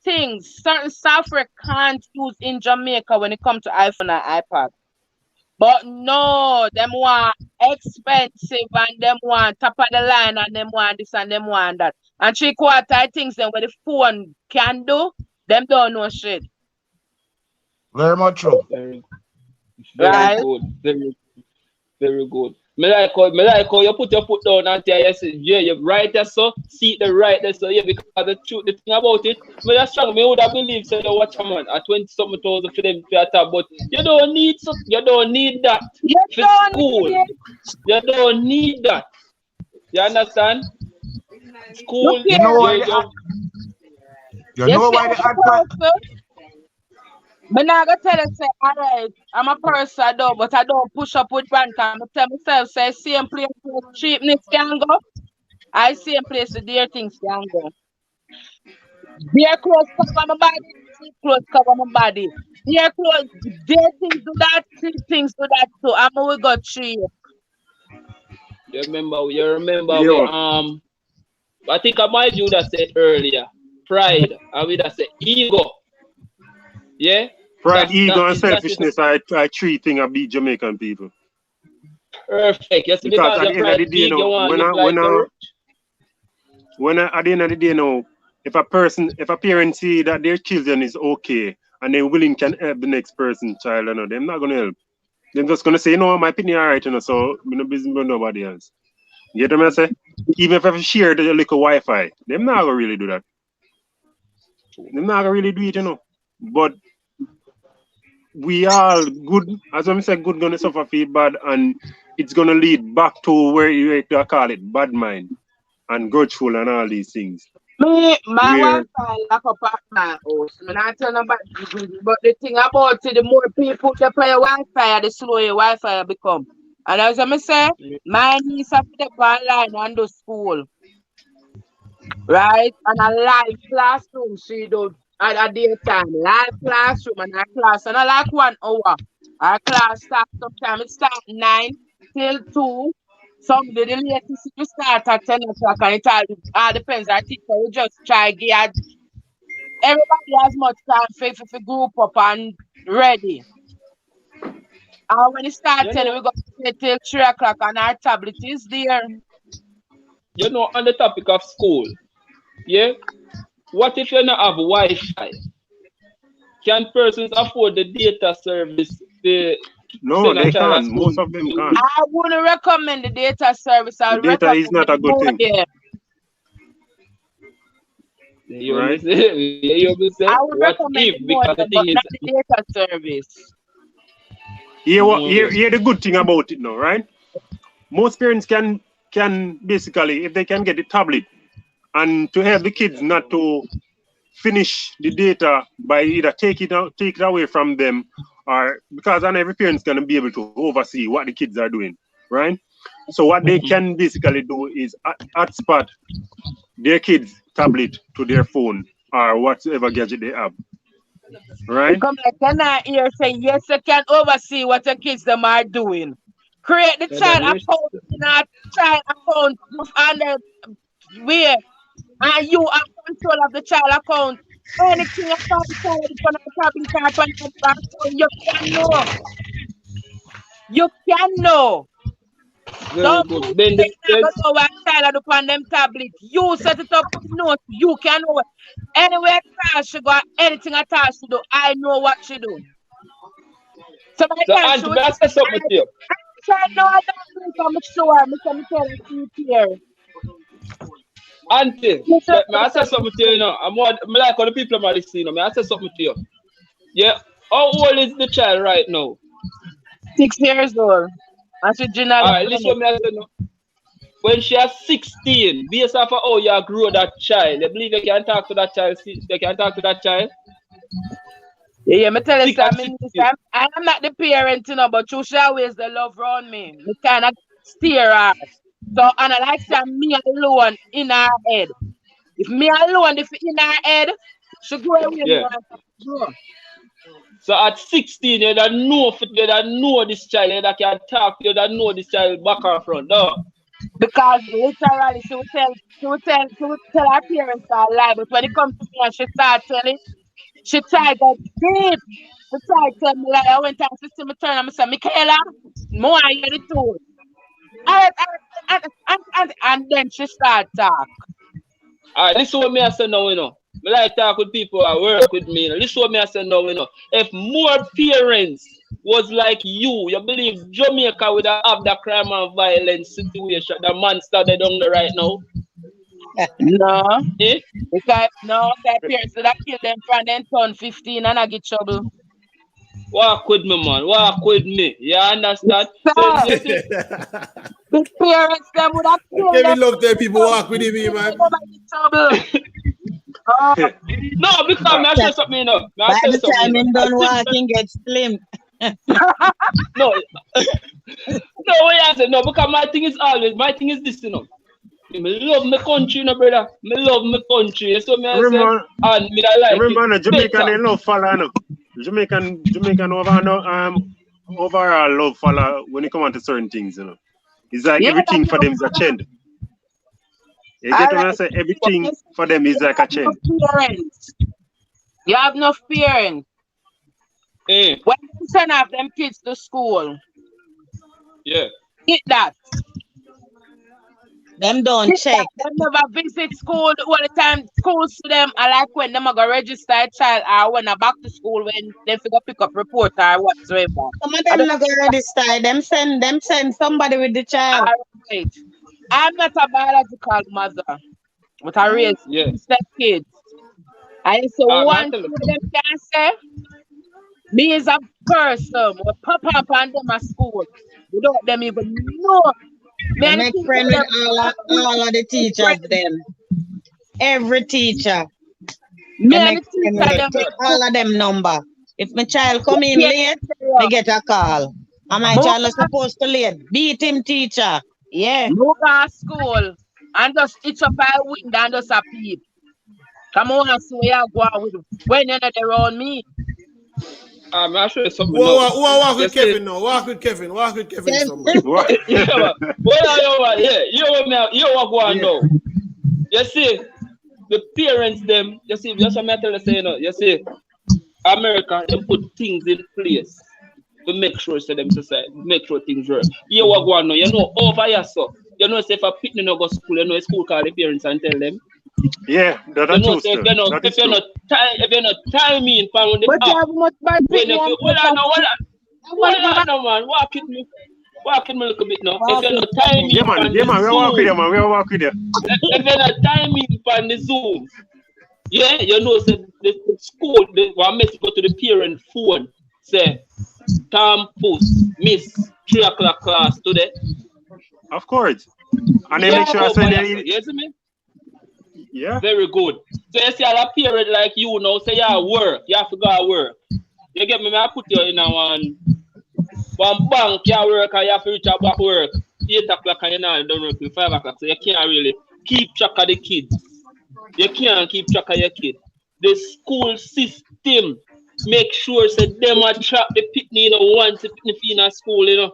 things, certain software can't use in Jamaica when it comes to iPhone and iPad. But no, them want expensive and them want top of the line and them want this and them want that. And 3/4 things then what the phone can do, them don't know shit. very much true. Very Right? good. Very good. Me like how you put your foot down and tell you say, yeah, you're right there, so see the right there, so yeah, because the thing about it, me that's strong. Me would have believed so you watch a man at 20-something thousand for them to attack, but you don't need that for school. You don't need that. You understand? School, you know why the iPad. But now I gotta tell you, say, alright, I'm a person though, but I don't push up with brand. I tell myself, say, same place where cheapness can go, I same place the dear things can go. Dear clothes cover my body, cheap clothes cover my body. Dear clothes, dear things do that, cheap things do that too. I'm we got three. You remember we I think I might do that said earlier. Pride, and we that say ego. Yeah? Pride, ego, and selfishness are three things that beat Jamaican people. Perfect. Yes, because at the end of the day, at the end of the day, now, if a parent see that their children is okay and they're willing can help the next person's child, you know, they're not gonna help. They're just gonna say, you know, my opinion alright, you know, so I'm no business with nobody else. You get what I say? Even if I share the little Wi-Fi, they're not gonna really do that. They're not gonna really do it, you know. But we are good, as I said, good gonna suffer for bad, and it's gonna lead back to where you call it bad mind and grudgeful and all these things. My Wi-Fi lock up at my house. I'm not telling nobody, but the thing about it, the more people that play Wi-Fi, the slower your Wi-Fi become. And as I say, my niece have to go online and do school. Right? And a live classroom she do at a daytime. Live classroom and a class. And I like 1 hour. Our class starts sometimes it starts 9 till 2. Some the latest we start at 10 o'clock and it all depends. I think we just try to get everybody has much time for group up and ready. And when it starts 10, we go to till 3 o'clock and our tablet is there. You know, on the topic of school, yeah? What if you don't have Wi-Fi? Can persons afford the data service? No, they can't. Most of them can't. I wouldn't recommend the data service. The data is not a good thing. Right? I would recommend it more, but not the data service. Hear the good thing about it now, right? Most parents can basically, if they can get the tablet, and to help the kids not to finish the data by either take it away from them, or because not every parent's gonna be able to oversee what the kids are doing, right? So what they can basically do is hotspot their kids' tablet to their phone or whatever gadget they have. Right? Come like, can I hear say yes, you can oversee what the kids them are doing. Create the child account, not child account under where and you have control of the child account. Anything about the child is going to tablet card on the back, you can know. You can know. Very Don't good. think Bend they the never best. know what child upon them tablet. You set it up with notes. You can know. Anywhere child should go, anything a child should do, I know what she do. So my So, time she Auntie, would may I say something to you? I know I don't think I'm sure. I'm telling you here. Auntie, may I say something to you, you know? I'm like all the people I'm listening, you know. May I say something to you? Yeah. How old is the child right now? 6 years old. And she generally. All right, listen what me I say now. When she is 16, based off of how you grow that child, you believe you can talk to that child? You can talk to that child? Yeah, me tell you something. I'm not the parent, you know, but you should always the love around me. Me kind of steer her. So, and I like to me alone in her head. If me alone, if in her head, she go away. Yeah. So at 16, you don't know this child, you can talk, you don't know this child back and front, no? Because literally she would tell her parents a lie, but when it comes to me and she start telling, she tried to deep. She tried to tell me like I went and see me turn and I said, Michaela, more I hear the truth. And then she start talk. Alright, listen what me I say now, you know. I like talk with people that work with me, you know. Listen what me I say now, you know. If more parents was like you believe Jamaica would have that crime and violence situation, the monster they down there right now? No. Eh? Because no, that parents that kill them from them turn 15 and I get trouble. Walk with me, man. Walk with me. You understand? So, you see, the parents them would have killed them. Kevin love them people walk with him, man. No, because I say something, you know. By the time him done walking, get slim. No, what I say, no, because my thing is this, you know. I love my country, you know, brother. I love my country. So me I say, and me I like remember, it. Jamaican they love follow, no. Jamaican overall love follow when it comes to certain things, you know. It's like everything for them is a trend. You get what I say? Everything for them is like a trend. You have no parents. When you send off them kids to school, yeah, hit that. Them don't check. Them never visit school all the time. Schools to them I like when them go register a child or when I back to school when they figure pick up report or whatsoever. Some of them not go register. Them send somebody with the child. Right. I'm not a biological mother, but I raise step kids. I say one thing them can say, me is a person will pop up on them at school without them even know. I make friend with all of the teachers them. Every teacher. Take all of them number. If my child come in late, I get a call. And my child is supposed to late. Beat him, teacher. Yeah. Move to school and just itch up our window and just a peep. Come on and see where you go with when you're not around me. I'm not sure something. Walk with Kevin now. Walk with Kevin. Somebody. Yeah, you what going now? You see, the parents them. You see, just what I tell you, you know. You see, America they put things in place to make sure so them society, make sure things work. You what going now? You know over here so. You know, say if a picnic no go school, you know, school call the parents and tell them. Yeah, that's true. If you're not timing for when they but you have much bad people. Hold on, man. Walk with me a little bit now. If you're not timing, yeah, man, we walk with you. If you're not timing for the Zoom, yeah, you know, say the school, they want me to go to the parent phone, say, campus, miss 3 o'clock class today. Of course. And then make sure I send you. You see me? Yeah. Very good. So you see a parent like you now say you work, you have to go to work. You get me? I put you in one bank, you work and you have to reach out back work. 8 o'clock and you know don't work till 5 o'clock. So you can't really keep track of the kids. You can't keep track of your kid. The school system make sure so them attract the pitney, you know, once the pitney in a school, you know.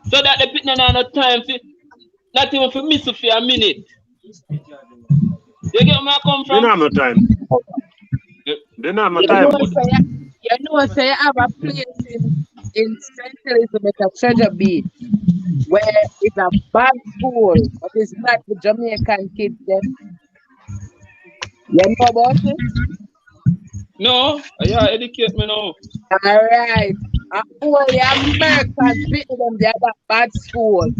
So that the pitney have no time for not even for miss for a minute. You get where I come They from? don't have no time. They don't have no You time. know, But say I have a place in St. Elizabeth at Treasure Beach where it's a bad school, but it's not the Jamaican kids then. You know about it? No, yeah, educate me now. All right. Only Americans beating them, they have a bad school.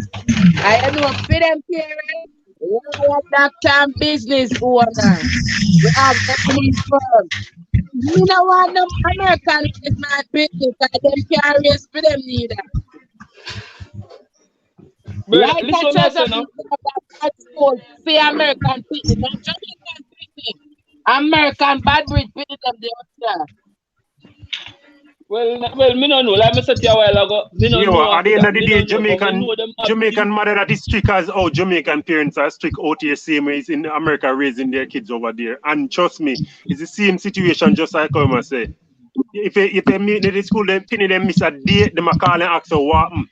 I know for them parents, lawyer, doctor, and business owner. We have economic firm. Me no want them American raise my business, because them can't raise for them neither. Brother, Like listen a what I treasure say now. beach have that bad school for American people, not Jamaican people. American bad breed people them they out there. Well, me no know. Like I said to you a while ago, me no you know know, at after the end that. of the Me day, no know, but me know them Jamaican mother that is strict as how Jamaican parents are strict out here, same way as in America raising their kids over there. And trust me, it's the same situation, just like I say. If they meet in the school, they pin them miss a day, them a call and ask her what happened.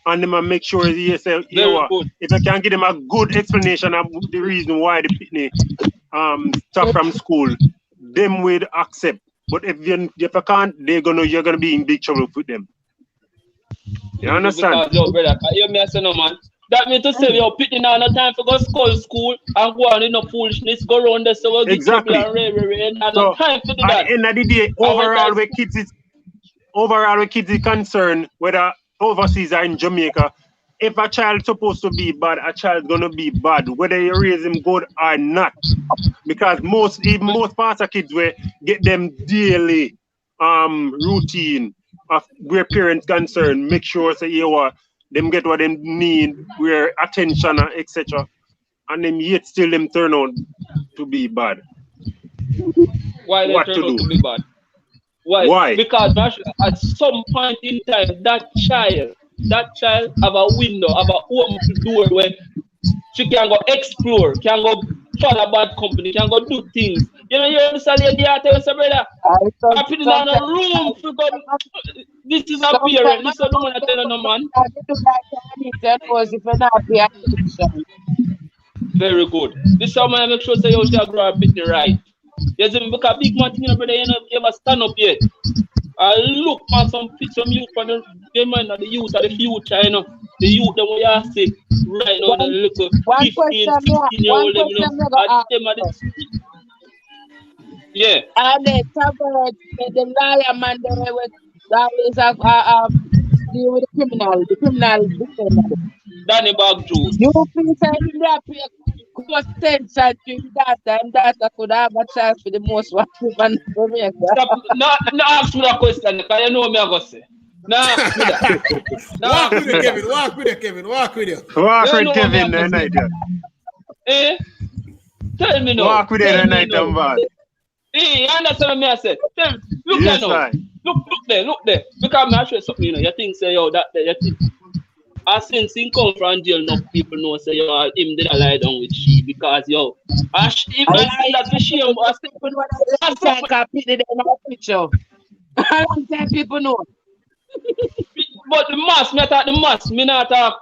And them a make sure they say, you know what, if I can give them a good explanation of the reason why the pitney stop from school, them would accept. But if you can't, you're gonna be in big trouble with them. You understand? Because, yo, brother, you hear me say no, man. That means to say, yo, pitting on no time for go school and go on in no foolishness, go around there so we'll get trouble and and no time to do that. At the end of the day, overall, with kids is concerned, whether overseas or in Jamaica, if a child supposed to be bad, a child gonna be bad, whether you raise him good or not. Because most parts of kids will get them daily routine of where parents concerned, make sure say you what them get what them need, where attention etc. And them yet still them turn out to be bad. Why they what turn to out do? to be bad? Why? Because at some point in time, that child have a window, have a open door where she can go explore, can go follow bad company, can go do things. You know, you understand the idea, tell us, brother. I put it on a room for God. This is a parent. This is the one I tell no man. Very good. This is how I make sure say you shall grow up pitney right. There's even because big man thing, brother, you ever stand up yet. I look for some youth for the mind of the youth of the future, you know. The youth them we are sick right now, the little 15, 16-year-old them, you know. Yeah. And they covered the liar man there with always have deal with the criminal defender. Danny Bag Juice. You feel saying that pay close attention to that could have a chance for the most one man Jamaica. Stop, no ask me that question, because you know me I go say. No ask me that. Walk with it, Kevin. Walk with it, Kevin. Walk with it. Walk with Kevin the night. Eh? Tell me no. Walk with it the night, man. Hey, you understand what me I said? Look yes, there now. Look there. Because I show you something, you know. You think say yo that there, you think. As since he come from jail, enough people know say yo him did a lie down with she because yo. Him that's the shame. I can't put it in our picture. I don't tell people know. But the mass, me attack the mass, me not talk.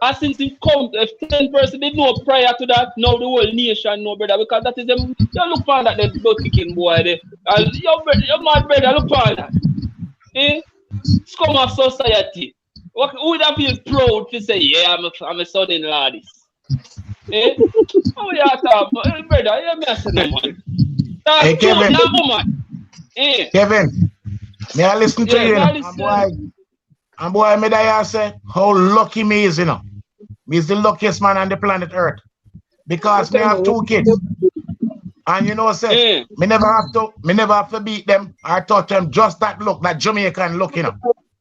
As since he come, if 10 person did know prior to that, now the whole nation know, brother, because that is them. You look for that, them blood kicking boy there. And your mad brother, look for that. Eh? Scum of society. Who would have feel proud to say, yeah, I'm a son-in-law this? Eh? How you talk, brother? You me say no man. Hey, Kevin. That woman. Eh? Kevin, may I listen to you? And boy, me that say how lucky me is, you know. Me is the luckiest man on the planet Earth. Because me have 2 kids. And you know, say, me never have to beat them or touch them. Just that look, that Jamaican look, you know.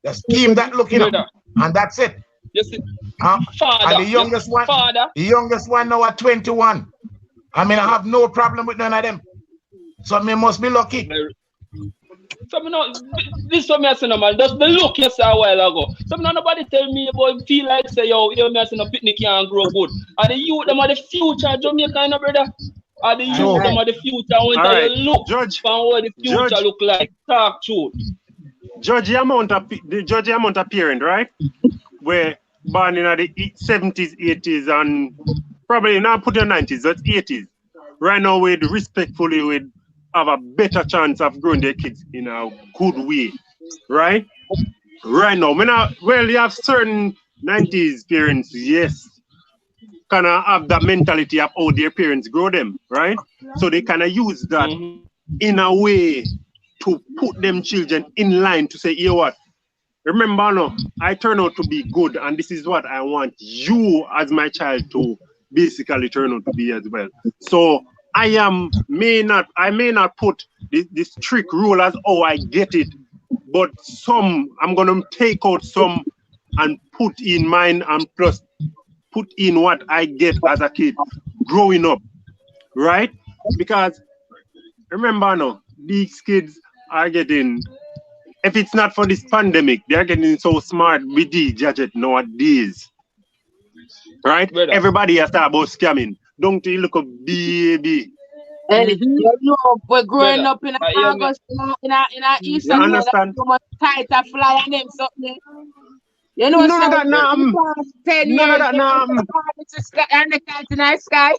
The scheme that look, you know. And that's it. Yes, and the youngest one now at 21. I mean, I have no problem with none of them. So me must be lucky. So me know this is what me say no man. Just the look you saw a while ago. So me know nobody tell me about feel like say yo, me say no picnic can't grow good. And the youth them are the future of Jamaica, you know, brother. And the youth them are the future. When they look from what the future look like. Talk truth. Judge the amount of parent, right? Where born in the 70s, 80s, and probably not put in 90s, that's 80s. right now with respectfully would have a better chance of growing their kids in a good way, right? Right now, well, you have certain 90s parents, yes, kind of have that mentality of how their parents grow them, right? So they kind of use that in a way to put them children in line to say, you know what? Remember, no, I turn out to be good, and this is what I want you as my child to basically turn out to be as well. So I may not put this strict rule as how I get it, but I'm gonna take out some and put in mine, and plus put in what I get as a kid growing up, right? Because remember, no, these kids are getting. If it's not for this pandemic, they're getting so smart with these gadgets nowadays. Right? Brother. Everybody has talked about scamming. Don't you look a baby? You know, we're growing up in August, in a East. You understand? So much tighter fly and them something. You know, none of that, 10 none years, of that, and the kite in the sky.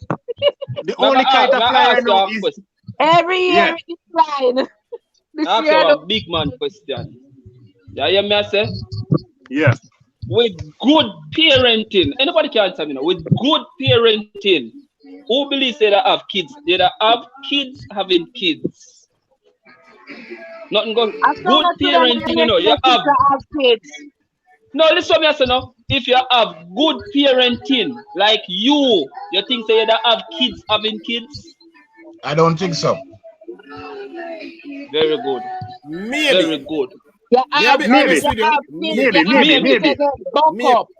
The only kite that fly right now is every year it's flying. Ask a big man question. Yeah, hear me I say? Yes. With good parenting, anybody can answer me now. With good parenting, who believes they have kids? They have kids having kids. Nothing goes. Good parenting, you know, you have kids. No, listen to me, I say no. If you have good parenting, like you think say you have kids having kids? I don't think so. Very good. Maybe. Very good. Yeah, maybe.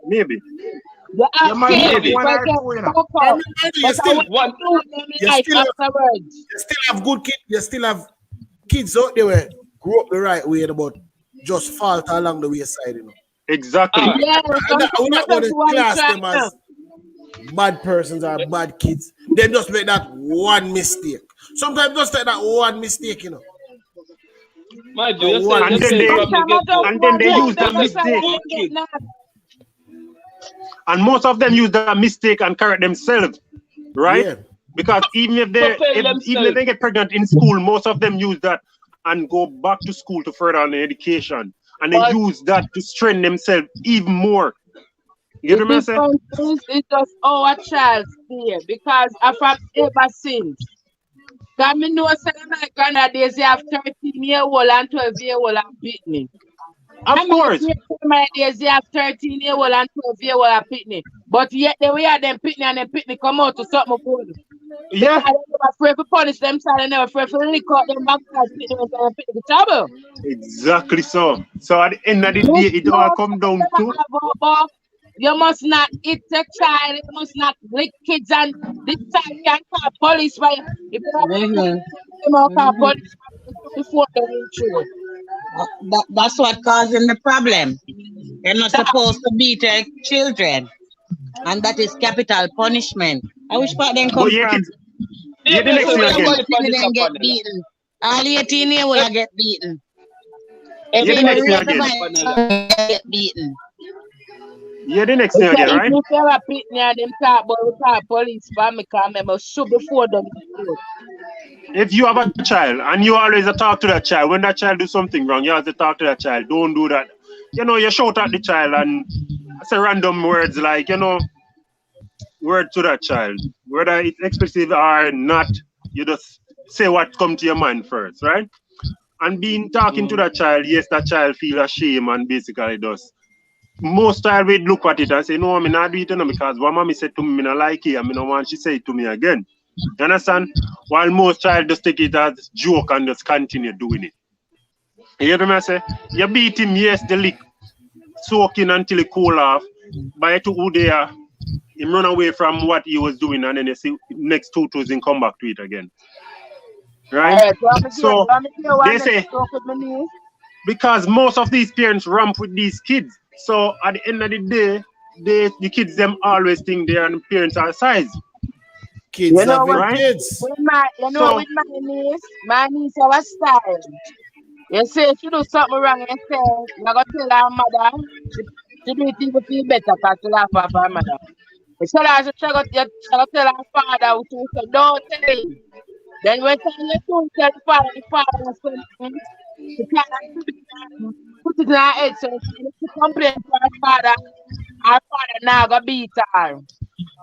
Maybe. You still have good kids. You still have kids out there where grew up the right way, but just fall along the wayside, you know. Exactly. We're not going to class them as bad persons or bad kids. They just make that one mistake. Sometimes just take that one mistake, you know. And then they use that mistake. And most of them use that mistake and correct themselves, right? Yeah. Because even if they get pregnant in school, most of them use that and go back to school to further on their education. And they use that to strengthen themselves even more. You know what I'm saying? It's just our child's fear because I've ever since. Because I know some my granddays they have 13-year-old and 12-year-old and beat me. Of course. My days they have 13-year-old and 12-year-old and beat me. But yet the way them pitney and them pitney come out to something good. Yeah. I never afraid to punish them, so I never afraid to lick out them back and pitney and pitney the trouble. Exactly so. So at the end of the day, it all come down to you must not hit a child, you must not lick kids, and this child can call police by if you call police before they reach you. That's what causing the problem. They're not supposed to beat their children. And that is capital punishment. I wish part them come from. Yeah, the next thing again. Get beaten. All 18-year-olds get beaten. Get beaten. Yeah, the next thing again, right? If you have a pitney and them talk about police for me, because I must shoot before them. If you have a child and you always talk to that child, when that child do something wrong, you have to talk to that child. Don't do that. You know, you shout at the child and say random words like, you know, word to that child. Whether it's expressive or not, you just say what comes to your mind first, right? And talking to that child, yes, that child feel ashamed and basically does. Most child will look at it and say, no, I'm not doing it because what mommy said to me, I don't like it, and I don't want she say it to me again. You understand? While most child just take it as joke and just continue doing it. You hear me I say? You beat him, yes, the lick, soaking until he cool off. By to who they are, him run away from what he was doing, and then you see next 2 days he come back to it again. Right? So they say because most of these parents ramp with these kids. So at the end of the day, the kids them always think their parents are size. Kids having kids. With my niece have a style. You say if you do something wrong, you say you're gonna tell her mother to do it to feel better because she laugh off her mother. So I should tell our father to say, don't tell him. Then when you don't tell the father was something, the father put it in her head. So she complain to her father now go beat her.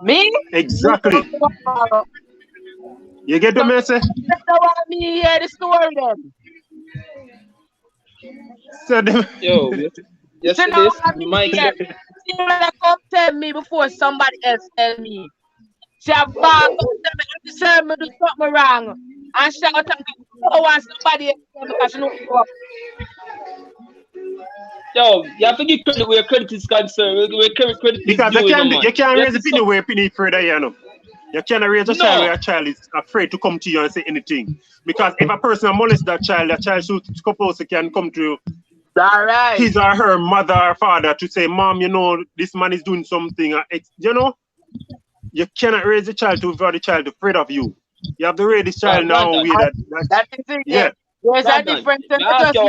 Me? Exactly. You get the message? That's why me hear the story then. So them... Yo, you see know this? what I mean? Mike Here. She wanna come tell me before somebody else tell me. She have bad to tell me do something wrong. And she got to want somebody else tell me because she know what. Yo, you have to give credit where credit is concerned. Where credit is Because due, you can't man. raise the penny where penny further, you know. You can't raise a child where a child is afraid to come to you and say anything. Because if a person molest that child should suppose he can come to his or her mother or father to say, Mom, you know, this man is doing something. You know, you cannot raise a child for the child afraid of you. You have to raise this child now way That's the thing. Yeah. There's a difference. Just make the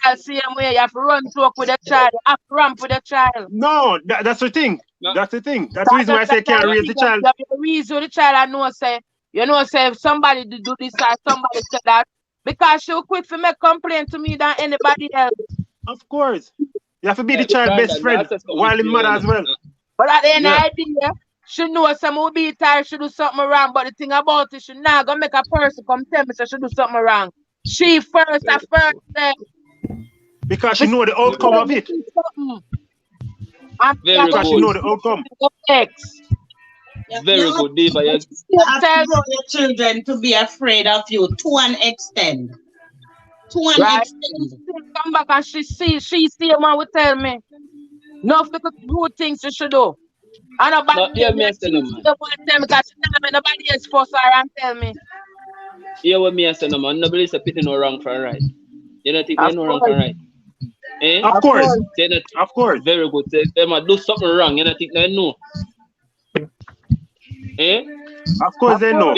child same way. You have to run talk with the child. You have to ramp with the child. No, that's the thing. That's the thing. That's the reason why I say can't raise the child. You have to reason the child and know say, if somebody do this or somebody said that, because she'll quit to make complaint to me than anybody else. Of course. You have to be the child best friend while in mother as well. But at the end of the day, she knows some will be tired, she do something wrong. But the thing about it, she not gonna make a person come tell me she do something wrong. She first. Because she know the outcome of it. Very because she know the outcome. Very good, Diva. You have to grow your children to be afraid of you to an extent. To an extent. Come back and she see a man will tell me. No good things you should do. I know bad things because she tell me nobody else force her and tell me. Yeah, what me I say no man. Nobody is putting no wrong for right. You don't think they no wrong for right? Eh? Of course. Of course. Very good. They might do something wrong. You don't think they know? Eh? Of course they know.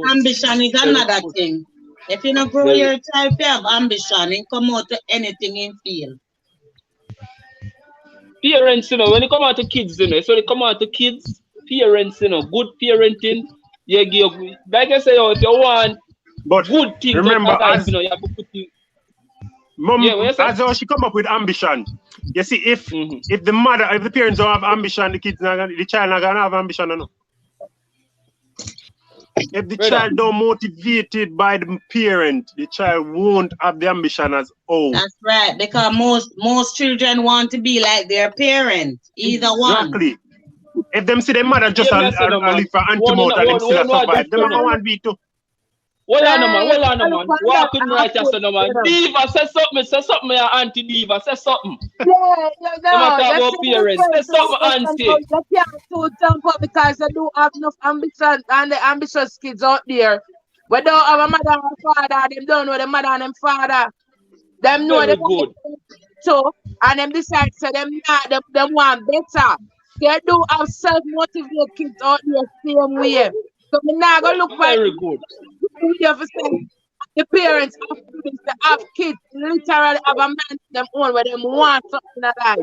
Ambition is another thing. If you don't grow your child, you have ambition and come out to anything in field. Parents, when it come out to kids, so they come out to kids, parents, good parenting, you give, like I say, if you want good things, remember, life, you have to put you. Mom, as how she come up with ambition. You see, if the parents don't have ambition, the child not gonna have ambition, no. If the child don't motivated by the parent, the child won't have the ambition as old. That's right, because most children want to be like their parent, either one. Exactly. If them see their mother just live for anti-mouth and them still survive, them not want to be too. Hold on, man. Walk in right here, man. Diva, say something, your auntie Diva, say something. Yeah. About parents, say something, auntie. You can't too jump up because they do have enough ambition and the ambitious kids out there. We don't have a mother and a father, them don't know the mother and them father. Them know them good. So, and them decide to say them want better. They do have self-motivated kids out there same way. So we not gonna look very good. The parents have kids literally have a man them own where them want something in their life.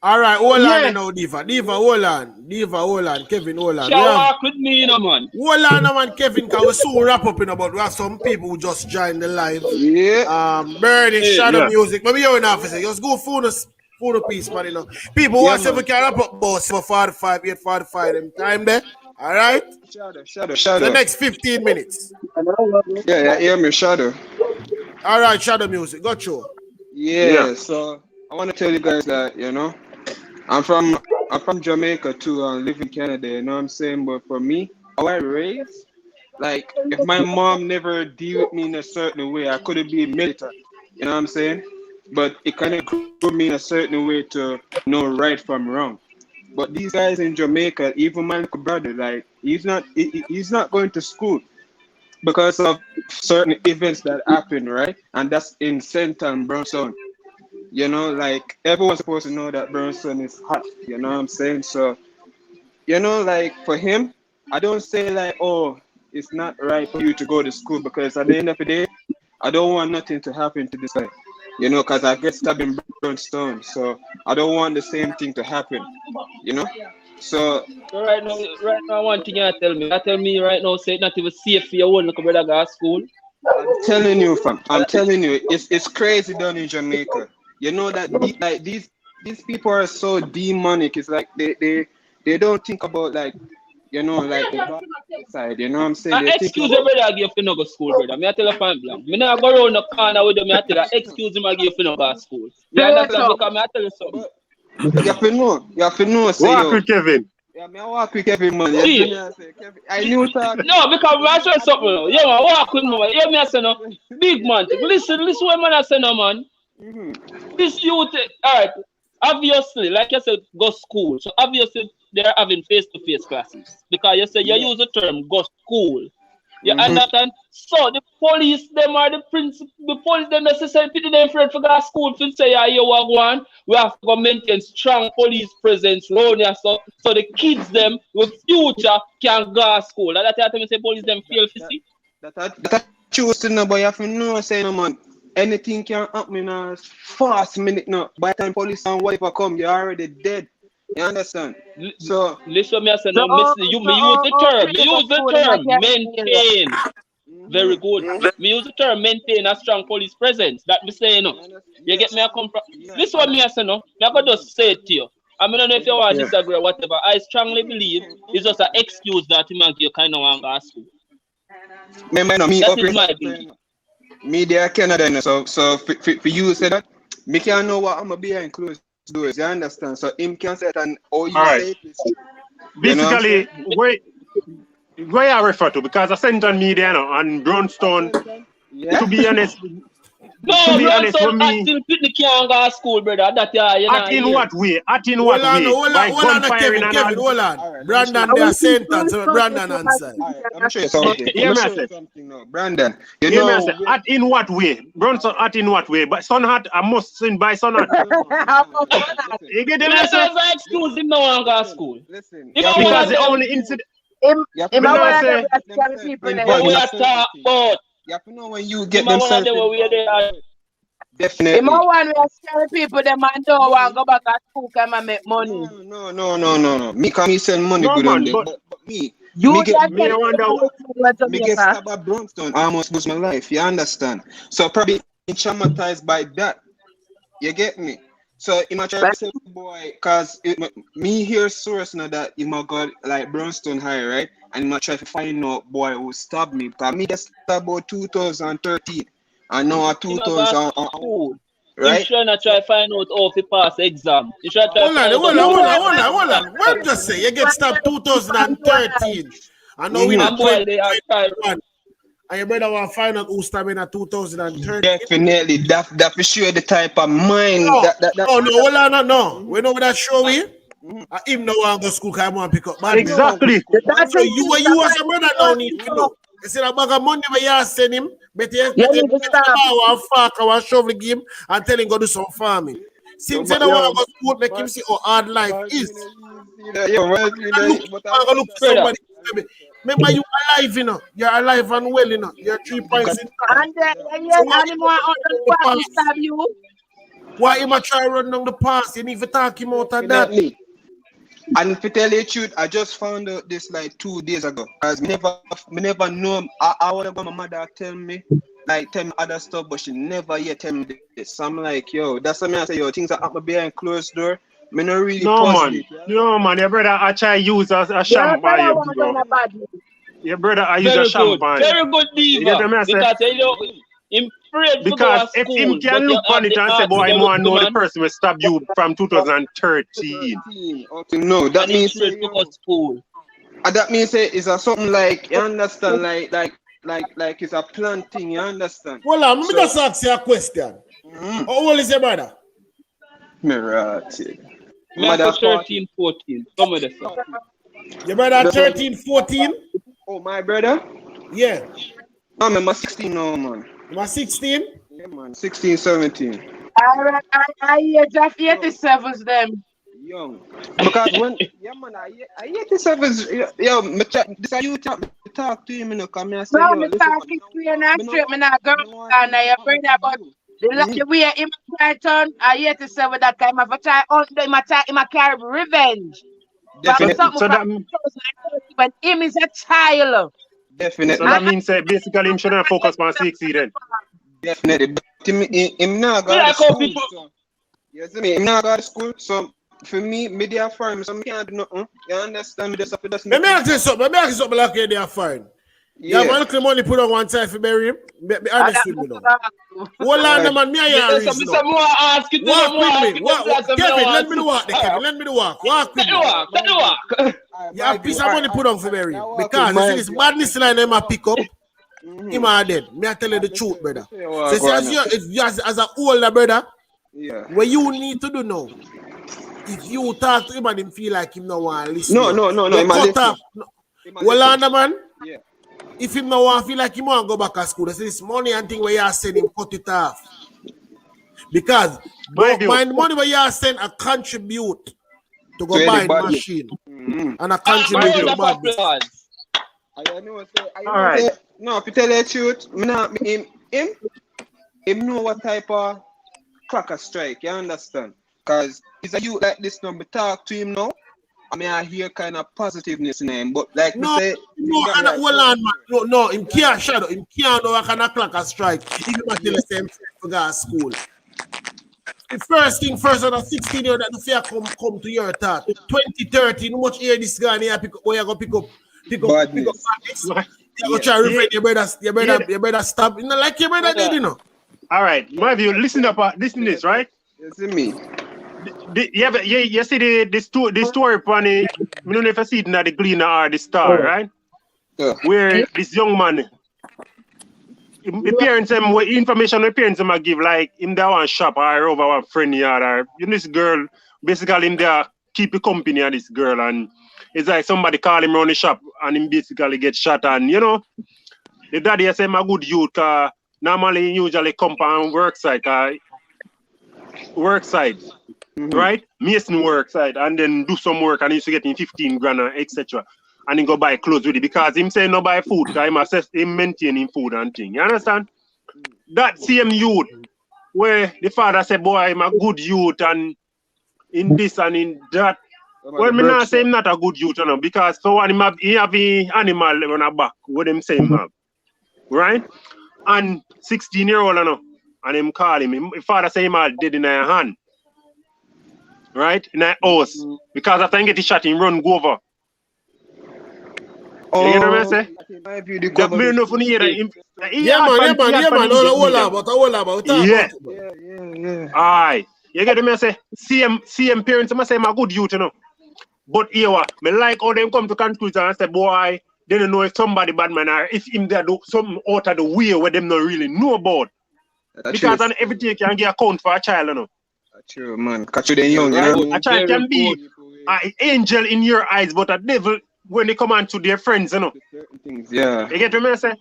All right, hold on now, Diva. Diva, hold on. Kevin, hold on. Shall walk with me, man. Hold on, man, Kevin, because we soon wrap up in about we have some people who just joined the live. Yeah. Burning shadow music. Maybe you're enough to say, just go phone a piece, man. You know. People want to can wrap up boss for 45, 8:45 them time there. All right? Shadow. The next 15 minutes. Yeah, hear me, Shadow. All right, shadow music. Got you. Yeah, so I want to tell you guys that, I'm from Jamaica too. I live in Canada, you know what I'm saying? But for me, how I raised, like, if my mom never deal with me in a certain way, I couldn't be a military, you know what I'm saying? But it kind of grew me in a certain way to know right from wrong. But these guys in Jamaica, even my little brother, like, he's not going to school because of certain events that happen, right? And that's in St. and Brownson. You know, like, everyone's supposed to know that Brownson is hot, you know what I'm saying? So, like, for him, I don't say, like, oh, it's not right for you to go to school, because at the end of the day, I don't want nothing to happen to this guy, because I get stabbed in Brownstone. So I don't want the same thing to happen, you know. So right now, one thing you tell me right now, say not even safe for your own little brother go to school. I'm telling you, fam. I'm telling you, it's crazy down in Jamaica. You know that like these people are so demonic. It's like they don't think about like, you know, like the bad side. You know what I'm saying? They think Excuse your brother, I give you no go school, brother. Me I tell you point blank. Me not go around the corner with them. Me I tell you, excuse him, I give you no go to school. You understand? Because me I tell you something. you have to know. Say Walk yo. with Kevin. Yeah, me I walk with Kevin, man. You see me, I say, Kevin, I knew that. No, because I show something. Yeah, man, walk with me. Yeah, me I say no. Big man. Listen what man I say no, man. This youth, all right. Obviously, like I said, go school. So obviously they're having face-to-face classes because you say you use the term go school. You understand? So the police, them are the principal. The police, them necessarily pity them afraid for go to school. To say, yeah, you are one. We have to go maintain strong police presence around here, so the kids them with future can go to school. And that's why I say police them feel for see. That choose to know, but you have to know, say no, man. Anything can happen in a fast minute now. By the time police and whatever come, you're already dead. You understand? So listen, me I say no. You use the term maintain. Very good. Me use the term maintain a strong police presence. That me say no. You get me? I come from. This one me I say no. Me I go just say it to you. I don't know if you want to disagree or whatever. I strongly believe it's just an excuse that you man you kind of want to go to school. That is my belief. Me there Canada, so for you say that me can't know what I'm behind closed doors. You understand? So him can say it and all you say it. Basically, where I refer to, because I sent on media and Brownstone, to be honest. No, Brownstone acting Pitney can't go to school, brother. That in what way? Hold on, by gunfiring and Kevin, hold on. Brandon, they are sentence. Brandon answer. I'm sure something. No, Brandon. You know, in what way? Brownstone in what way? But Sunhat, I must sin by Sunhat. You get the message? Excuse him no one go to school. Listen. Because the only incident. You have to know when you get themselves. Definitely. If I want to scare people, them and don't want to go back to school and make money. No. Me send money no, good man, on them. but Me get me get stabbed at Brownstone. I almost lose my life. You understand? So probably traumatized by that. You get me? So I'm trying to say, boy, cause me hear source now that he might got like Brownstone High, right? And he might try to find out boy who stabbed me. Cause me get stabbed about 2013. I know 2000. Right? You trying to try to find out how to pass exam. You try to hold on. What just say? You get stabbed 2013. I know we not 2021. And your brother want to find out who stabbed in 2013. Definitely. That for sure the type of mind. No. We know what that show we. Him no want to go school because I want to pick up man. Exactly. So you as a brother now need to know. You see that bag of money where you send him, but you want shovel game and tell him go do some farming. Since you don't want to go school, make him see how hard life is. Look for somebody. Remember you alive, you know. You're alive and well, you know. You're 3 points in time. Why am I trying to run down the past? You need to talk him out of that. And to tell you the truth, I just found out this like 2 days ago. Because me never know. I want to go, my mother tell me other stuff, but she never yet tell me this. So I'm like, yo, that's something I say, yo, things that happen behind closed door. Me not really positive. No, man, your brother I try use a champagne. Your brother I use a champagne. Very good, Diva. Because if him can look on it and say, boy, I want to know the person will stab you from 2013. No, that means that means it's a something like, you understand, like it's a plan thing, you understand? Well, let me just ask you a question. How old is your brother? Me right. Mother 13, 14. Some of the stuff. Your brother 13, 14? Oh, my brother? Yeah. I'm 16 now, man. You are 16? Yeah, man. 16, 17. I just 87s them. Young. Because when, yeah, man, I 87s, yo, this are you talk to him, you know, come here and say, no, me talking to you and I straight, me not girl, and I bring about the way him right on. I hear to say with that time of a try on him a carry revenge. From So, something so from that 2030 when him is a child. so that means basically him shouldn't focus on 60 then. Definitely. But him not Me go to like how school. people. So, you see me? Him not go to school. So for me, media farm, so I can't do nothing. You understand me? Just have to just Let me ask you something. Let me ask you something like they are fine. You have a yeah. little money put on one side for bury him. Be honest with me now. Hold on, Alright. man. Me and you Yes, reason me now. say more ask it to Walk more with ask me. it Walk, to Kevin, let me do walk. Kevin, let me do walk. Walk with Take the me. walk, take the walk. You have piece of money put on for bury him. Because you see this badness line them a pick up. Him are dead. Me I tell you the truth, brother. So see, as an older brother, Yeah. what you need to do now, if you talk to him and him feel like him no want to listen, No. you Him a cut listen. off. Well, on the man. Yeah. If him no want feel like him want to go back to school, that's this money and thing where you are sending him cut it off. Because don't mind money where you are sending a contribute to go To buy anybody. machine and a I'm contribute going to to badness. applause. All right. No, if you tell the truth, me not him know what type of cracker strike, you understand? Because he's a youth like this now, me talk to him now. I mean, I hear kind of positiveness in him, but like me say, Hold on, man. No, him can't shadow. Him can't know what kind of clock a strike. If you might tell the same thing for go to school. The first thing first, on a 16 year that the fear come to your thought. 2030, how much year this guy here pick up, where you go pick up badness. You go try to revenge your brother stop. You know, like your brother did, you know. All right, my view. Listen to this, right? You see me? You see the story upon it. I don't know if I see it in the Gleaner or the Star, right? Yeah. Where this young man, the parents them what information the parents them give, like him there one shop or over one friend yard or this girl, basically him there keep a company of this girl, and it's like somebody call him around the shop and him basically get shot, and you know the daddy say I'm a good youth, normally usually come on work site, right? Mason work side and then do some work and he used to get in 15 grand, etc. And then go buy clothes with it because him say no buy food because him assess him maintaining food and thing. You understand? That same youth where the father said, boy, I'm a good youth and in this and in that. Well, me not say him not a good youth, you know, because for one he have the animal on a back, what them say him have. Right? And 16-year-old, you know, and him call him. His father say him all dead in their hand. Right? In that house. Because after he get the shot, he run go over. You get what I say? That me know for hear that him. Yeah, man. Hold on. Yeah. Aye. You get what I say? CM parents, I say I'm a good youth, you know. But here, me like how them come to conclusion and say, boy, they don't know if somebody bad man or if him there do something out of the way where them not really know about. Because on everything can give account for a child, you know. True, man. Catch you then young, you know? A child can be an angel in your eyes, but a devil when they come on to their friends, you know. Yeah. You get what I say?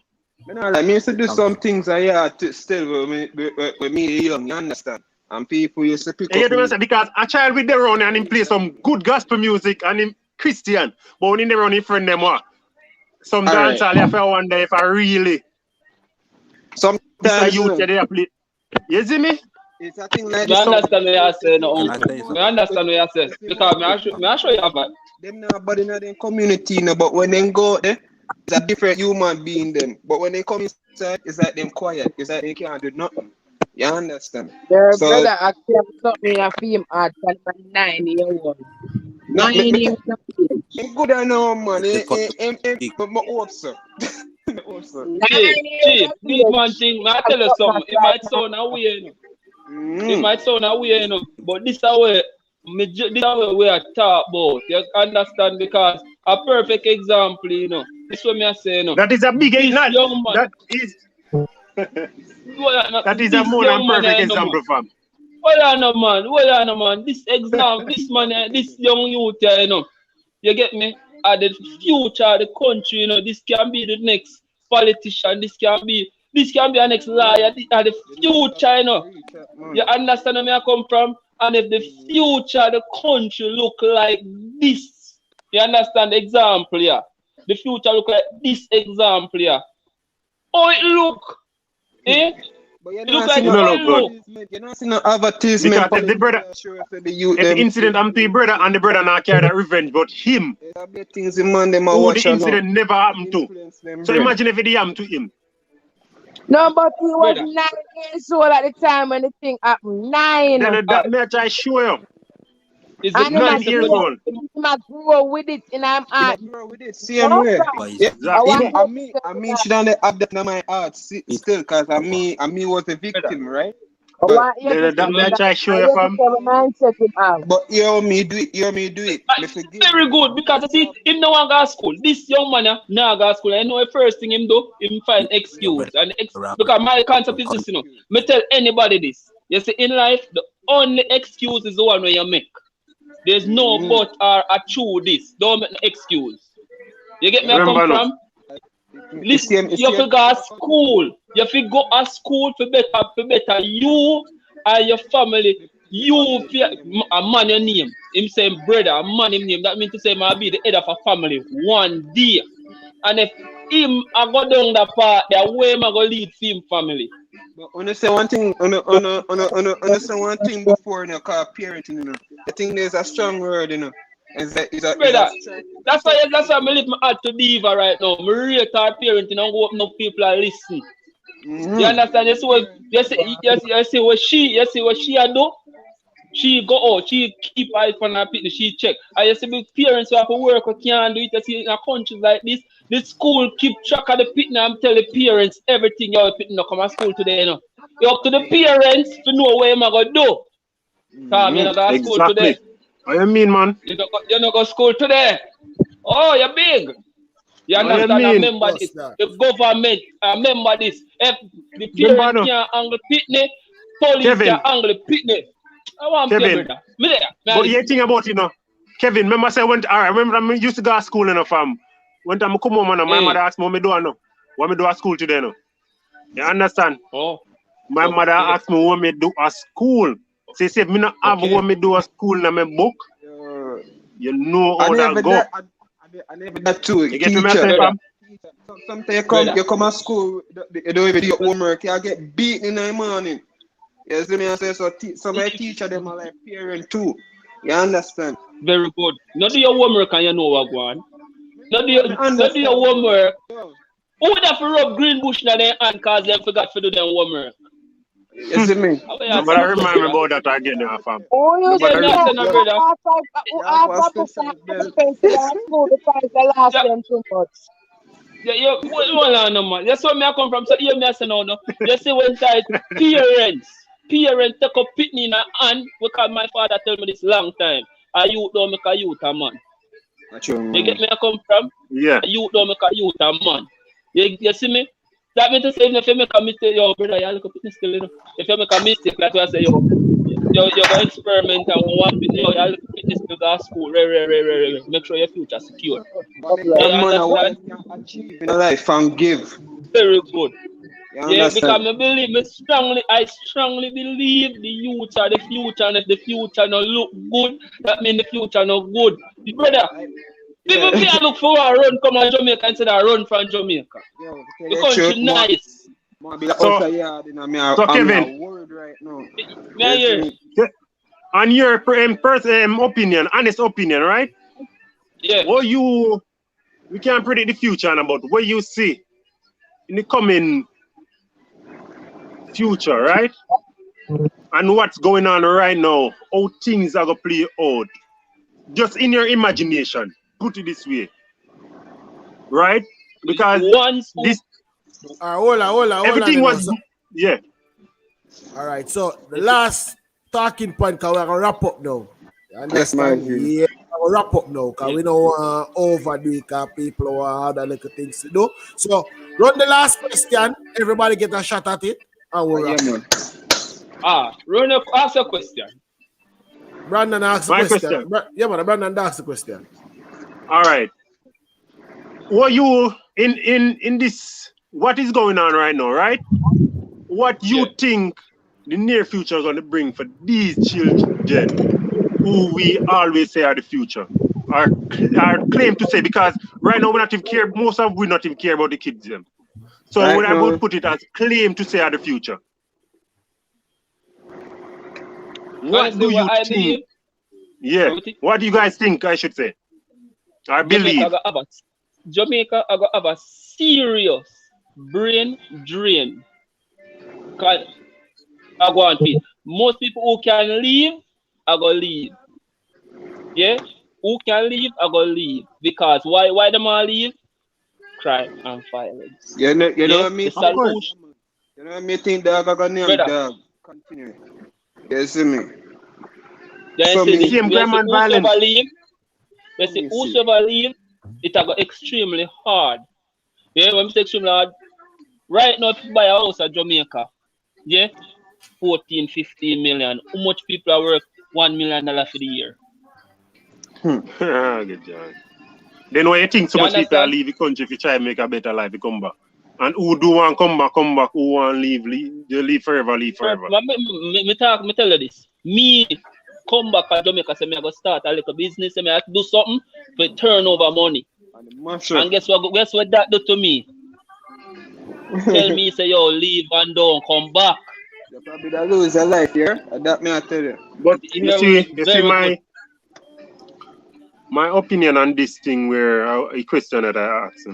I used to do some things still with me young, you understand? And people used to pick You up. get what I say? Because a child with their own and him play some good gospel music and him Christian, but when they run his friend them what? Some dance all you wonder if I really sometimes youth they play. You see me? It's a thing like I understand what you're saying, no, uncle. I understand what you're saying. Because I show you about them not bad in their community, no, but when they go there, it's a different human being them. But when they come inside, it's like them quiet. It's like they can't do nothing. You understand? Their So, brother actually have something a film art for 9-year-old. 9-year-old. good I know, man. But my hope, sir. Chief, this man thing, I tell you something. It might sound away, you know. It might sound away, you know. But this is where we are talk about. You understand? Because a perfect example, you know. This is what I say, you know. That is a big this young man. That is a more than perfect example, fam. Hold on, man. This man, this young youth, you know. You get me? The future of the country, you know, this can be the next politician, this can be the next lawyer, this are the future, you know. You understand where I come from? And if the future of the country look like this, you understand the example, yeah? The future look like this example, yeah. Oh, it look, eh? You look like no look good. You know, see no advertisement. Because if the brother, if the incident happened to the brother and the brother not carry that revenge, but him, things the man them who watch the incident never happened to. So imagine if it happened to him. No, but he was 9 years old at the time when the thing happened. 9. Then that may I show you. Is And it 9 years old? He might grow with it in our heart. Same way. Yeah, Exactly. I mean, she don't have that in my heart still, cause I me was a victim, right? That may I show you from. But hear me do it. Very good, because you see, him no one go to school. This young man now go to school. I know the first thing him do, him find excuse. Because my concept is this, you know. Me tell anybody this. You see, in life, the only excuse is the one where you make. There's no but or a true this. Don't make no excuse. You get me where I come from? Listen, you have to go to school. You have to go to school for better you and your family. You a man your name. Him saying brother, a man him name. That means to say might be the head of a family one day. And if him I go down that part, the way I go lead him family. But understand one thing, understand one thing before you know, call parenting, you know. I think there's a strong word, you know. Brother, that's why I live my heart to Diva right now. I rate our parenting and go up no people and listen. You understand? You see what she do? She go out, she keep eyes on her people, she check. And you see big parents who have to work who can't do it. You see in a country like this, the school keep track of the pitney and tell the parents everything your pitney no come to school today, you know. It's up to the parents to know what you're gonna do. Tom, you not go to school today. What you mean, man? You not go to school today. Oh, you're big. You understand? I remember this. The government, I remember this. If the parents can't angle pitney, police can't angle pitney. I want to Kevin, but you think about it, you know. Kevin, remember say when I remember I used to go to school, you know, fam. When time I come home, my mother asked me what me do, no. What me do at school today, no. You understand? Oh. My mother asked me what me do at school. Say if me not have what me do at school in my book, you know how that go. I never that too. You get me say, fam? Sometimes you come to school, you don't even do your homework, you get beaten in the morning. You see me I say so some of the teacher them are like parent too. You understand? Very good. Not do your homework and you know what go on. Not do your homework. Who would have to rub green bush in their hand because they forgot to do their homework? You see me? But I remind me about that again now, fam. Oh, you say that, brother. Yeah, hold on, no man. That's where me I come from. So here me I say no. You see when tight parents take up pitney in a hand because my father tell me this long time. A youth don't make a youth a man. You get me I come from? Yeah. A youth don't make a youth a man. You see me? That means to say if you make a mistake, yo brother, you look at pitney still, you know. If you make a mistake, like I say, you go experiment and one pitney, you look at pitney still go to school. Make sure your future secure. What you can achieve in life and give. Very good. Yeah, because I strongly believe the youth are the future, and if the future no look good, that means the future no good. Brother, people can't look for a run come on Jamaica instead of run from Jamaica. The country nice. So Kevin, right now. on your opinion, honest opinion, right? Yeah. We can't predict the future about what you see in the coming future, right? And what's going on right now, how things are gonna play out. Just in your imagination, put it this way. Right? Because this hold on. Everything was yeah. Alright, so the last talking point, because we're gonna wrap up now. Yes, man. Yeah, we're gonna wrap up now because we don't want to overdo it because people want other little things to do. So run the last question, everybody get a shot at it, and we'll wrap up. Run up, ask a question. Brandon asked the question. Brandon asked the question. All right. What you in this? What is going on right now? Right? What you think the near future is going to bring for these children, who we always say are the future, our claim to say? Because right now we not even care. Most of we not even care about the kids them. So right when I would put it as claim to say are the future. What do you I think? believe? Yeah. What do you guys think I should say? I believe. Jamaica are gonna have a serious brain drain. Cause I go on it. Most people who can leave are gonna leave. Yeah? Who can leave are gonna leave. Because why them all leave? Crime and violence. You know what I mean? The solution. You know what I mean? Think Dawg I got name Dawg. Continue. You see me? Then So say me same crime and violence. They say whosoever leave, it will go extremely hard. Yeah, when I say extremely hard, right now if you buy a house at Jamaica, yeah, 14, 15 million. How much people are worth $1 million for the year? Good job. Then why you think so much people leave the country if you try to make a better life, you come back? And who do want come back, who want leave, they leave forever. Me tell you this. Me come back to Jamaica, say me I go start a little business, say me I have to do something for turn over money. And guess what that do to me? Tell me, say yo, leave and don't come back. You probably da lose your life here. That me I tell you. But you see my opinion on this thing where a question that I asked,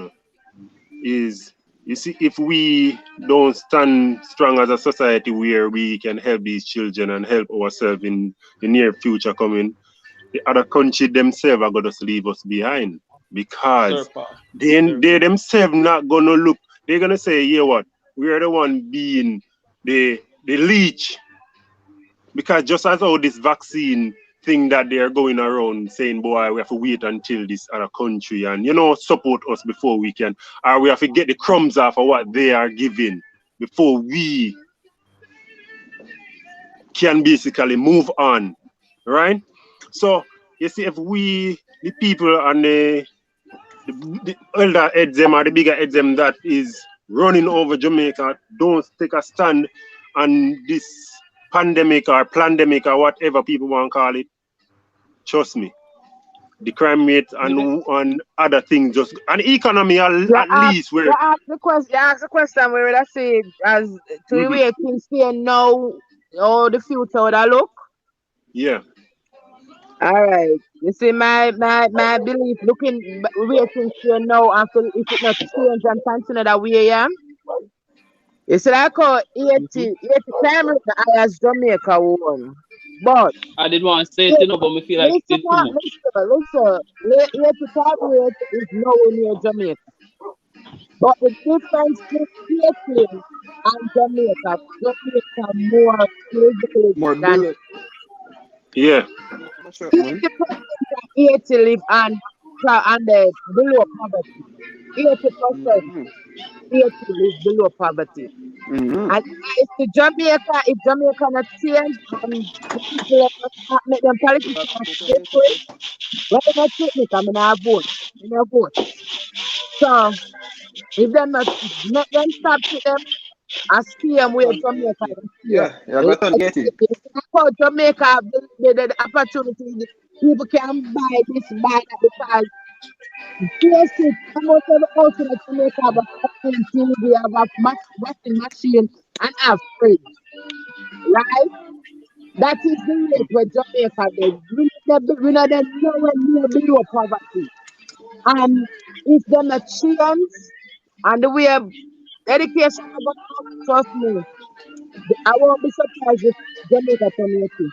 is you see, if we don't stand strong as a society where we can help these children and help ourselves in the near future coming, the other country themselves are going to leave us behind because they themselves not going to look. They're going to say, yeah, what? We are the one being the leech. Because just as how this vaccine thing that they're going around saying, boy, we have to wait until this other country and, support us before we can, or we have to get the crumbs off of what they are giving before we can basically move on, right? So, you see, if we, the people and the elder heads them or the bigger heads them that is running over Jamaica don't take a stand on this pandemic or plandemic or whatever people want to call it, trust me, the crime rate and other things just and economy at least where you ask the question where I say as to the way things stand now, how the future would I look? Yeah. All right. You see my belief looking where things stand now and if it not change and continue that way, yeah. You see like how 80 crime rate as Jamaica won. But I didn't want to say it, but me feel like it's too much. Listen, 85 rate is nowhere near Jamaica. But the difference between 80 and Jamaica more privileged than yeah. 80% of 80 live and below poverty. 80% 80 live below poverty. And if Jamaica not change and people make them politicians different, well, not take me, because I vote. I vote. So, if them not make them stop to them and see them where Jamaica is here. Yeah, I got to get it. Because Jamaica have the opportunity, people can buy this, buy that, because basic, almost every house in Jamaica have a fucking TV, have a washing machine, and have fridge. Right? That is the rate where Jamaica is. We know them nowhere near below poverty. And if them a change and the way education are going up, trust me, I won't be surprised if Jamaica community.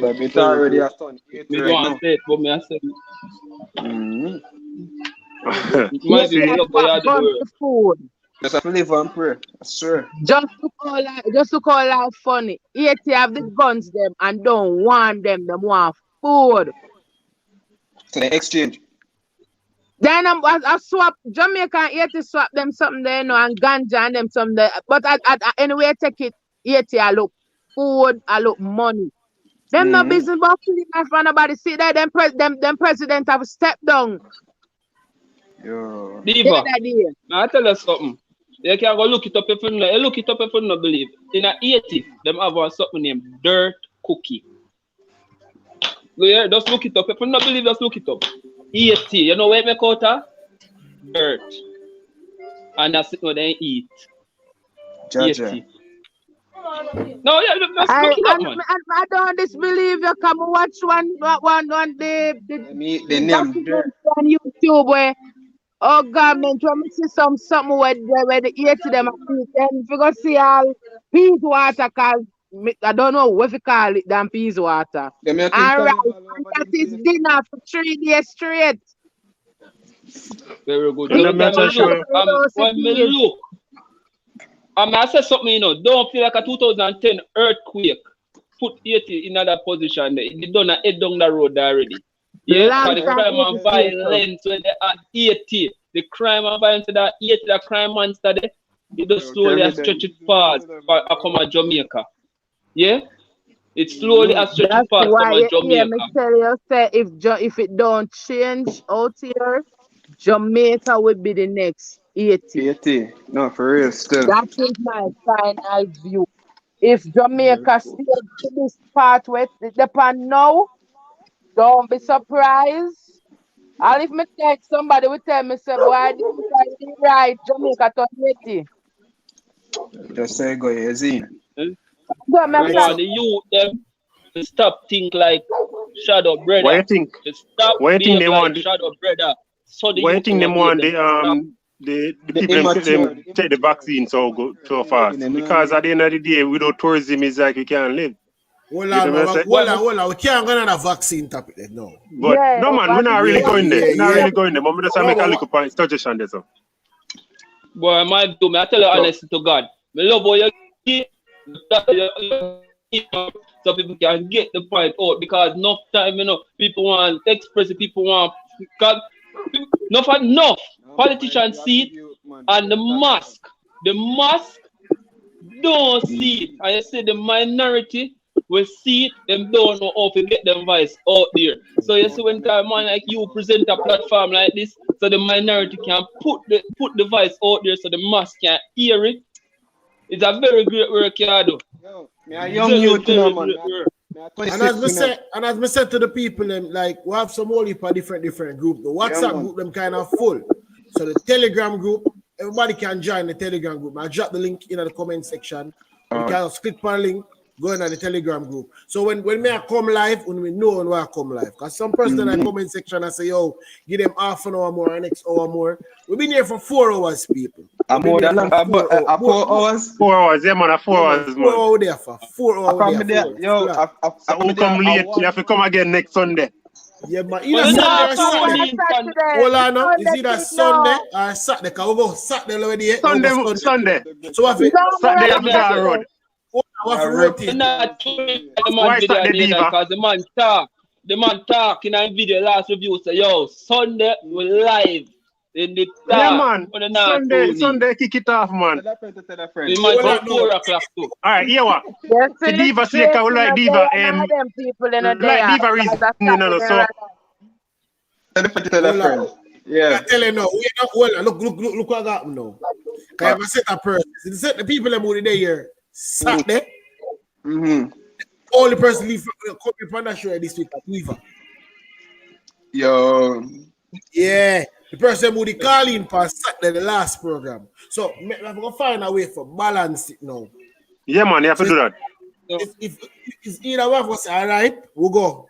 But it's already a son. Me don't want to say it, but me I say it. Food. Just have to live and pray. Sure. Just to call out funny. 80 have the guns them and don't want them. Them want food. So they exchange. Then I swap Jamaica and 80 swap them something there, and ganja and them something there. But anyway, I take it 80 I look food, I look money. Them no business about feeling my friend nobody see that them president have stepped down. Yo. Diva, I tell you something. You can go look it up if you know. Look it up if you don't believe. In a 80, them have something named dirt cookie. Yeah, just look it up. If you don't believe, just look it up. 80, you know where they make out of? Dirt. And that's what they eat. 80. No, yeah, let's I, look it up, and, man. I don't disbelieve you. Come watch one the The name document on YouTube where government when me see something where the ear to them and then we go see all peace water cause I don't know what we call it than peace water. They making And right, carnival and over that them is place. dinner for 3 days straight. Very good. And So I'm not so sure. when me look, I said something, you know, don't feel like a 2010 earthquake put Haiti in another position there. They done a head down the road already. Yeah, Long because the time crime and 80 years old. violence when they are 80, the crime and violence that 80, the crime monster there, it just slowly stretch it fast for come to Jamaica. Yeah? It slowly stretch it That's fast come why to you hear Jamaica. me tell you say if it don't change out here, Jamaica will be the next 80. 80. No, for real, still. That is my final view. If Jamaica still to this part where it depend now, don't be surprised. And if me take somebody will tell me say, boy, this is the right Jamaica to 80. Just say go, you see. For the youth them to stop think like shadow brother. What you think? To stop What you think behave they like want? shadow brother. So the What you youth think they will want? behave them. The The people immature. them take the vaccine so fast because at the end of the day, without tourism, it's like you can't live. Hold You know on, what I'm saying? hold on. We can't go on a vaccine topic then, no. But Yeah, no man, we're not really going there. We're not yeah. really going there. But we just No, make a but little point suggestion there. So. Boy, my do me, I tell you honestly to God. Me love how you give so people can get the point out because enough time, you know, people want to express it, people want because enough politicians see it and the mask don't see it. And you say the minority will see it, them don't know how to get them voice out there. So you see when time man like you present a platform like this, so the minority can put the voice out there so the mass can hear it. It's a very great work you do. Me a young youth, you know, man. And as me said to the people, them like we have some whole heap of different group. The WhatsApp group them kind of full. So the Telegram group, everybody can join the Telegram group. I drop the link in the comment section. You can just click on the link, go in the Telegram group. So when me I come live, when we know when I come live, because some person in the comment section I say, yo, give them half an hour more, an next hour more. We've been here for 4 hours, people. More than 4 hours. 4 hours, yeah, man. 4 hours, man. 4 hours there for 4 hours there. Yo, so who come late? You have to come again next Sunday. Yeah, man. Either Sunday or Saturday. Hold on, no. Is either Sunday or Saturday? Because we go Saturday already. Sunday. So what if Saturday on the road? What if routine? Why Saturday, Diva? Because the man talk in a video last review say, yo, Sunday we live. In the yeah, man. Sunday, kick it off, man. The man go 4 o'clock too. All right, here what? The Diva say, I would like Diva. Them people in a Like day. Diva reason, you know, so. Yeah. I tell you now, look what got now. I have a set of person. Set the people that moved there here Saturday. Only person leave copy from that show this week at Diva. Yo. Yeah. The person who call in for Saturday, the last program. So we have to find a way for balance it now. Yeah, man, you have to do that. If either one of us all right, we'll go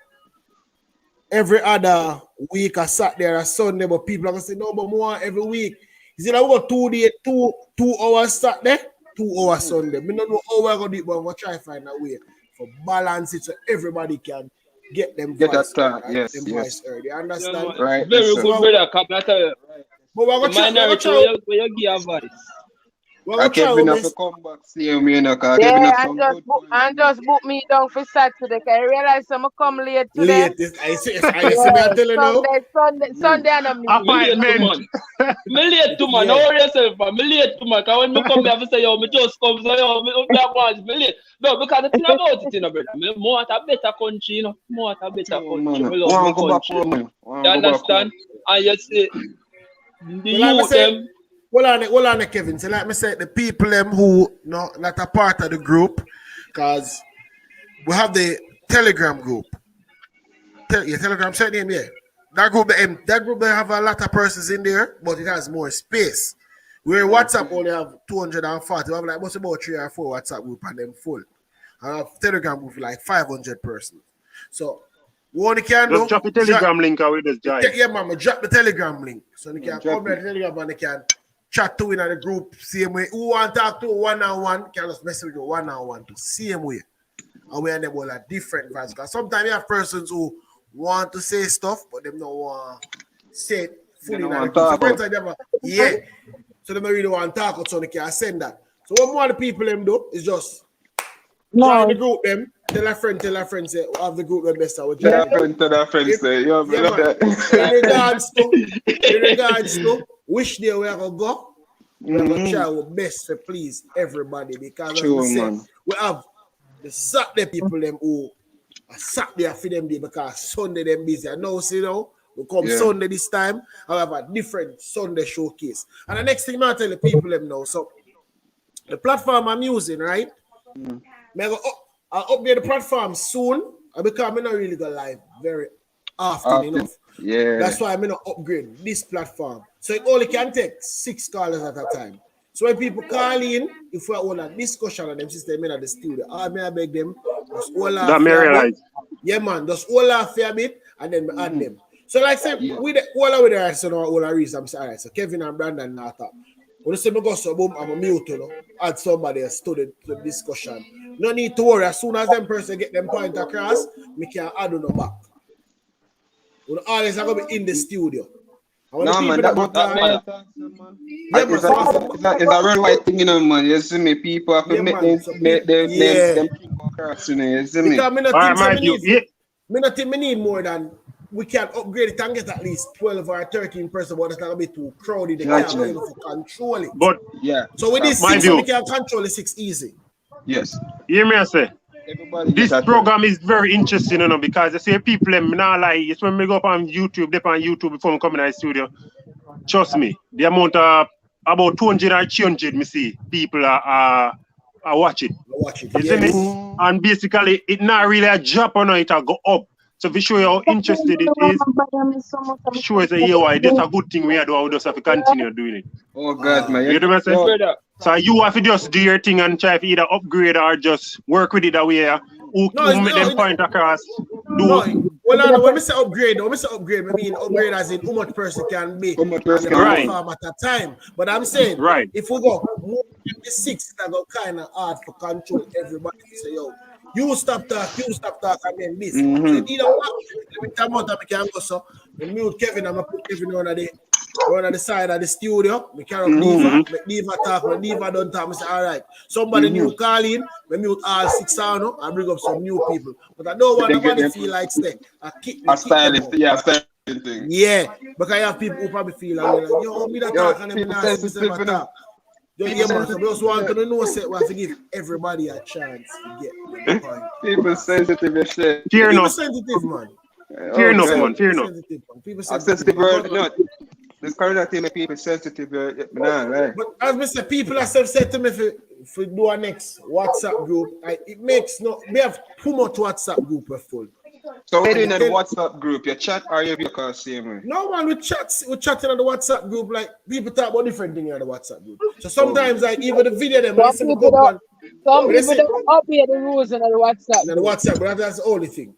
every other week or Saturday or Sunday, but people are gonna say no, but more every week. Is it we go 2 hours Saturday, 2 hours Sunday. We don't know how we're gonna do it, but we'll try to find a way for balance it so everybody can get them voice heard, right? yes, them yes. voice heard. You understand? Yeah, right. Very Yes, good, sir. brother. Come, I tell you. But we're The minority where you give advice. Kevin have to come back see me, you know, because Yeah, Kevin have some good and just book me down for Saturday. Cause I realize I'm come late today. I see me I tell you now. Sunday and a meeting. Appointment. Me late to man. Don't worry yourself, man. Me late to man. Because when me come here, I say, yo, me just come. So, yo, me late. No, because the thing about it, you know, brother. Me want a better country, you know. More a better country. Me love my country. You understand? And you see, the youth them. Hold on, Kevin. So like me say, the people them who not a part of the group, because we have the Telegram group. Telegram say name, yeah. That group they have a lot of persons in there, but it has more space. Where WhatsApp only have 240. We have like what's about 3 or 4 WhatsApp group and them full. and a Telegram group with like 500 persons. So what you can Just do? drop the Telegram link and we just join. Yeah, man, drop the Telegram link so they can come to the Telegram and they can chat to in the group same way. Who want to talk to one-on-one can just message with you one-on-one the same way. And we are them all at different vibes. Because sometimes you have persons who want to say stuff, but they don't want to say it fully in the group. So for instance, so they don't really want to talk, so they can send that. So what more the people them do is just join the group them. Tell a friend, say, we'll have the group the best. Tell a friend, say, yo, man. In regards to which day we are going to go, we're going to try our best to please everybody because as we say, we have the Saturday people them who are Saturday for them day because Sunday them busy. I know, see now, we come Sunday this time, I have a different Sunday showcase. And the next thing I tell the people them now, so the platform I'm using, right? I'll update the platform soon because I'm not really go live very often enough. Yeah. That's why I'm going to upgrade this platform. So it only can take 6 callers at a time. So when people call in, if we want a discussion on them system in the studio, I beg them, just all off a bit. Yeah, man, just all off a bit and then we add them. So like I said, with the all with the right, so now all reason I'm sorry. So Kevin and Brandon not talk. When you say me go so boom, I'm a mute, you know, add somebody else to the discussion. No need to worry. As soon as them person get them point across, me can add them back. We always are gonna be in the studio. No man, it's a real white thing, you know, man. You see me, people have to make them across, you know. You see me? Because me not think me need more than we can upgrade it and get at least 12 or 13 person, but it's not gonna be too crowded. They can't be able to control it. But so with this 6, we can control the 6 easy. Yes. Hear me, I say. This program is very interesting, you know, because I say people them now like it's when we go up on YouTube, before we come in the studio. Trust me, the amount of about 200 or 300 me see people are watch it. You see me? And basically it not really a drop on it, go up. So if you show you how interested it is, show us why that's a good thing we are doing. We just have to continue doing it. Oh God, man. You know what I'm saying? So you have to just do your thing and try to either upgrade or just work with it that way. Who make them point across? When we say upgrade, I mean upgrade as in how much person can be on the platform at a time. But I'm saying, if we go more than the 6, that go kind of hard for control everybody to say, yo, you stop talk, and then this. So either one, come out and we can go so. We mute Kevin and I put Kevin on the side of the studio. We carry up Diva, make Diva talk. When Diva don't talk, we say, all right, somebody new call in, we mute all 6 sound up and bring up some new people. But I don't want nobody feel like stay. Yeah, because I have people who probably feel like, yo, me that talk and them not talk. Yeah, man, so we just want to know we have to give everybody a chance to get the point. People sensitive, shit. People sensitive, man. Fear enough, man. People sensitive. This current thing make people sensitive. Right. But as I said, people have said to me if we do our next WhatsApp group, it makes we have too much WhatsApp group full. So we're doing in the WhatsApp group, you chat or you call same way? No man, we chatting on the WhatsApp group, like people talk about different things on the WhatsApp group. So sometimes like even the video them some people don't update the rules on the WhatsApp. The WhatsApp, but that's the only thing.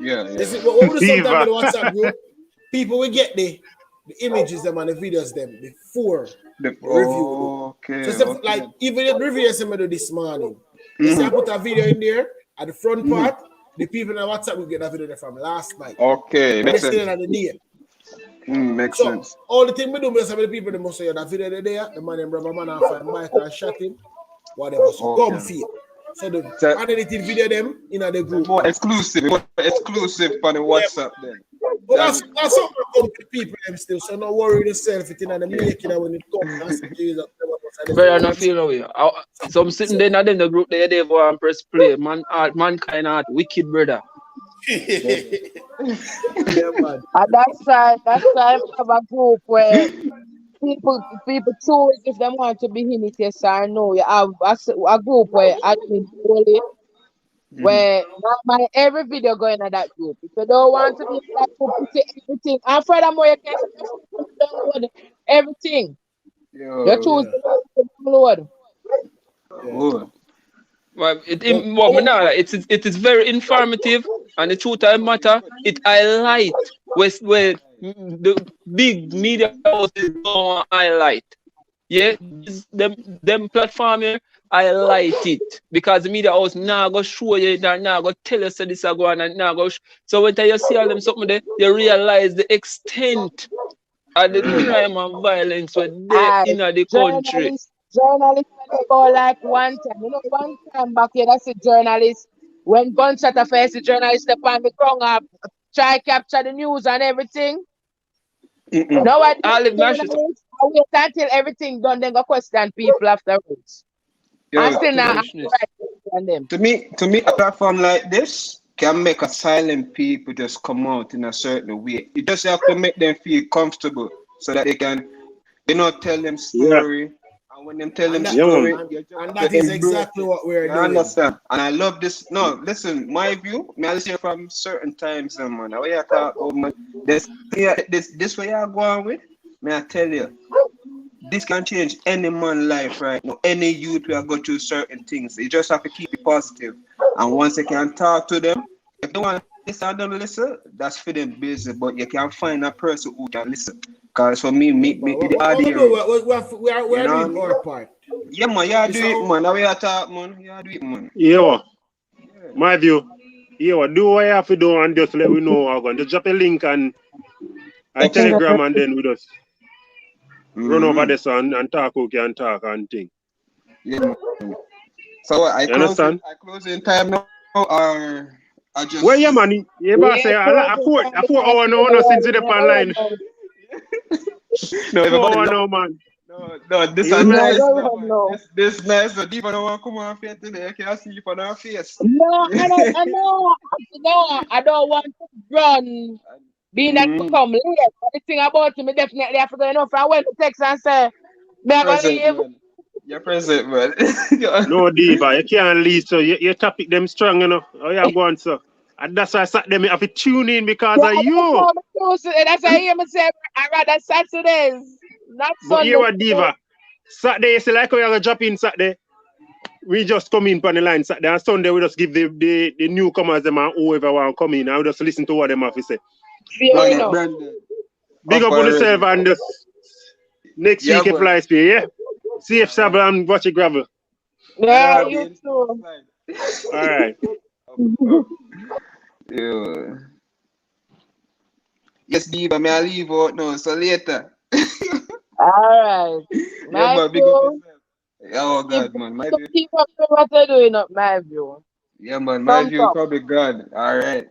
Yeah. What we do sometimes on the WhatsApp group, people will get the images them and the videos them before the review. Okay. So like even the review somebody this morning. I put a video in there at the front part. The people on WhatsApp will get that video from last night. Okay, makes sense. Makes sense. All the thing we do is some of the people that must say that video there, the man and brother man and find Mike and shot him, whatever. So come feel. So the edited video them in the group. More exclusive on the WhatsApp then. But that's what we come to people them still. So don't worry yourself it in the making when it comes. Very not feel away. So I'm sitting there in the group there, they go and press play. Mankind art, wicked brother. Yeah, man. At that time we have a group where people choose if they want to be in it, yes or no. You have a group where admin only where not every video going in that group. If you don't want to be in that group, you see everything. And furthermore, you can download everything. You choose to download. Well, it is very informative, and the truth of the matter, it highlight where the big media houses don't highlight. Yeah, them platform here highlight it because the media house now go show you that now go tell you so this a go on and now go. So when you see all them something there, you realize the extent of the crime and violence where they in the country. Journalists when they go like one time. You know, one time back here, that's a journalist. When gunshot affairs, the journalist step on the ground up, try capture the news and everything. Nowadays, journalists wait until everything done, then go question people afterwards. Yo, Still now, on them. To me, a platform like this can make a silent people just come out in a certain way. You just have to make them feel comfortable so that they can, tell them story. And when them tell them story, and that is exactly what we're doing. I understand. And I love this. No, listen, my view, I listen from certain times, man. How you talk about, man, this way you're going with, may I tell you, this can change any man's life right now. Any youth will go through certain things. You just have to keep it positive. And once you can talk to them, if they want to listen and don't listen, that's for them business. But you can find a person who can listen. Because for me, the audio. We're doing our part. Yeah, man, you do it, man. How you talk, man? You do it, man. Yeah, my view. Yeah, do what you have to do and just let we know how going. Just drop a link and Telegram and then we just run over this and talk and talk and thing. Yeah, man. So I close in time now, or I just. Well, yeah, man. Yeah, boss. I 4 hours now since the online. No, 4 hours now, man. No, this is nice. This nice. So deep, I don't want to come on face today. I can't see you on our face. No, I don't want to run. Being that to come late. But the thing about me definitely have to go enough. I went to text and say, I'm going to leave. You're present, man. No, Diva, you can't leave, so your topic them strong enough. Oh, yeah, go on, sir. And that's why I sat them have to tune in because of you. That's why I hear me say I rather Saturdays, not Sundays. But you what, Diva? Saturday, you see, like we are going to drop in Saturday. We just come in on the line Saturday, and Sunday we just give the newcomers them and whoever want to come in, and we just listen to what them have to say. Big up on yourself and just next week you fly speed, yeah? See if Savel and watch it gravel. Yeah, you too. All right. Yeah. Yes, Diva, may I leave out now, so later. All right. Yeah, man, big up yourself. Oh, God, man. My view. Keep up with what you're doing up, my view. Yeah, man, my view is probably God. All right.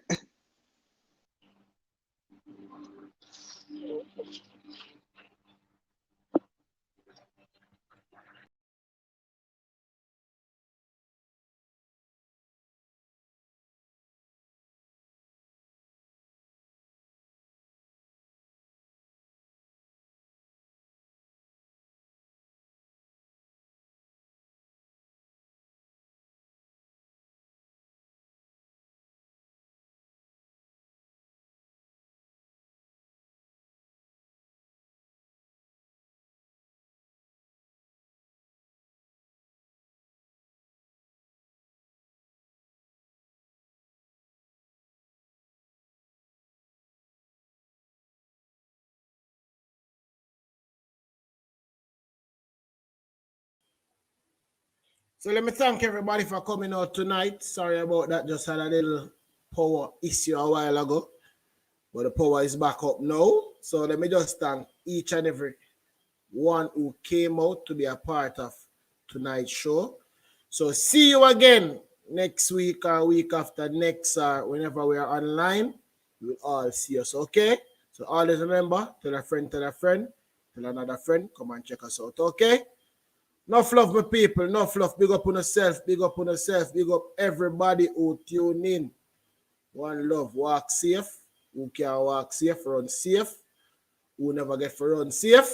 So let me thank everybody for coming out tonight. Sorry about that. Just had a little power issue a while ago. But the power is back up now. So let me just thank each and every one who came out to be a part of tonight's show. So see you again next week or week after next or whenever we are online. We'll all see us, okay? So always remember, tell a friend, tell another friend, come and check us out, okay? Enough love, my people. Enough love. Big up on yourself. Big up on yourself. Big up everybody who tune in. One love. Walk safe. Who can walk safe, run safe. Who never get for run safe.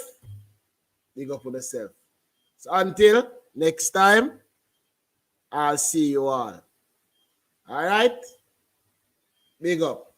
Big up on yourself. So until next time, I'll see you all. All right? Big up.